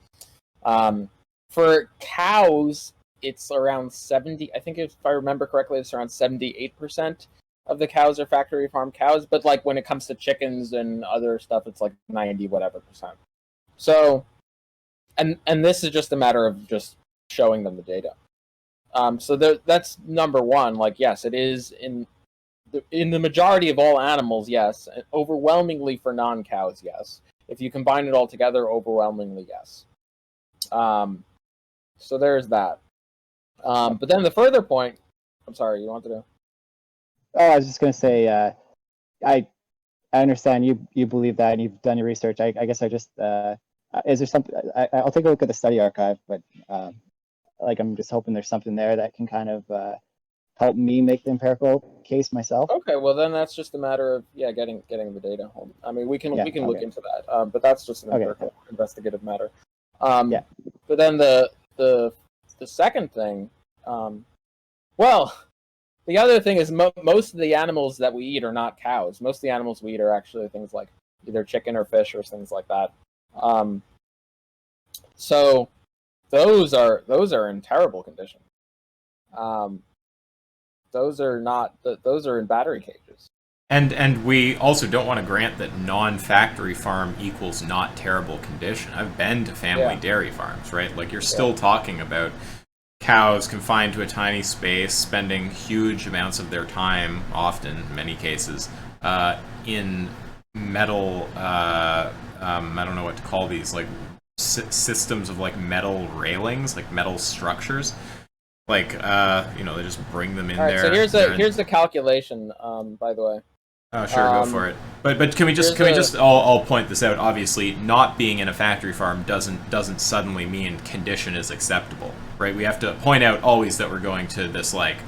For cows, it's around 70. I think if I remember correctly, it's around 78% of the cows are factory farm cows. But like when it comes to chickens and other stuff, it's like 90 whatever percent. So, and this is just a matter of just showing them the data. So that's number one. Like, yes, it is in the majority of all animals, yes. Overwhelmingly for non-cows, yes. If you combine it all together, overwhelmingly, yes. So there's that. But then the further point, I'm sorry, you wanted to? Oh, I was just going to say, I understand you believe that and you've done your research. I guess I just, is there something, I'll take a look at the study archive, but like I'm just hoping there's something there that can kind of help me make the empirical case myself. Okay, well then that's just a matter of getting the data home. I mean, we can look into that, but that's just an empirical investigative matter. But then the second thing, well, the other thing is most of the animals that we eat are not cows. Most of the animals we eat are actually things like either chicken or fish or things like that. So those are in terrible condition. Those are in battery cages. And we also don't want to grant that non-factory farm equals not terrible condition. I've been to family dairy farms, right? Like you're still talking about cows confined to a tiny space, spending huge amounts of their time, often, in many cases, in metal, I don't know what to call these, like systems of like metal railings, like metal structures. Like, they just bring them in there. So here's the calculation, by the way. Oh, sure, go for it. But can we just I'll point this out. Obviously, not being in a factory farm doesn't suddenly mean condition is acceptable, right? We have to point out always that we're going to this like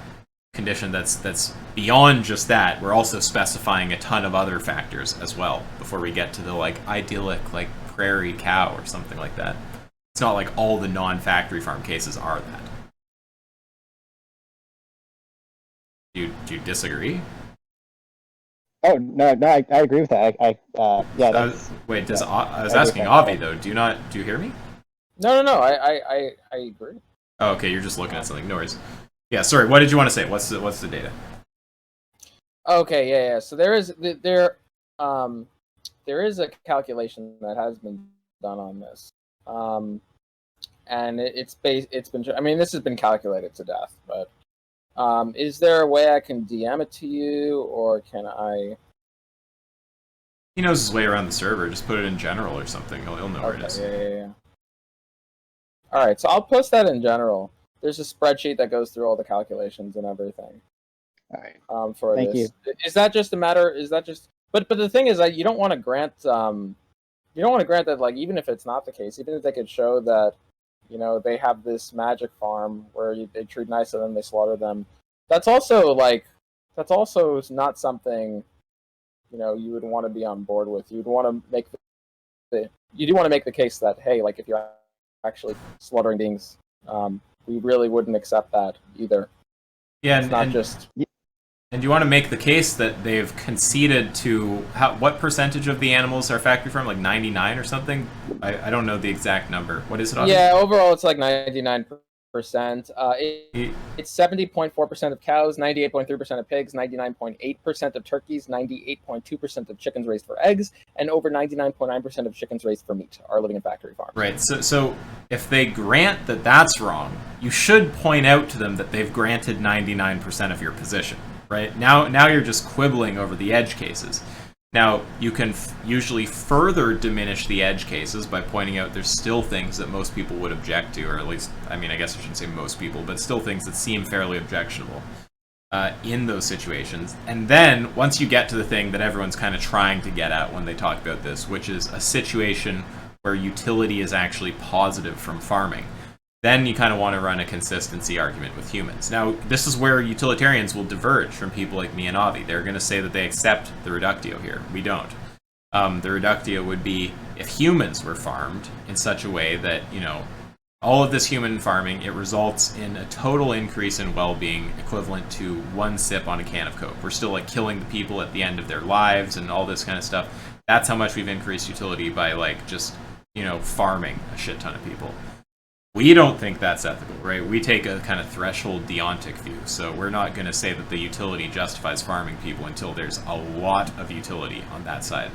condition that's beyond just that. We're also specifying a ton of other factors as well before we get to the like idyllic like prairie cow or something like that. It's not like all the non-factory farm cases are that. Do you disagree? Oh no, I agree with that. Wait, I was asking Avi though. Do you hear me? No. I agree. Oh, okay, you're just looking at something. No worries. Yeah, sorry. What did you want to say? What's the data? Okay, yeah. So there is a calculation that has been done on this, and it's been. I mean, this has been calculated to death, but. Is there a way I can DM it to you, or can I? He knows his way around the server. Just put it in general or something. He'll know where it is. Yeah. All right, so I'll post that in general. There's a spreadsheet that goes through all the calculations and everything. All right. Thank you. Is that just a matter? Is that just? But the thing is that you don't want to grant. You don't want to grant that, like, even if it's not the case, even if they could show that. They have this magic farm where they treat nice of them, they slaughter them. That's also not something, you would want to be on board with. You'd want to make you do want to make the case that, hey, like if you're actually slaughtering beings, we really wouldn't accept that either. Yeah, and you want to make the case that they've conceded to what percentage of the animals are factory farm, like 99 or something? I don't know the exact number. What is it on? Yeah, overall it's like 99%. It's 70.4% of cows, 98.3% of pigs, 99.8% of turkeys, 98.2% of chickens raised for eggs, and over 99.9% of chickens raised for meat are living in factory farms. Right. So if they grant that that's wrong, you should point out to them that they've granted 99% of your position. right? Now you're just quibbling over the edge cases. Now, you can usually further diminish the edge cases by pointing out there's still things that most people would object to, or at least, I mean, I guess I shouldn't say most people, but still things that seem fairly objectionable in those situations. And then, once you get to the thing that everyone's kind of trying to get at when they talk about this, which is a situation where utility is actually positive from farming, then you kind of want to run a consistency argument with humans. Now, this is where utilitarians will diverge from people like me and Avi. They're going to say that they accept the reductio here. We don't. The reductio would be if humans were farmed in such a way that, you know, all of this human farming, it results in a total increase in well-being equivalent to 1 sip on a can of Coke. We're still like killing the people at the end of their lives and all this kind of stuff. That's how much we've increased utility by like just, you know, farming a shit ton of people. We don't think that's ethical, right? We take a kind of threshold deontic view, so we're not going to say that the utility justifies farming people until there's a lot of utility on that side.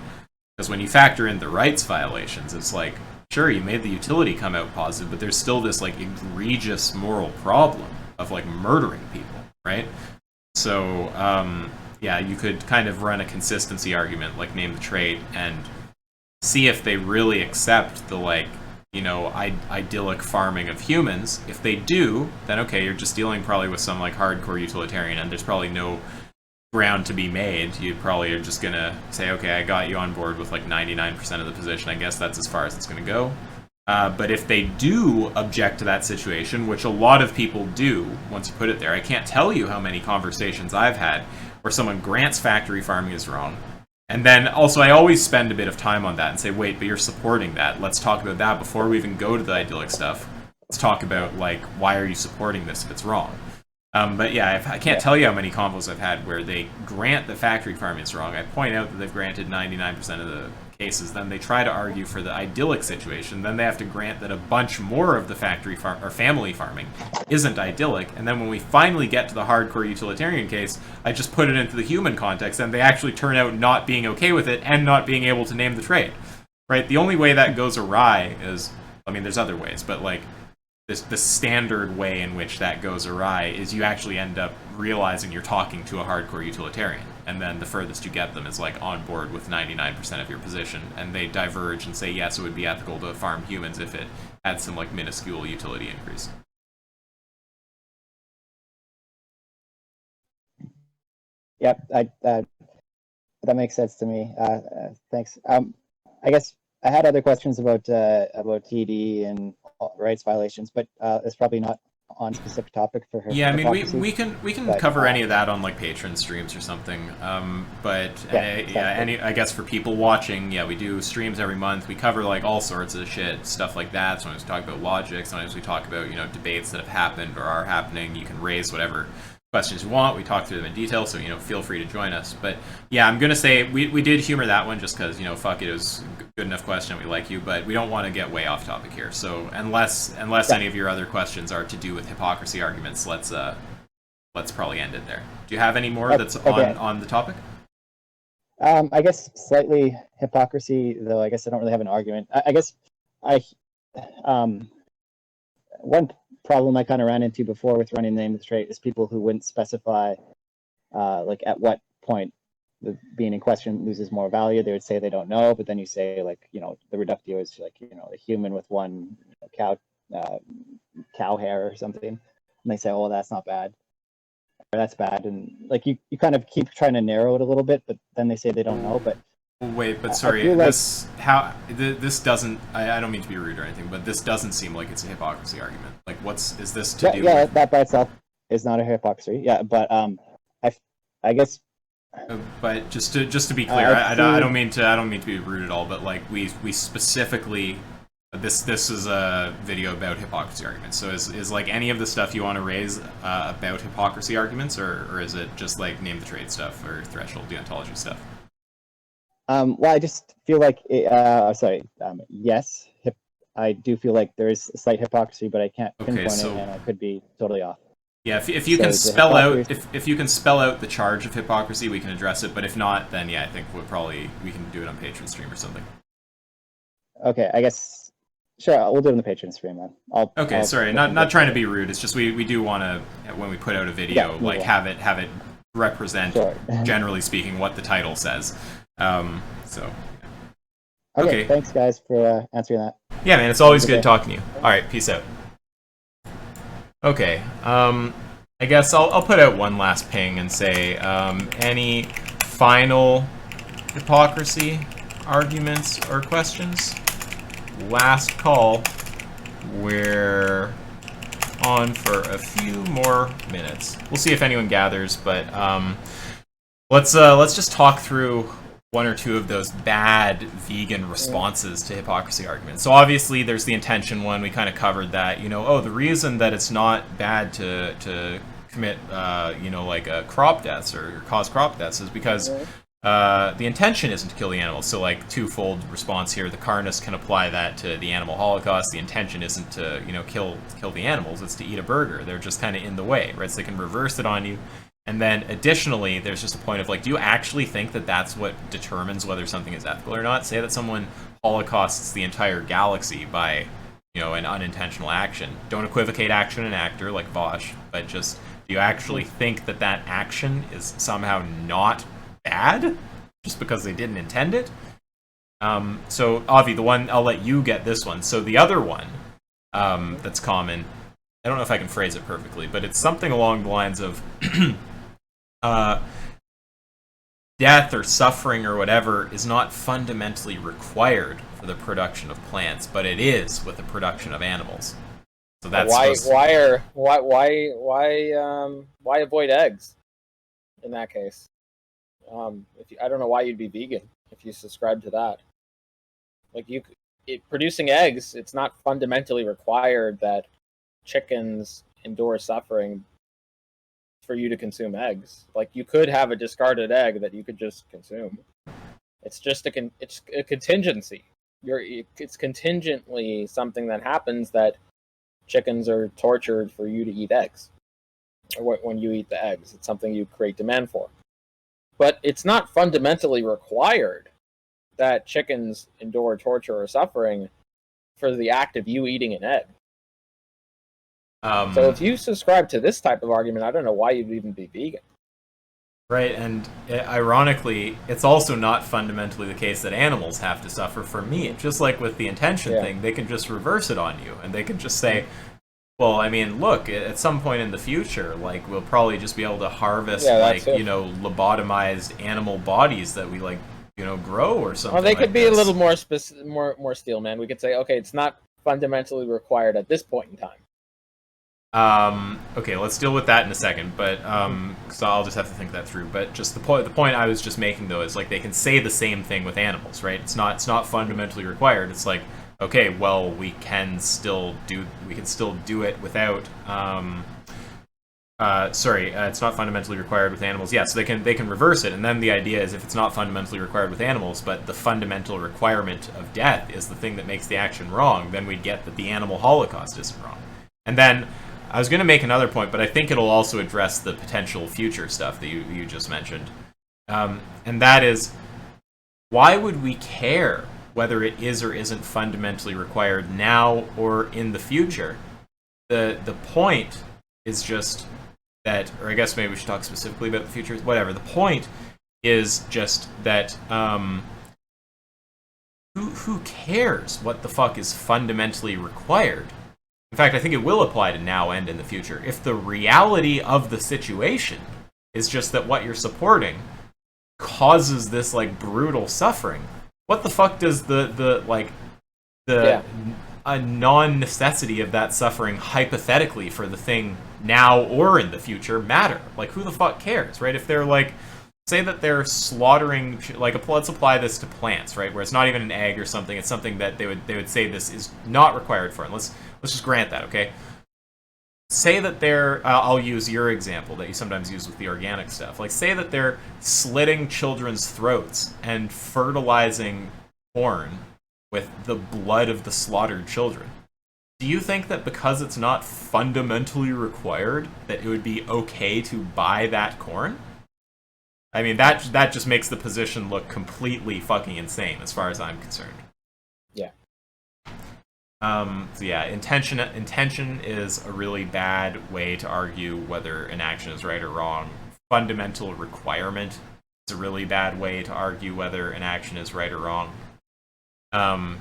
Because when you factor in the rights violations, it's like, sure, you made the utility come out positive, but there's still this like egregious moral problem of like murdering people, right? So, yeah, you could kind of run a consistency argument, like name the trait, and see if they really accept the like, you know, idyllic farming of humans. If they do, then okay, you're just dealing probably with some like hardcore utilitarian, and there's probably no ground to be made. You probably are just gonna say, okay, I got you on board with like 99% of the position. I guess that's as far as it's gonna go. But if they do object to that situation, which a lot of people do once you put it there, I can't tell you how many conversations I've had where someone grants factory farming is wrong. And then also I always spend a bit of time on that and say, wait, but you're supporting that. Let's talk about that before we even go to the idyllic stuff. Let's talk about, like, why are you supporting this if it's wrong? But yeah, I can't tell you how many convos I've had where they grant the factory farming is wrong. I point out that they've granted 99% of the cases. Then they try to argue for the idyllic situation. Then they have to grant that a bunch more of the factory farm or family farming isn't idyllic. And then when we finally get to the hardcore utilitarian case, I just put it into the human context, and they actually turn out not being okay with it and not being able to name the trait. Right? The only way that goes awry is, I mean, there's other ways, but like the standard way in which that goes awry is you actually end up realizing you're talking to a hardcore utilitarian, and then the furthest you get them is like on board with 99% of your position, and they diverge and say yes, it would be ethical to farm humans if it had some like minuscule utility increase. Yep, that makes sense to me. Thanks. I guess I had other questions about TD and rights violations, but it's probably not on specific topic for her. Yeah, I mean, we can cover any of that on like Patreon streams or something. But I guess for people watching, yeah, we do streams every month. We cover like all sorts of shit, stuff like that. Sometimes we talk about logic. Sometimes we talk about, you know, debates that have happened or are happening. You can raise whatever questions you want. We talk through them in detail, so, you know, feel free to join us. But yeah, I'm gonna say we did humor that one just because, you know, fuck it, was a good enough question. We like you, but we don't want to get way off topic here. So unless any of your other questions are to do with hypocrisy arguments, let's probably end it there. Do you have any more that's on the topic? I guess slightly hypocrisy, though. I guess I don't really have an argument. I guess one problem I kind of ran into before with running the name of the trait is people who wouldn't specify like at what point the being in question loses more value. They would say they don't know, but then you say, like, you know, the reductio is like, you know, a human with one cow hair or something, and they say, oh, that's not bad, or that's bad, and like you kind of keep trying to narrow it a little bit, but then they say they don't know. But wait, but sorry, this doesn't, I don't mean to be rude or anything, but this doesn't seem like it's a hypocrisy argument. Like, is this to do with? That by itself is not a hypocrisy. Yeah, but I guess. But just to be clear, I don't mean to be rude at all, but like we specifically, this is a video about hypocrisy arguments. So is like any of the stuff you want to raise about hypocrisy arguments, or is it just like name the trait stuff or threshold deontology stuff? Well, I just feel like, yes, I do feel like there is a slight hypocrisy, but I can't pinpoint it, and I could be totally off. Yeah, if you can spell out if you can spell out the charge of hypocrisy, we can address it. But if not, then yeah, I think we can do it on Patreon stream or something. Okay, I guess sure, we'll do it on the Patreon stream then. I'll Sorry, not trying to be rude. It's just we do want to, when we put out a video, like have it represent, Sure. generally speaking, what the title says. So. Okay, Okay. thanks guys for answering that. Yeah, man, it's always Have a good good day. talking to you. All right, peace out. Okay, I guess I'll put out one last ping and say, any final hypocrisy arguments or questions? Last call. We're on for a few more minutes. We'll see if anyone gathers, but let's just talk through one or two of those bad vegan responses to hypocrisy arguments. So obviously there's the intention one. We kind of covered that. The reason that it's not bad to commit crop deaths or cause crop deaths is because the intention isn't to kill the animals. So like twofold response here. The Carnists can apply that to the animal holocaust. The intention isn't to kill the animals. It's to eat a burger. They're just kind of in the way, right? So they can reverse it on you. And then additionally, there's just a point of like, do you actually think that that's what determines whether something is ethical or not? Say that someone holocausts the entire galaxy by, an unintentional action. Don't equivocate action and actor like Vosh, but just, do you actually think that that action is somehow not bad just because they didn't intend it? So Avi, the one, I'll let you get this one. So the other one that's common, I don't know if I can phrase it perfectly, but it's something along the lines of death or suffering or whatever is not fundamentally required for the production of plants, but it is with the production of animals. So that's why avoid eggs in that case? I don't know why you'd be vegan if you subscribe to that. Like producing eggs, it's not fundamentally required that chickens endure suffering for you to consume eggs. Like you could have a discarded egg that you could just consume. It's just it's a contingency. It's contingently something that happens that chickens are tortured for you to eat eggs. Or when you eat the eggs, it's something you create demand for. But it's not fundamentally required that chickens endure torture or suffering for the act of you eating an egg. So if you subscribe to this type of argument, I don't know why you'd even be vegan. Right, and ironically, it's also not fundamentally the case that animals have to suffer for meat. Just like with the intention thing, they can just reverse it on you, and they can just say, well, I mean, look, at some point in the future, like, we'll probably just be able to harvest, lobotomized animal bodies that we, grow or something. Well, they could like be this. a little more steel, man. We could say, okay, it's not fundamentally required at this point in time. Okay, let's deal with that in a second, but because I'll just have to think that through. But just the point I was just making though is like they can say the same thing with animals, right? It's not fundamentally required. It's like, okay, well, we can still do it without. It's not fundamentally required with animals. Yeah, so they can reverse it, and then the idea is if it's not fundamentally required with animals, but the fundamental requirement of death is the thing that makes the action wrong, then we'd get that the animal holocaust isn't wrong, and then. I was going to make another point, but I think it'll also address the potential future stuff that you just mentioned. And that is, why would we care whether it is or isn't fundamentally required now or in the future? The point is just that, or I guess maybe we should talk specifically about the future, whatever. The point is just that who cares what the fuck is fundamentally required? In fact, I think it will apply to now and in the future. If the reality of the situation is just that what you're supporting causes this brutal suffering, what the fuck does a non-necessity of that suffering hypothetically for the thing now or in the future matter? Like, who the fuck cares, right? If they're say that they're slaughtering, let's apply this to plants, right, where it's not even an egg or something, it's something that they would say this is not required for, and let's just grant that, okay? Say that they're, I'll use your example that you sometimes use with the organic stuff. Say that they're slitting children's throats and fertilizing corn with the blood of the slaughtered children. Do you think that because it's not fundamentally required that it would be okay to buy that corn? I mean, that just makes the position look completely fucking insane as far as I'm concerned. Yeah. So yeah, intention is a really bad way to argue whether an action is right or wrong fundamental requirement is a really bad way to argue whether an action is right or wrong. And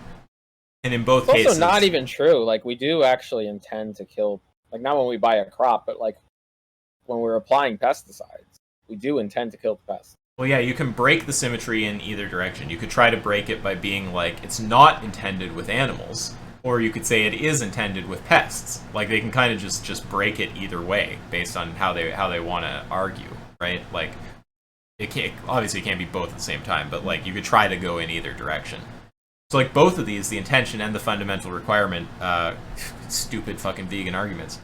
in both It's cases, also not even true. Like, we do actually intend to kill, like, not when we buy a crop, but like when we're applying pesticides, we do intend to kill the pests. well, yeah, you can break the symmetry in either direction. You could try to break it by being like, it's not intended with animals, or you could say it is intended with pests. Like, they can kind of just break it either way based on how they want to argue, right? Like, it can't, obviously it can't be both at the same time, but like, you could try to go in either direction. So like, both of these, the intention and the fundamental requirement, stupid fucking vegan arguments.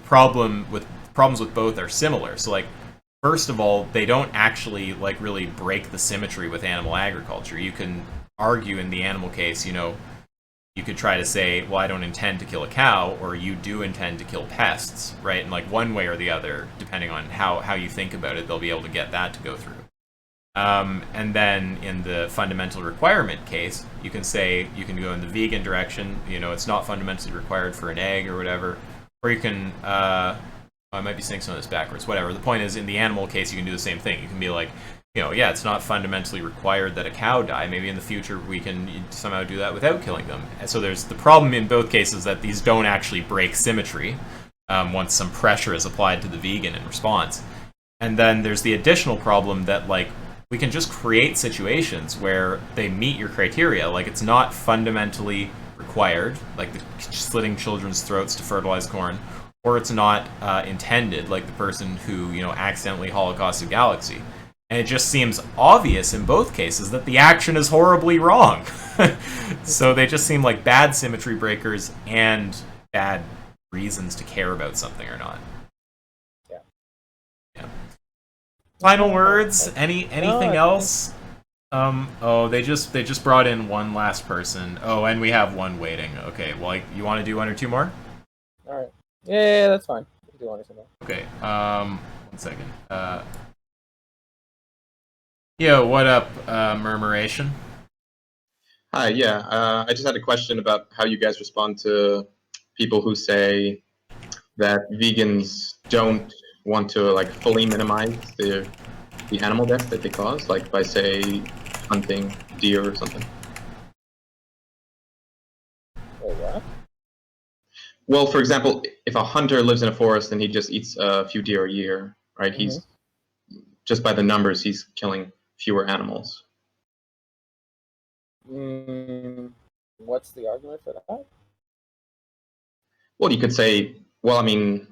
Problems with both are similar. So like, first of all, they don't actually like really break the symmetry with animal agriculture. You can argue in the animal case, you know, you could try to say, well, I don't intend to kill a cow, or you do intend to kill pests, right? And like, one way or the other, depending on how you think about it, they'll be able to get that to go through. And then in the fundamental requirement case, you can say, you can go in the vegan direction, you know, it's not fundamentally required for an egg or whatever, or you can, I might be saying some of this backwards, whatever. The point is, in the animal case, you can do the same thing. You can be like, you know, yeah, it's not fundamentally required that a cow die. Maybe in the future we can somehow do that without killing them. And so there's the problem in both cases that these don't actually break symmetry once some pressure is applied to the vegan in response. And then there's the additional problem that, like, we can just create situations where they meet your criteria. Like, it's not fundamentally required, like the slitting children's throats to fertilize corn, or it's not intended, like the person who, you know, accidentally holocausted galaxy. And it just seems obvious in both cases that the action is horribly wrong. So they just seem like bad symmetry breakers and bad reasons to care about something or not. Yeah. Final words? Anything else? Oh, they just brought in one last person. Oh, and we have one waiting. Okay, well, you want to do one or two more? All right. Yeah, that's fine. We do one or two more. Okay. 1 second. Yo, what up, Murmuration? Hi, yeah. I just had a question about how you guys respond to people who say that vegans don't want to like fully minimize the animal death that they cause, like by say hunting deer or something. Wait, what? Well, for example, if a hunter lives in a forest and he just eats a few deer a year, right? He's just by the numbers, he's killing fewer animals. What's the argument for that? Well, you could say, well, I mean,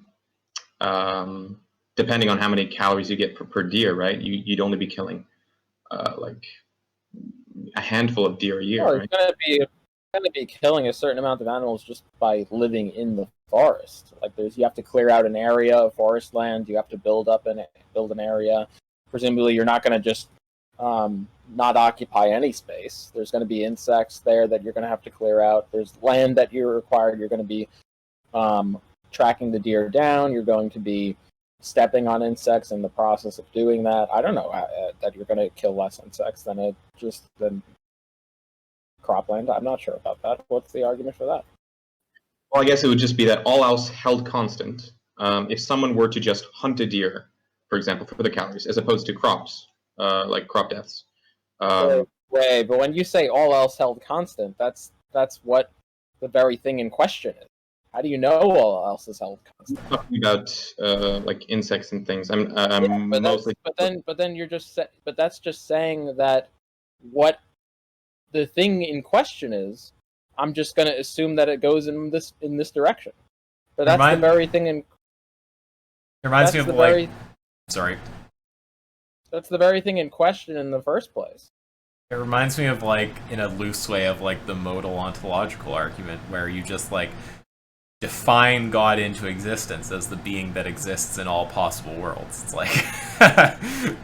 depending on how many calories you get per deer, right? You'd only be killing like a handful of deer a year, Well, right? you're gonna be killing a certain amount of animals just by living in the forest. Like, you have to clear out an area of forest land. You have to build an area. Presumably, you're not gonna just not occupy any space. There's going to be insects there that you're going to have to clear out. There's land that you're required. You're going to be tracking the deer down. You're going to be stepping on insects in the process of doing that. I don't know that you're going to kill less insects than cropland. I'm not sure about that. What's the argument for that? Well, I guess it would just be that all else held constant. If someone were to just hunt a deer, for example, for the calories, as opposed to crops, like crop deaths. Wait, but when you say all else held constant, that's what the very thing in question is. How do you know all else is held constant? I'm talking about like insects and things. I'm mostly. But then you're just. But that's just saying that what the thing in question is. I'm just going to assume that it goes in this direction. But that's the very thing in. It reminds me of like. Sorry. That's the very thing in question in the first place. It reminds me of, like, in a loose way, of like the modal ontological argument, where you just like define God into existence as the being that exists in all possible worlds. It's like,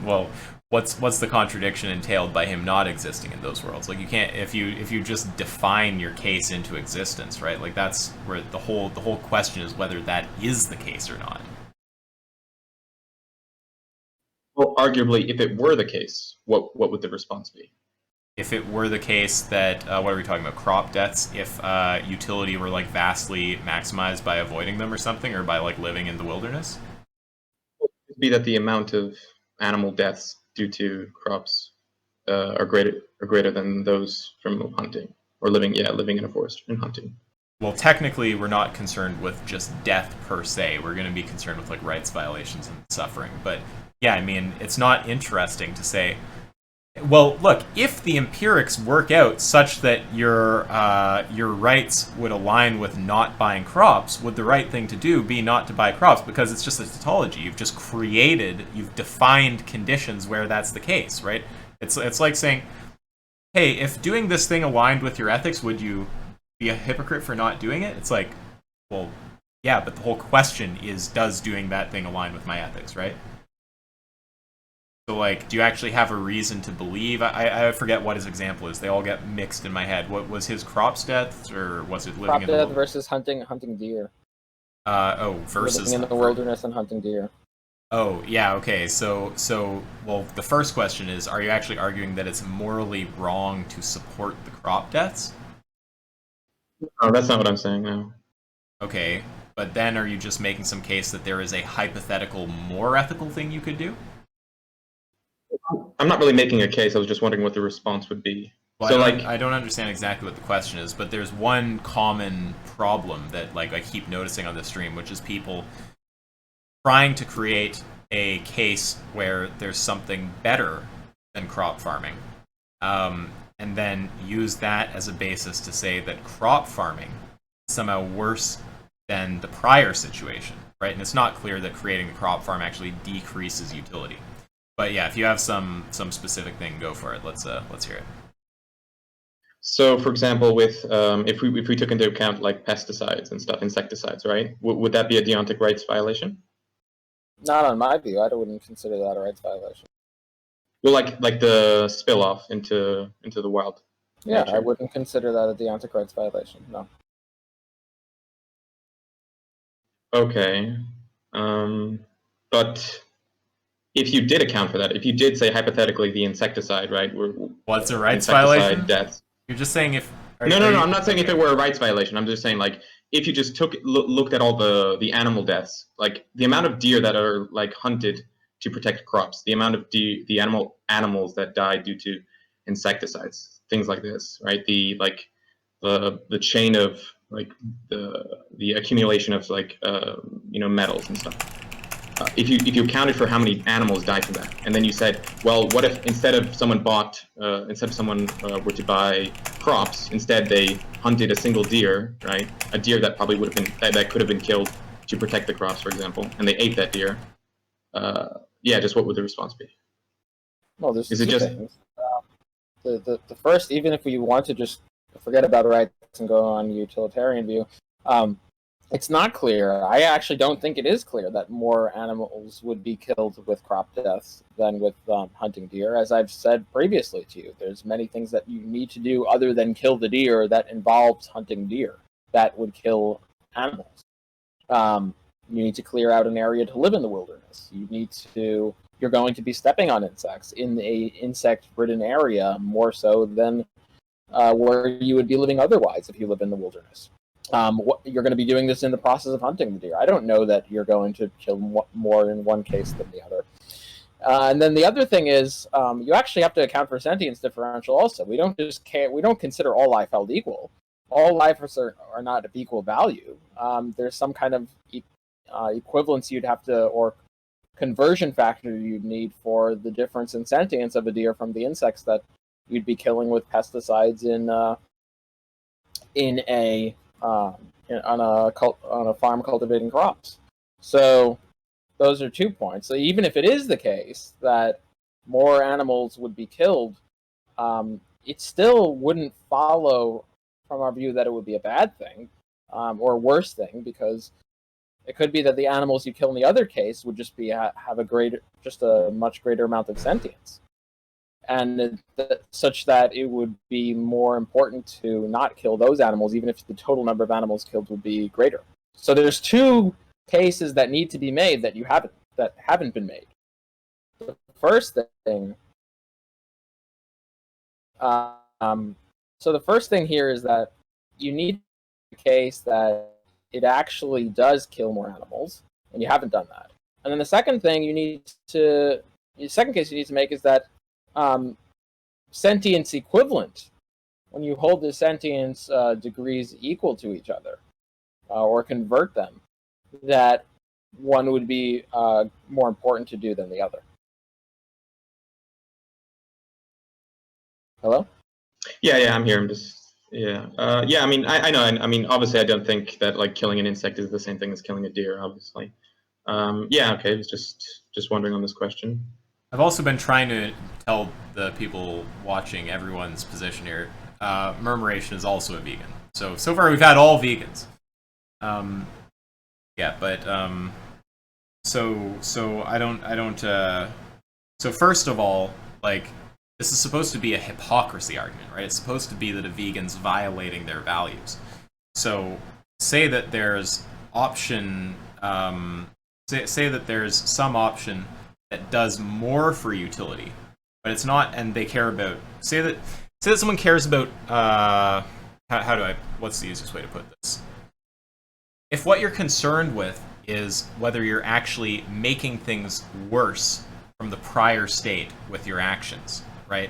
well, what's the contradiction entailed by him not existing in those worlds? Like, you can't, if you just define your case into existence, right? Like, that's where the whole question is whether that is the case or not. Well, arguably, if it were the case, what would the response be? If it were the case that, what are we talking about, crop deaths, if utility were like vastly maximized by avoiding them or something, or by like living in the wilderness? be that the amount of animal deaths due to crops are greater than those from hunting or living in a forest and hunting. Well, technically, we're not concerned with just death per se. We're going to be concerned with like rights violations and suffering. But yeah, I mean, it's not interesting to say, well, look, if the empirics work out such that your rights would align with not buying crops, would the right thing to do be not to buy crops? Because it's just a tautology. You've defined conditions where that's the case, right? It's like saying, hey, if doing this thing aligned with your ethics, would you be a hypocrite for not doing it? It's like, well, yeah, but the whole question is, does doing that thing align with my ethics, right? So, like, do you actually have a reason to believe? I forget what his example is. They all get mixed in my head. What was his crops deaths, or was it living Crop in the death wilderness? versus hunting Versus living in the wilderness and hunting deer. Oh, yeah, okay. So, well, the first question is, are you actually arguing that it's morally wrong to support the crop deaths? No, that's not what I'm saying, no. Okay, but then are you just making some case that there is a hypothetical, more ethical thing you could do? I'm not really making a case. I was just wondering what the response would be. Well, So, I don't understand exactly what the question is, but there's one common problem that, like, I keep noticing on this stream, which is people trying to create a case where there's something better than crop farming, and then use that as a basis to say that crop farming is somehow worse than the prior situation, right? And it's not clear that creating a crop farm actually decreases utility. But yeah, if you have some specific thing, go for it. Let's hear it. So, for example, with if we took into account like pesticides and stuff, insecticides, right? Would that be a deontic rights violation? Not on my view. I wouldn't consider that a rights violation. Well, like the spill off into the wild. Yeah, nature. I wouldn't consider that a deontic rights violation. No. Okay, but if you did account for that, if you did say hypothetically the insecticide, right? What's a rights insecticide violation? deaths. You're just saying if... No, I'm not saying if it were a rights violation. I'm just saying, like, if you just looked at all the animal deaths, like the amount of deer that are like hunted to protect crops, the amount of the animals that die due to insecticides, things like this, right? The chain of like the accumulation of like metals and stuff. If you accounted for how many animals died from that, and then you said, well, what if instead of someone were to buy crops, instead they hunted a single deer, right? A deer that probably would have been that could have been killed to protect the crops, for example, and they ate that deer. Yeah, just what would the response be? Well, there's Is two it just things. The first, even if we want to just forget about rights and go on utilitarian view, it's not clear. I actually don't think it is clear that more animals would be killed with crop deaths than with hunting deer. As I've said previously to you, there's many things that you need to do other than kill the deer that involves hunting deer that would kill animals. You need to clear out an area to live in the wilderness. You're going to be stepping on insects in a insect-ridden area more so than where you would be living otherwise if you live in the wilderness. You're going to be doing this in the process of hunting the deer. I don't know that you're going to kill more in one case than the other. And then the other thing is, you actually have to account for sentience differential also. We don't consider all life held equal. All life are not of equal value. There's some kind of equivalence you'd have to, or conversion factor you'd need for the difference in sentience of a deer from the insects that you'd be killing with pesticides on a farm cultivating crops. So those are 2 points. So even if it is the case that more animals would be killed, it still wouldn't follow from our view that it would be a bad thing or a worse thing, because it could be that the animals you kill in the other case would just have a much greater amount of sentience, and such that it would be more important to not kill those animals, even if the total number of animals killed would be greater. So there's 2 cases that need to be made that haven't been made. The first thing, so the first thing here is that you need a case that it actually does kill more animals, and you haven't done that. And then the second case you need to make is that sentience equivalent, when you hold the sentience degrees equal to each other, or convert them, that one would be more important to do than the other. Hello? Yeah, I'm here. I'm just yeah. I mean, I know. I mean, obviously, I don't think that like killing an insect is the same thing as killing a deer. Obviously. Yeah. Okay. I was just wondering on this question. I've also been trying to tell the people watching everyone's position here. Murmuration is also a vegan. So far we've had all vegans. Yeah, but so I don't. So first of all, like, this is supposed to be a hypocrisy argument, right? It's supposed to be that a vegan's violating their values. So say that there's option. Say that there's some option that does more for utility, but it's not, and they care about. Say that someone cares about. What's the easiest way to put this? If what you're concerned with is whether you're actually making things worse from the prior state with your actions, right?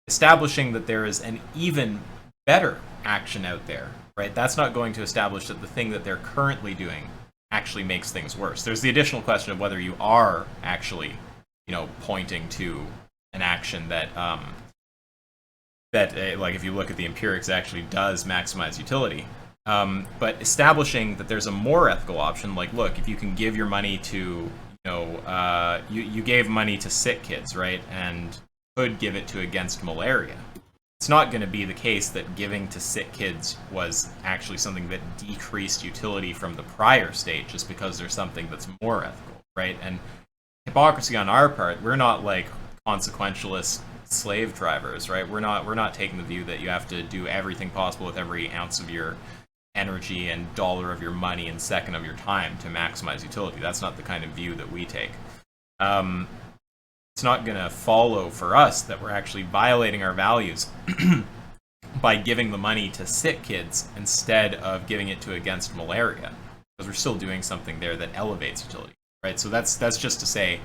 Establishing that there is an even better action out there, right? That's not going to establish that the thing that they're currently doing actually makes things worse. There's the additional question of whether you are actually, pointing to an action that, like, if you look at the empirics, actually does maximize utility. But establishing that there's a more ethical option, like, look, if you can give your money to, you gave money to sick kids, right, and could give it to against malaria. It's not going to be the case that giving to sick kids was actually something that decreased utility from the prior state just because there's something that's more ethical, right? And hypocrisy on our part, we're not like consequentialist slave drivers, right? We're not taking the view that you have to do everything possible with every ounce of your energy and dollar of your money and second of your time to maximize utility. That's not the kind of view that we take. It's not going to follow for us that we're actually violating our values by giving the money to sick kids instead of giving it to against malaria, because we're still doing something there that elevates utility, right? So that's just to say,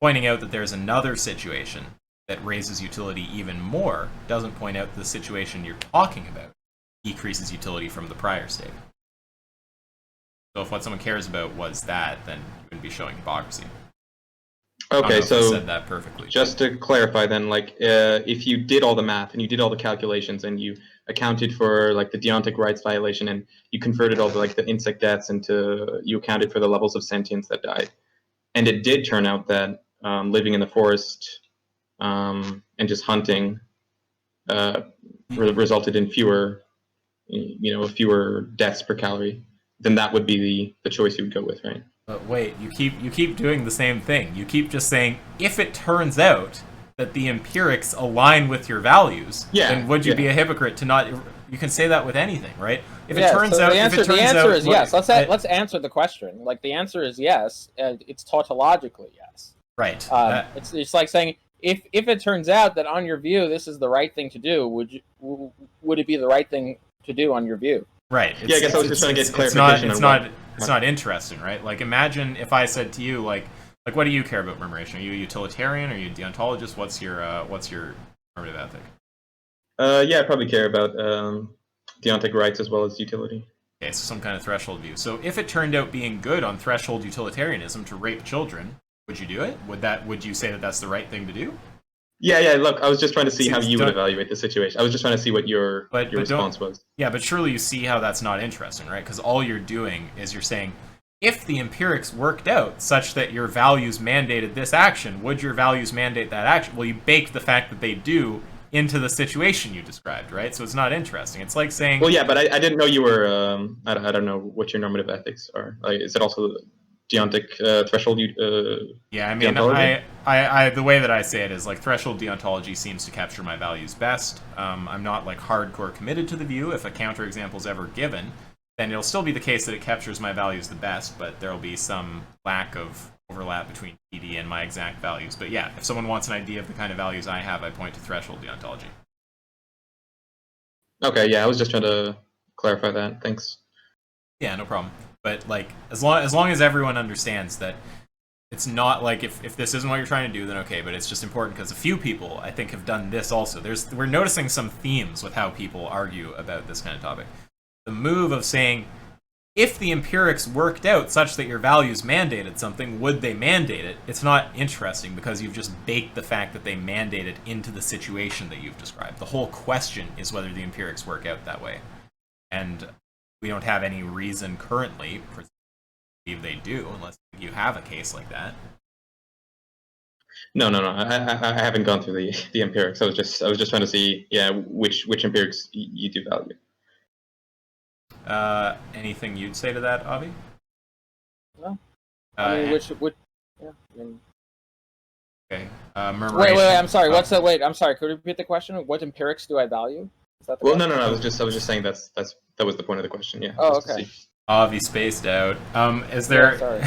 pointing out that there's another situation that raises utility even more doesn't point out the situation you're talking about decreases utility from the prior state. So if what someone cares about was that, then you wouldn't be showing hypocrisy. Okay, so I said that perfectly. Just to clarify, then, like, if you did all the math and you did all the calculations and you accounted for like the deontic rights violation and you converted all the insect deaths into, you accounted for the levels of sentience that died, and it did turn out that living in the forest and just hunting resulted in fewer deaths per calorie, then that would be the choice you would go with, right? But wait, you keep doing the same thing. You keep just saying, if it turns out that the empirics align with your values, then would you be a hypocrite to not? You can say that with anything, right? If it turns out, the answer is yes. Let's answer the question. Like, the answer is yes, and it's tautologically yes. Right. It's like saying, if it turns out that on your view this is the right thing to do, would it be the right thing to do on your view? Right. I guess I was just trying to get clarification. It's not interesting, right? Like, imagine if I said to you, like, what do you care about murmuration? Are you a utilitarian? Are you a deontologist? What's your normative ethic? I probably care about deontic rights as well as utility. Okay, so some kind of threshold view. So if it turned out being good on threshold utilitarianism to rape children, would you do it? Would you say that that's the right thing to do? Yeah. Look, I was just trying to see how you would evaluate the situation. I was just trying to see what your response was. Yeah, but surely you see how that's not interesting, right? Because all you're doing is you're saying, if the empirics worked out such that your values mandated this action, would your values mandate that action? Well, you baked the fact that they do into the situation you described, right? So it's not interesting. It's like saying... Well, yeah, but I didn't know you were... I don't know what your normative ethics are. Like, is it also deontic threshold? Yeah, I mean, I the way that I say it is like threshold deontology seems to capture my values best. I'm not like hardcore committed to the view. If a counterexample is ever given, then it'll still be the case that it captures my values the best, but there'll be some lack of overlap between PD and my exact values. But yeah, if someone wants an idea of the kind of values I have, I point to threshold deontology. Okay, yeah, I was just trying to clarify that. Thanks. Yeah, no problem. But like, as long as everyone understands that it's not like if this isn't what you're trying to do, then okay, but it's just important because a few people, I think, have done this also. We're noticing some themes with how people argue about this kind of topic. The move of saying, if the empirics worked out such that your values mandated something, would they mandate it? It's not interesting because you've just baked the fact that they mandate it into the situation that you've described. The whole question is whether the empirics work out that way. And we don't have any reason currently to believe they do, unless you have a case like that. No. I haven't gone through the empirics. I was just trying to see, which empirics you do value. Anything you'd say to that, Avi? No. I mean, which yeah. I mean, okay. Wait. I'm sorry. Wait. I'm sorry. Could you repeat the question? What empirics do I value? Is that the Well, question? no. I was just saying that was the point of the question. Yeah. Oh, okay. Avi spaced out. Is there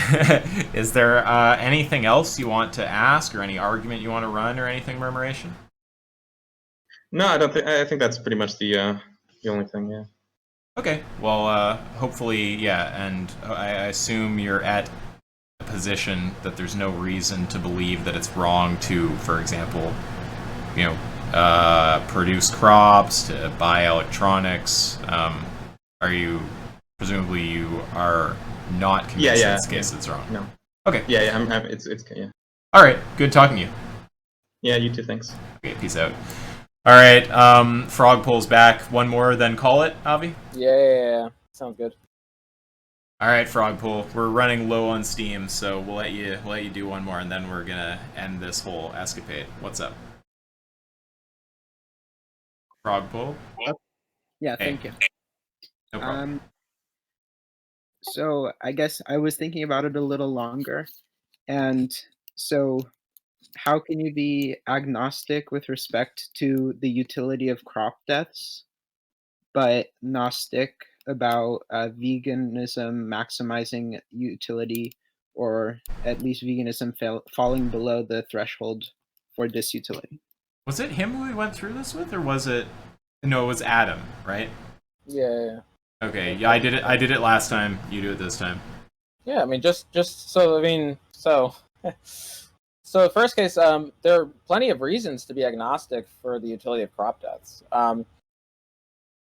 is there anything else you want to ask, or any argument you want to run, or anything, Murmuration? No, I don't think. I think that's pretty much the only thing. Yeah. Okay, well, hopefully, yeah, and I assume you're at a position that there's no reason to believe that it's wrong to, for example, produce crops, to buy electronics. Presumably you are not convinced in this case it's wrong? No. Okay. Yeah, it's yeah. All right, good talking to you. Yeah, you too, thanks. Okay, peace out. All right, Frog pulls back. One more, then call it, Avi? Yeah. Sounds good. All right, Frog Pool. We're running low on steam, so we'll let you do one more, and then we're gonna end this whole escapade. What's up, Frog Pool? Yeah, thank you. No problem. So I guess I was thinking about it a little longer, and so how can you be agnostic with respect to the utility of crop deaths, but Gnostic about veganism maximizing utility, or at least veganism falling below the threshold for disutility? Was it him who we went through this with, or was it? No, it was Adam, right? Yeah. Okay, yeah, I did it last time. You do it this time. Yeah, I mean, just so so the first case, there are plenty of reasons to be agnostic for the utility of crop deaths.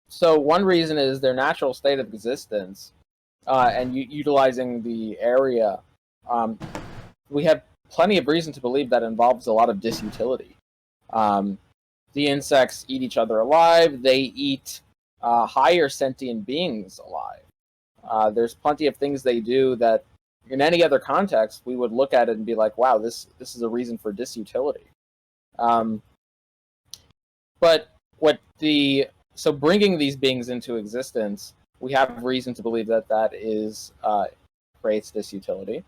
So one reason is their natural state of existence, and utilizing the area. We have plenty of reason to believe that involves a lot of disutility. The insects eat each other alive. They eat higher sentient beings alive. There's plenty of things they do that, in any other context, we would look at it and be like, "Wow, this is a reason for disutility." But so bringing these beings into existence, we have reason to believe that is creates disutility.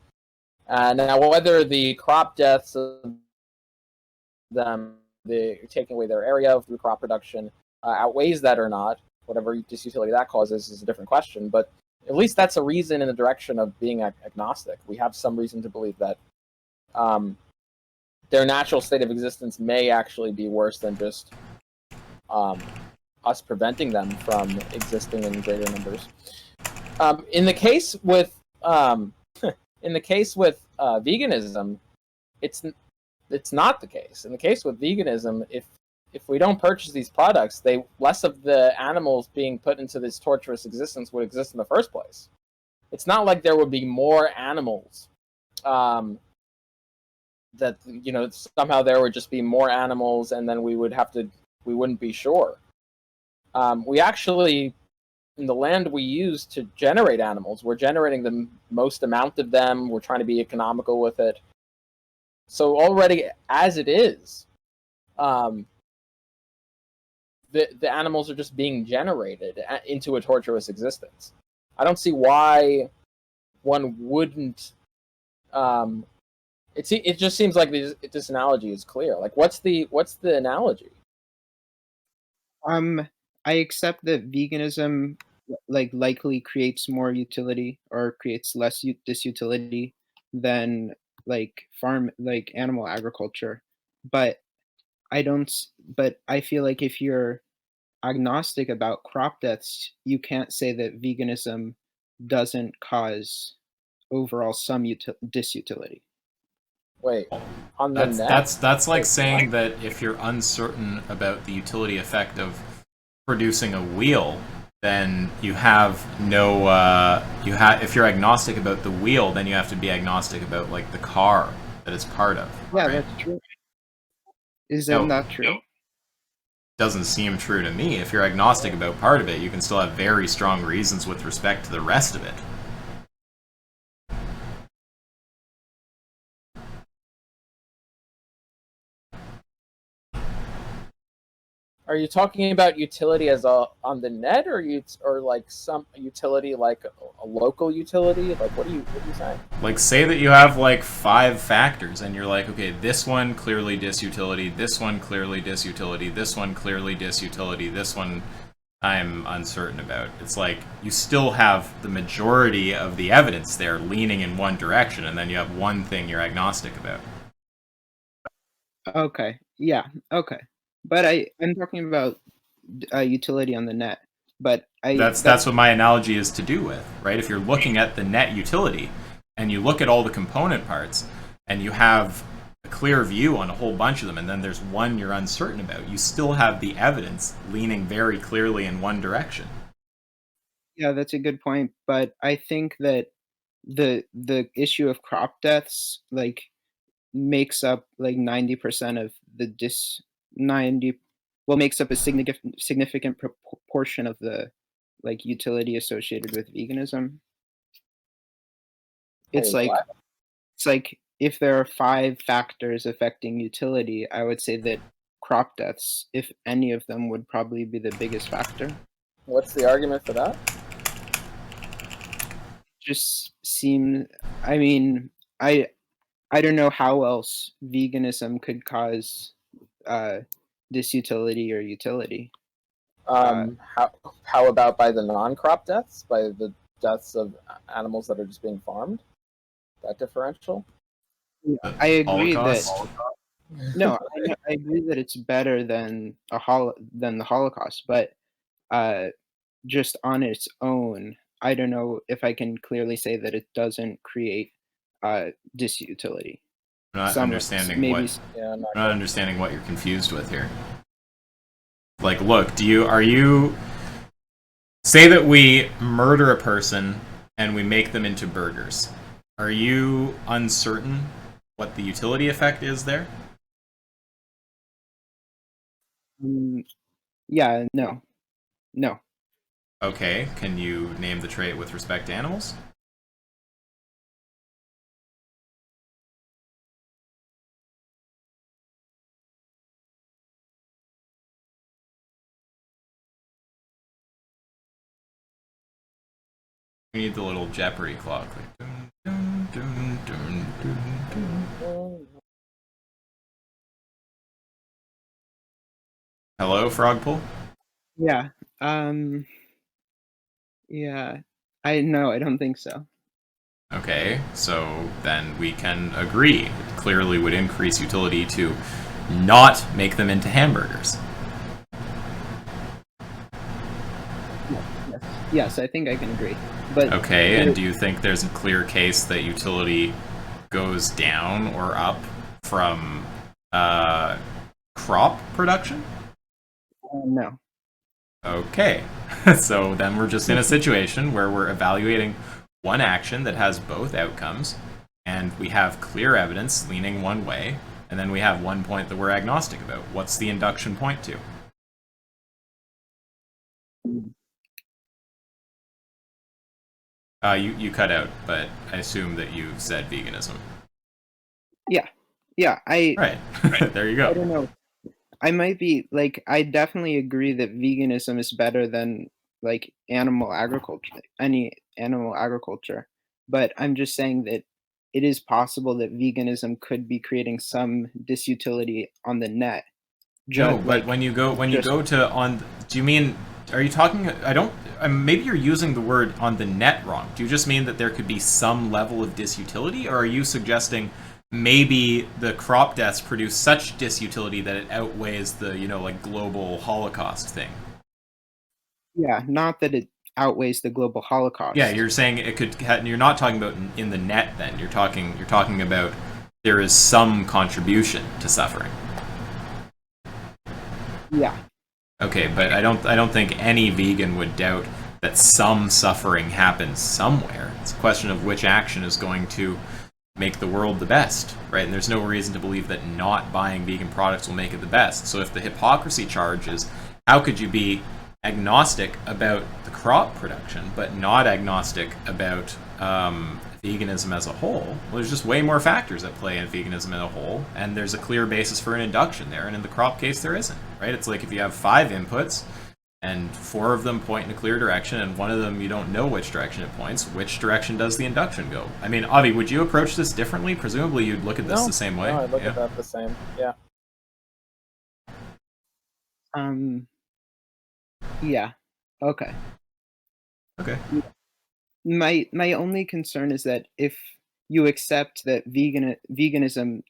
Now, whether the crop deaths of them, the taking away their area through crop production, outweighs that or not, whatever disutility that causes is a different question. But at least that's a reason in the direction of being agnostic. We have some reason to believe that their natural state of existence may actually be worse than just us preventing them from existing in greater numbers. In the case with veganism, it's not the case. In the case with veganism, if we don't purchase these products, less of the animals being put into this torturous existence would exist in the first place. It's not like there would be more animals. That somehow there would just be more animals, and then we wouldn't be sure. We actually, in the land we use to generate animals, we're generating the most amount of them. We're trying to be economical with it. So already, as it is, the animals are just being generated into a torturous existence. I don't see why one wouldn't. It just seems like this analogy is clear. Like, what's the analogy? I accept that veganism likely creates more utility or creates less disutility than animal agriculture, but I feel like if you're agnostic about crop deaths, you can't say that veganism doesn't cause overall some disutility. Wait, on the net? That's like saying that if you're uncertain about the utility effect of producing a wheel, then you have no if you're agnostic about the wheel, then you have to be agnostic about like the car that it's part of. Yeah, right? that's true. Is that not true? Doesn't seem true to me. If you're agnostic about part of it, you can still have very strong reasons with respect to the rest of it. Are you talking about utility as on the net, or like some utility like a local utility? Like what are you saying? Like say that you have like 5 factors and you're like, okay, this one clearly disutility, this one clearly disutility, this one clearly disutility, this one I'm uncertain about. It's like you still have the majority of the evidence there leaning in one direction, and then you have one thing you're agnostic about. Okay. Yeah. Okay. But I'm talking about utility on the net. But that's what my analogy is to do with, right? If you're looking at the net utility and you look at all the component parts and you have a clear view on a whole bunch of them, and then there's one you're uncertain about, you still have the evidence leaning very clearly in one direction. Yeah, that's a good point. But I think that the issue of crop deaths like makes up like 90% of the makes up a significant proportion of the like utility associated with veganism. It's like what? it's like if there are 5 factors affecting utility, I would say that crop deaths, if any of them, would probably be the biggest factor. What's the argument for that? Just seem, I mean, I don't know how else veganism could cause disutility or utility. How about by the non-crop deaths, by the deaths of animals that are just being farmed? That differential? I agree Holocaust? that I agree that it's better than the Holocaust, but just on its own, I don't know if I can clearly say that it doesn't create disutility. I'm not understanding what you're confused with here. Like, look, are you say that we murder a person and we make them into burgers? Are you uncertain what the utility effect is there? Yeah, no. Okay, can you name the trait with respect to animals? We need the little Jeopardy clock. Like, dun, dun, dun, dun, dun, dun. Hello, Frogpool? Yeah. Yeah. I don't think so. Okay, so then we can agree. It clearly would increase utility to not make them into hamburgers. Yes, I think I can agree. But okay, and do you think there's a clear case that utility goes down or up from crop production? No. Okay, so then we're just in a situation where we're evaluating one action that has both outcomes, and we have clear evidence leaning one way, and then we have one point that we're agnostic about. What's the induction point to? You cut out, but I assume that you said veganism. Yeah, Right. There you go. I don't know. I might be like, I definitely agree that veganism is better than like any animal agriculture. But I'm just saying that it is possible that veganism could be creating some disutility on the net. No, but when you go to on, do you mean? Are you talking? Maybe you're using the word on the net wrong. Do you just mean that there could be some level of disutility, or are you suggesting maybe the crop deaths produce such disutility that it outweighs the like global Holocaust thing? Yeah, not that it outweighs the global Holocaust. Yeah, you're saying it could. You're not talking about in the net. Then you're talking about there is some contribution to suffering. Yeah. Okay, but I don't think any vegan would doubt that some suffering happens somewhere. It's a question of which action is going to make the world the best, right? And there's no reason to believe that not buying vegan products will make it the best. So if the hypocrisy charge is, how could you be agnostic about the crop production, but not agnostic about veganism as a whole? Well, there's just way more factors at play in veganism as a whole, and there's a clear basis for an induction there, and in the crop case there isn't, right? It's like if you have 5 inputs, and 4 of them point in a clear direction, and 1 of them you don't know which direction it points, which direction does the induction go? I mean, Avi, would you approach this differently? Presumably you'd look at this the same way. No, I look at that the same, yeah. Yeah. Okay. Okay. My only concern is that if you accept that veganism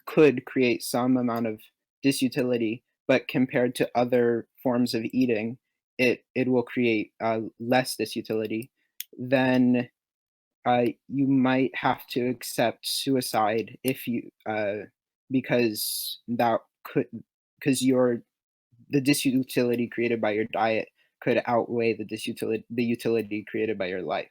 could create some amount of disutility, but compared to other forms of eating, it will create less disutility, then you might have to accept suicide if you because the disutility created by your diet could outweigh the utility created by your life.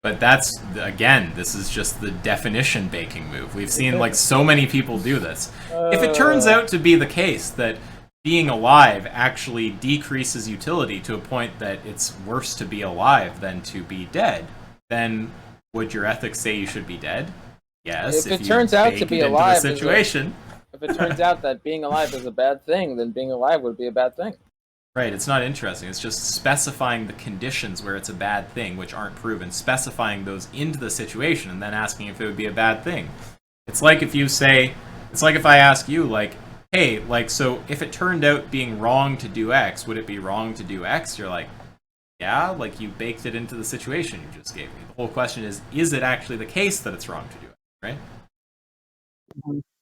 But that's, again, this is just the definition baking move. We've seen like so many people do this. If it turns out to be the case that being alive actually decreases utility to a point that it's worse to be alive than to be dead, then would your ethics say you should be dead? Yes. If it turns out to be alive, situation. If it turns out that being alive is a bad thing, then being alive would be a bad thing. Right, it's not interesting. It's just specifying the conditions where it's a bad thing, which aren't proven, specifying those into the situation, and then asking if it would be a bad thing. It's like if I ask you, like, hey, like, so if it turned out being wrong to do X, would it be wrong to do X? You're like, yeah, like you baked it into the situation you just gave me. The whole question is it actually the case that it's wrong to do it, right?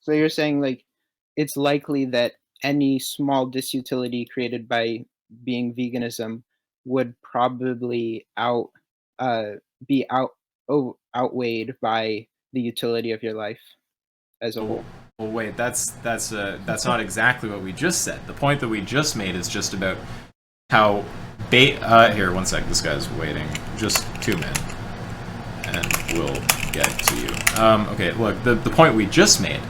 So you're saying, like, it's likely that any small disutility created by being veganism would probably be outweighed by the utility of your life as a whole. Well, wait, that's not exactly what we just said. The point that we just made is just about how here, one sec, this guy's waiting. Just 2 minutes, and we'll get to you. Okay, look, the point we just made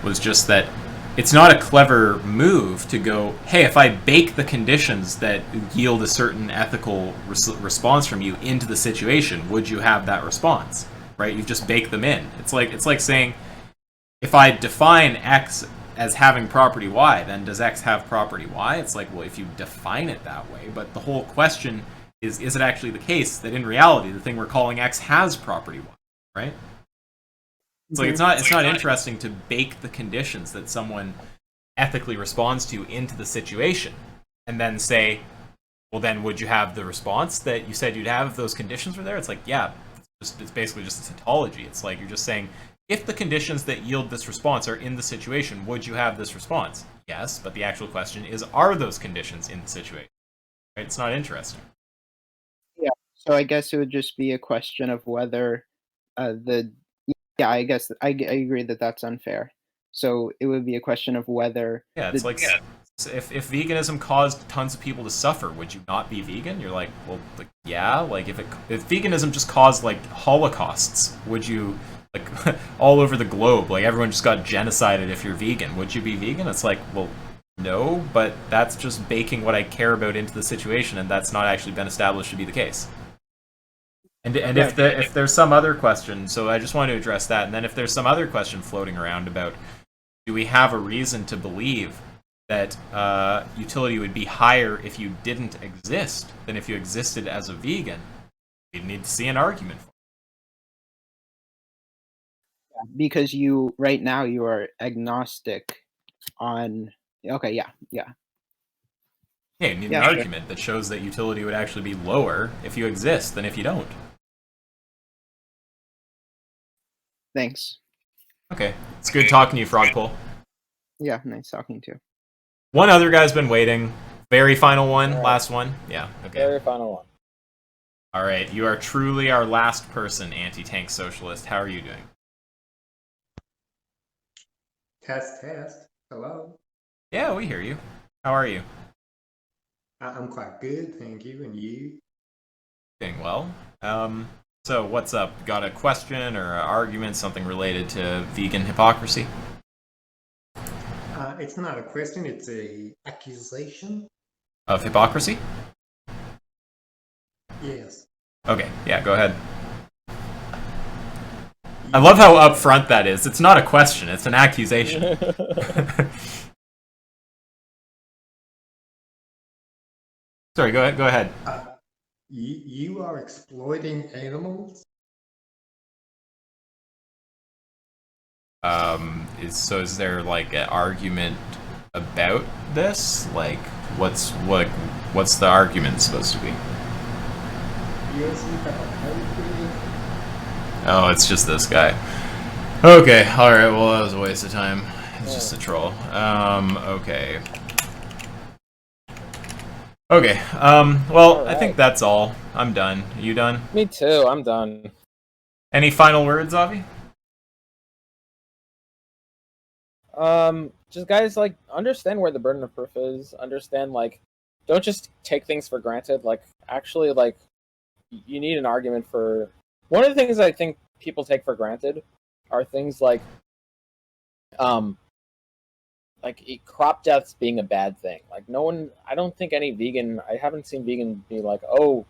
was just that it's not a clever move to go, hey, if I bake the conditions that yield a certain ethical response from you into the situation, would you have that response? Right? You just bake them in. It's like saying, if I define X as having property Y, then does X have property Y? It's like, well, if you define it that way, but the whole question is it actually the case that in reality the thing we're calling X has property Y, right? It's like it's not interesting to bake the conditions that someone ethically responds to into the situation and then say, well, then would you have the response that you said you'd have if those conditions were there? It's like, yeah, it's basically just a tautology. It's like you're just saying, if the conditions that yield this response are in the situation, would you have this response? Yes, but the actual question is, are those conditions in the situation? Right? It's not interesting. Yeah, so I guess it would just be a question of whether yeah, I guess I agree that that's unfair. So it would be a question of whether... Yeah, it's like, if veganism caused tons of people to suffer, would you not be vegan? You're like, well, like, yeah, like if veganism just caused like holocausts, would you, like, all over the globe, like everyone just got genocided if you're vegan, would you be vegan? It's like, well, no, but that's just baking what I care about into the situation, and that's not actually been established to be the case. And if there's some other question, so I just want to address that, and then if there's some other question floating around about, do we have a reason to believe that utility would be higher if you didn't exist than if you existed as a vegan? We'd need to see an argument for it. Because right now you are agnostic on... Okay, yeah. Yeah, you need an argument that shows that utility would actually be lower if you exist than if you don't. Thanks. Okay, it's good talking to you, Frogpole. Yeah, nice talking to you. One other guy's been waiting. Very final one, right. Last one. Yeah, okay. Very final one. All right, you are truly our last person, anti-tank socialist. How are you doing? Test, test. Hello. Yeah, we hear you. How are you? I'm quite good, thank you. And you? Doing well. So what's up? Got a question or an argument, something related to vegan hypocrisy? It's not a question, it's a accusation. Of hypocrisy? Yes. Okay, yeah, go ahead. I love how upfront that is. It's not a question, it's an accusation. Sorry, go ahead. You are exploiting animals? Is there like an argument about this? Like, what's the argument supposed to be? Yes, you have. Oh, it's just this guy. Okay, alright, well that was a waste of time. It's just a troll. Okay. Okay, well, Alright. I think that's all. I'm done. You done? Me too. I'm done. Any final words, Avi? Just guys, like, understand where the burden of proof is. Understand, like, don't just take things for granted. Like, actually, like, you need an argument for. One of the things I think people take for granted are things like crop deaths being a bad thing. Like, no one. I don't think any vegan. I haven't seen vegan be like, oh,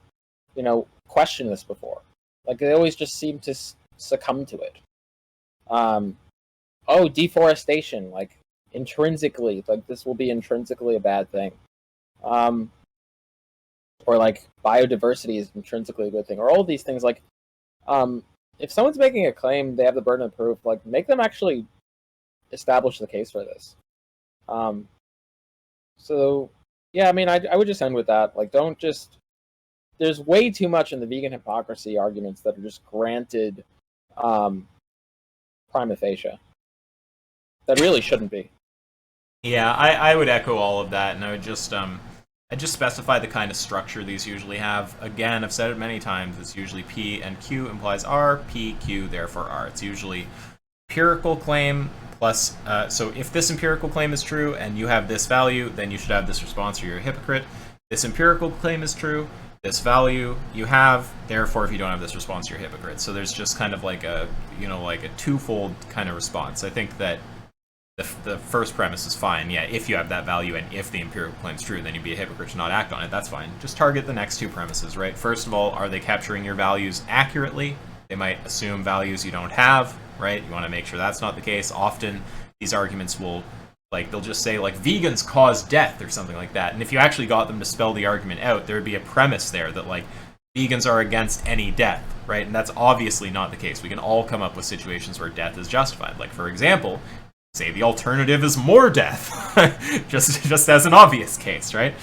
question this before. Like, they always just seem to succumb to it. Oh, deforestation, like, intrinsically, like, this will be intrinsically a bad thing. Or, like, biodiversity is intrinsically a good thing. Or all these things, like, if someone's making a claim, they have the burden of proof, like, make them actually establish the case for this. So, yeah, I mean, I would just end with that. Like, don't just... There's way too much in the vegan hypocrisy arguments that are just granted prima facie. That really shouldn't be. Yeah, I would echo all of that, and I would just specify the kind of structure these usually have. Again, I've said it many times, it's usually P and Q implies R, P, Q, therefore R. It's usually empirical claim plus, so if this empirical claim is true and you have this value, then you should have this response or you're a hypocrite. This empirical claim is true, this value you have, therefore if you don't have this response, you're a hypocrite. So there's just kind of like a, like a twofold kind of response. I think that the first premise is fine. Yeah, if you have that value and if the empirical claim's true, then you'd be a hypocrite to not act on it. That's fine. Just target the next two premises, right? First of all, are they capturing your values accurately? They might assume values you don't have, right? You want to make sure that's not the case. Often, these arguments will, like, they'll just say, like, vegans cause death or something like that. And if you actually got them to spell the argument out, there would be a premise there that, like, vegans are against any death, right? And that's obviously not the case. We can all come up with situations where death is justified. Like, for example, say the alternative is more death, just as an obvious case, right?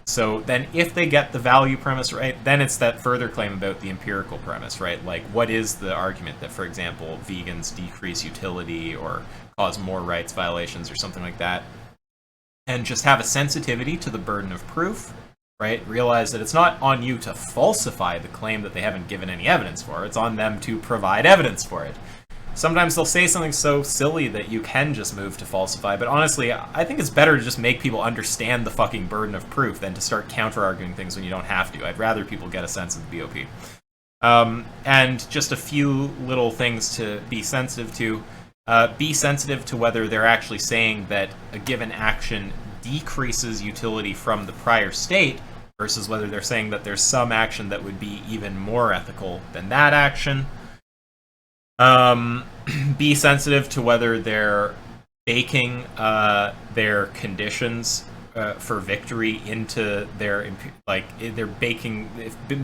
So then if they get the value premise right, then it's that further claim about the empirical premise, right? Like, what is the argument that, for example, vegans decrease utility or cause more rights violations or something like that? And just have a sensitivity to the burden of proof, right? Realize that it's not on you to falsify the claim that they haven't given any evidence for. It's on them to provide evidence for it. Sometimes they'll say something so silly that you can just move to falsify, but honestly, I think it's better to just make people understand the fucking burden of proof than to start counter-arguing things when you don't have to. I'd rather people get a sense of the BOP. And just a few little things to be sensitive to. Be sensitive to whether they're actually saying that a given action decreases utility from the prior state versus whether they're saying that there's some action that would be even more ethical than that action. Be sensitive to whether they're baking their conditions for victory into their, like, they're baking.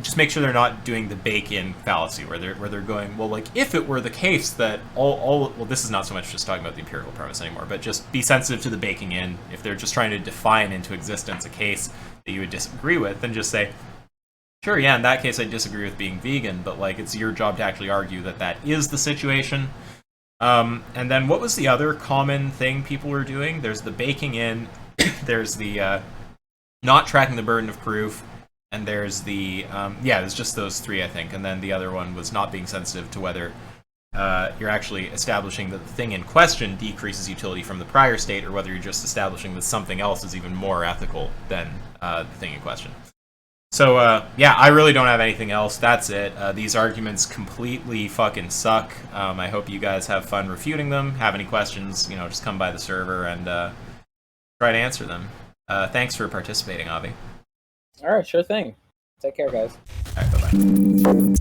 Just make sure they're not doing the bake-in fallacy where they're going, well, like, if it were the case that well, this is not so much just talking about the empirical premise anymore, but just be sensitive to the baking in. If they're just trying to define into existence a case that you would disagree with, then just say, sure, yeah, in that case I disagree with being vegan, but, like, it's your job to actually argue that that is the situation. And then what was the other common thing people were doing? There's the baking in, there's the not tracking the burden of proof, and there's the, there's just those three, I think. And then the other one was not being sensitive to whether you're actually establishing that the thing in question decreases utility from the prior state, or whether you're just establishing that something else is even more ethical than the thing in question. So, yeah, I really don't have anything else. That's it. These arguments completely fucking suck. I hope you guys have fun refuting them. Have any questions, just come by the server and try to answer them. Thanks for participating, Avi. All right, sure thing. Take care, guys. All right, bye-bye.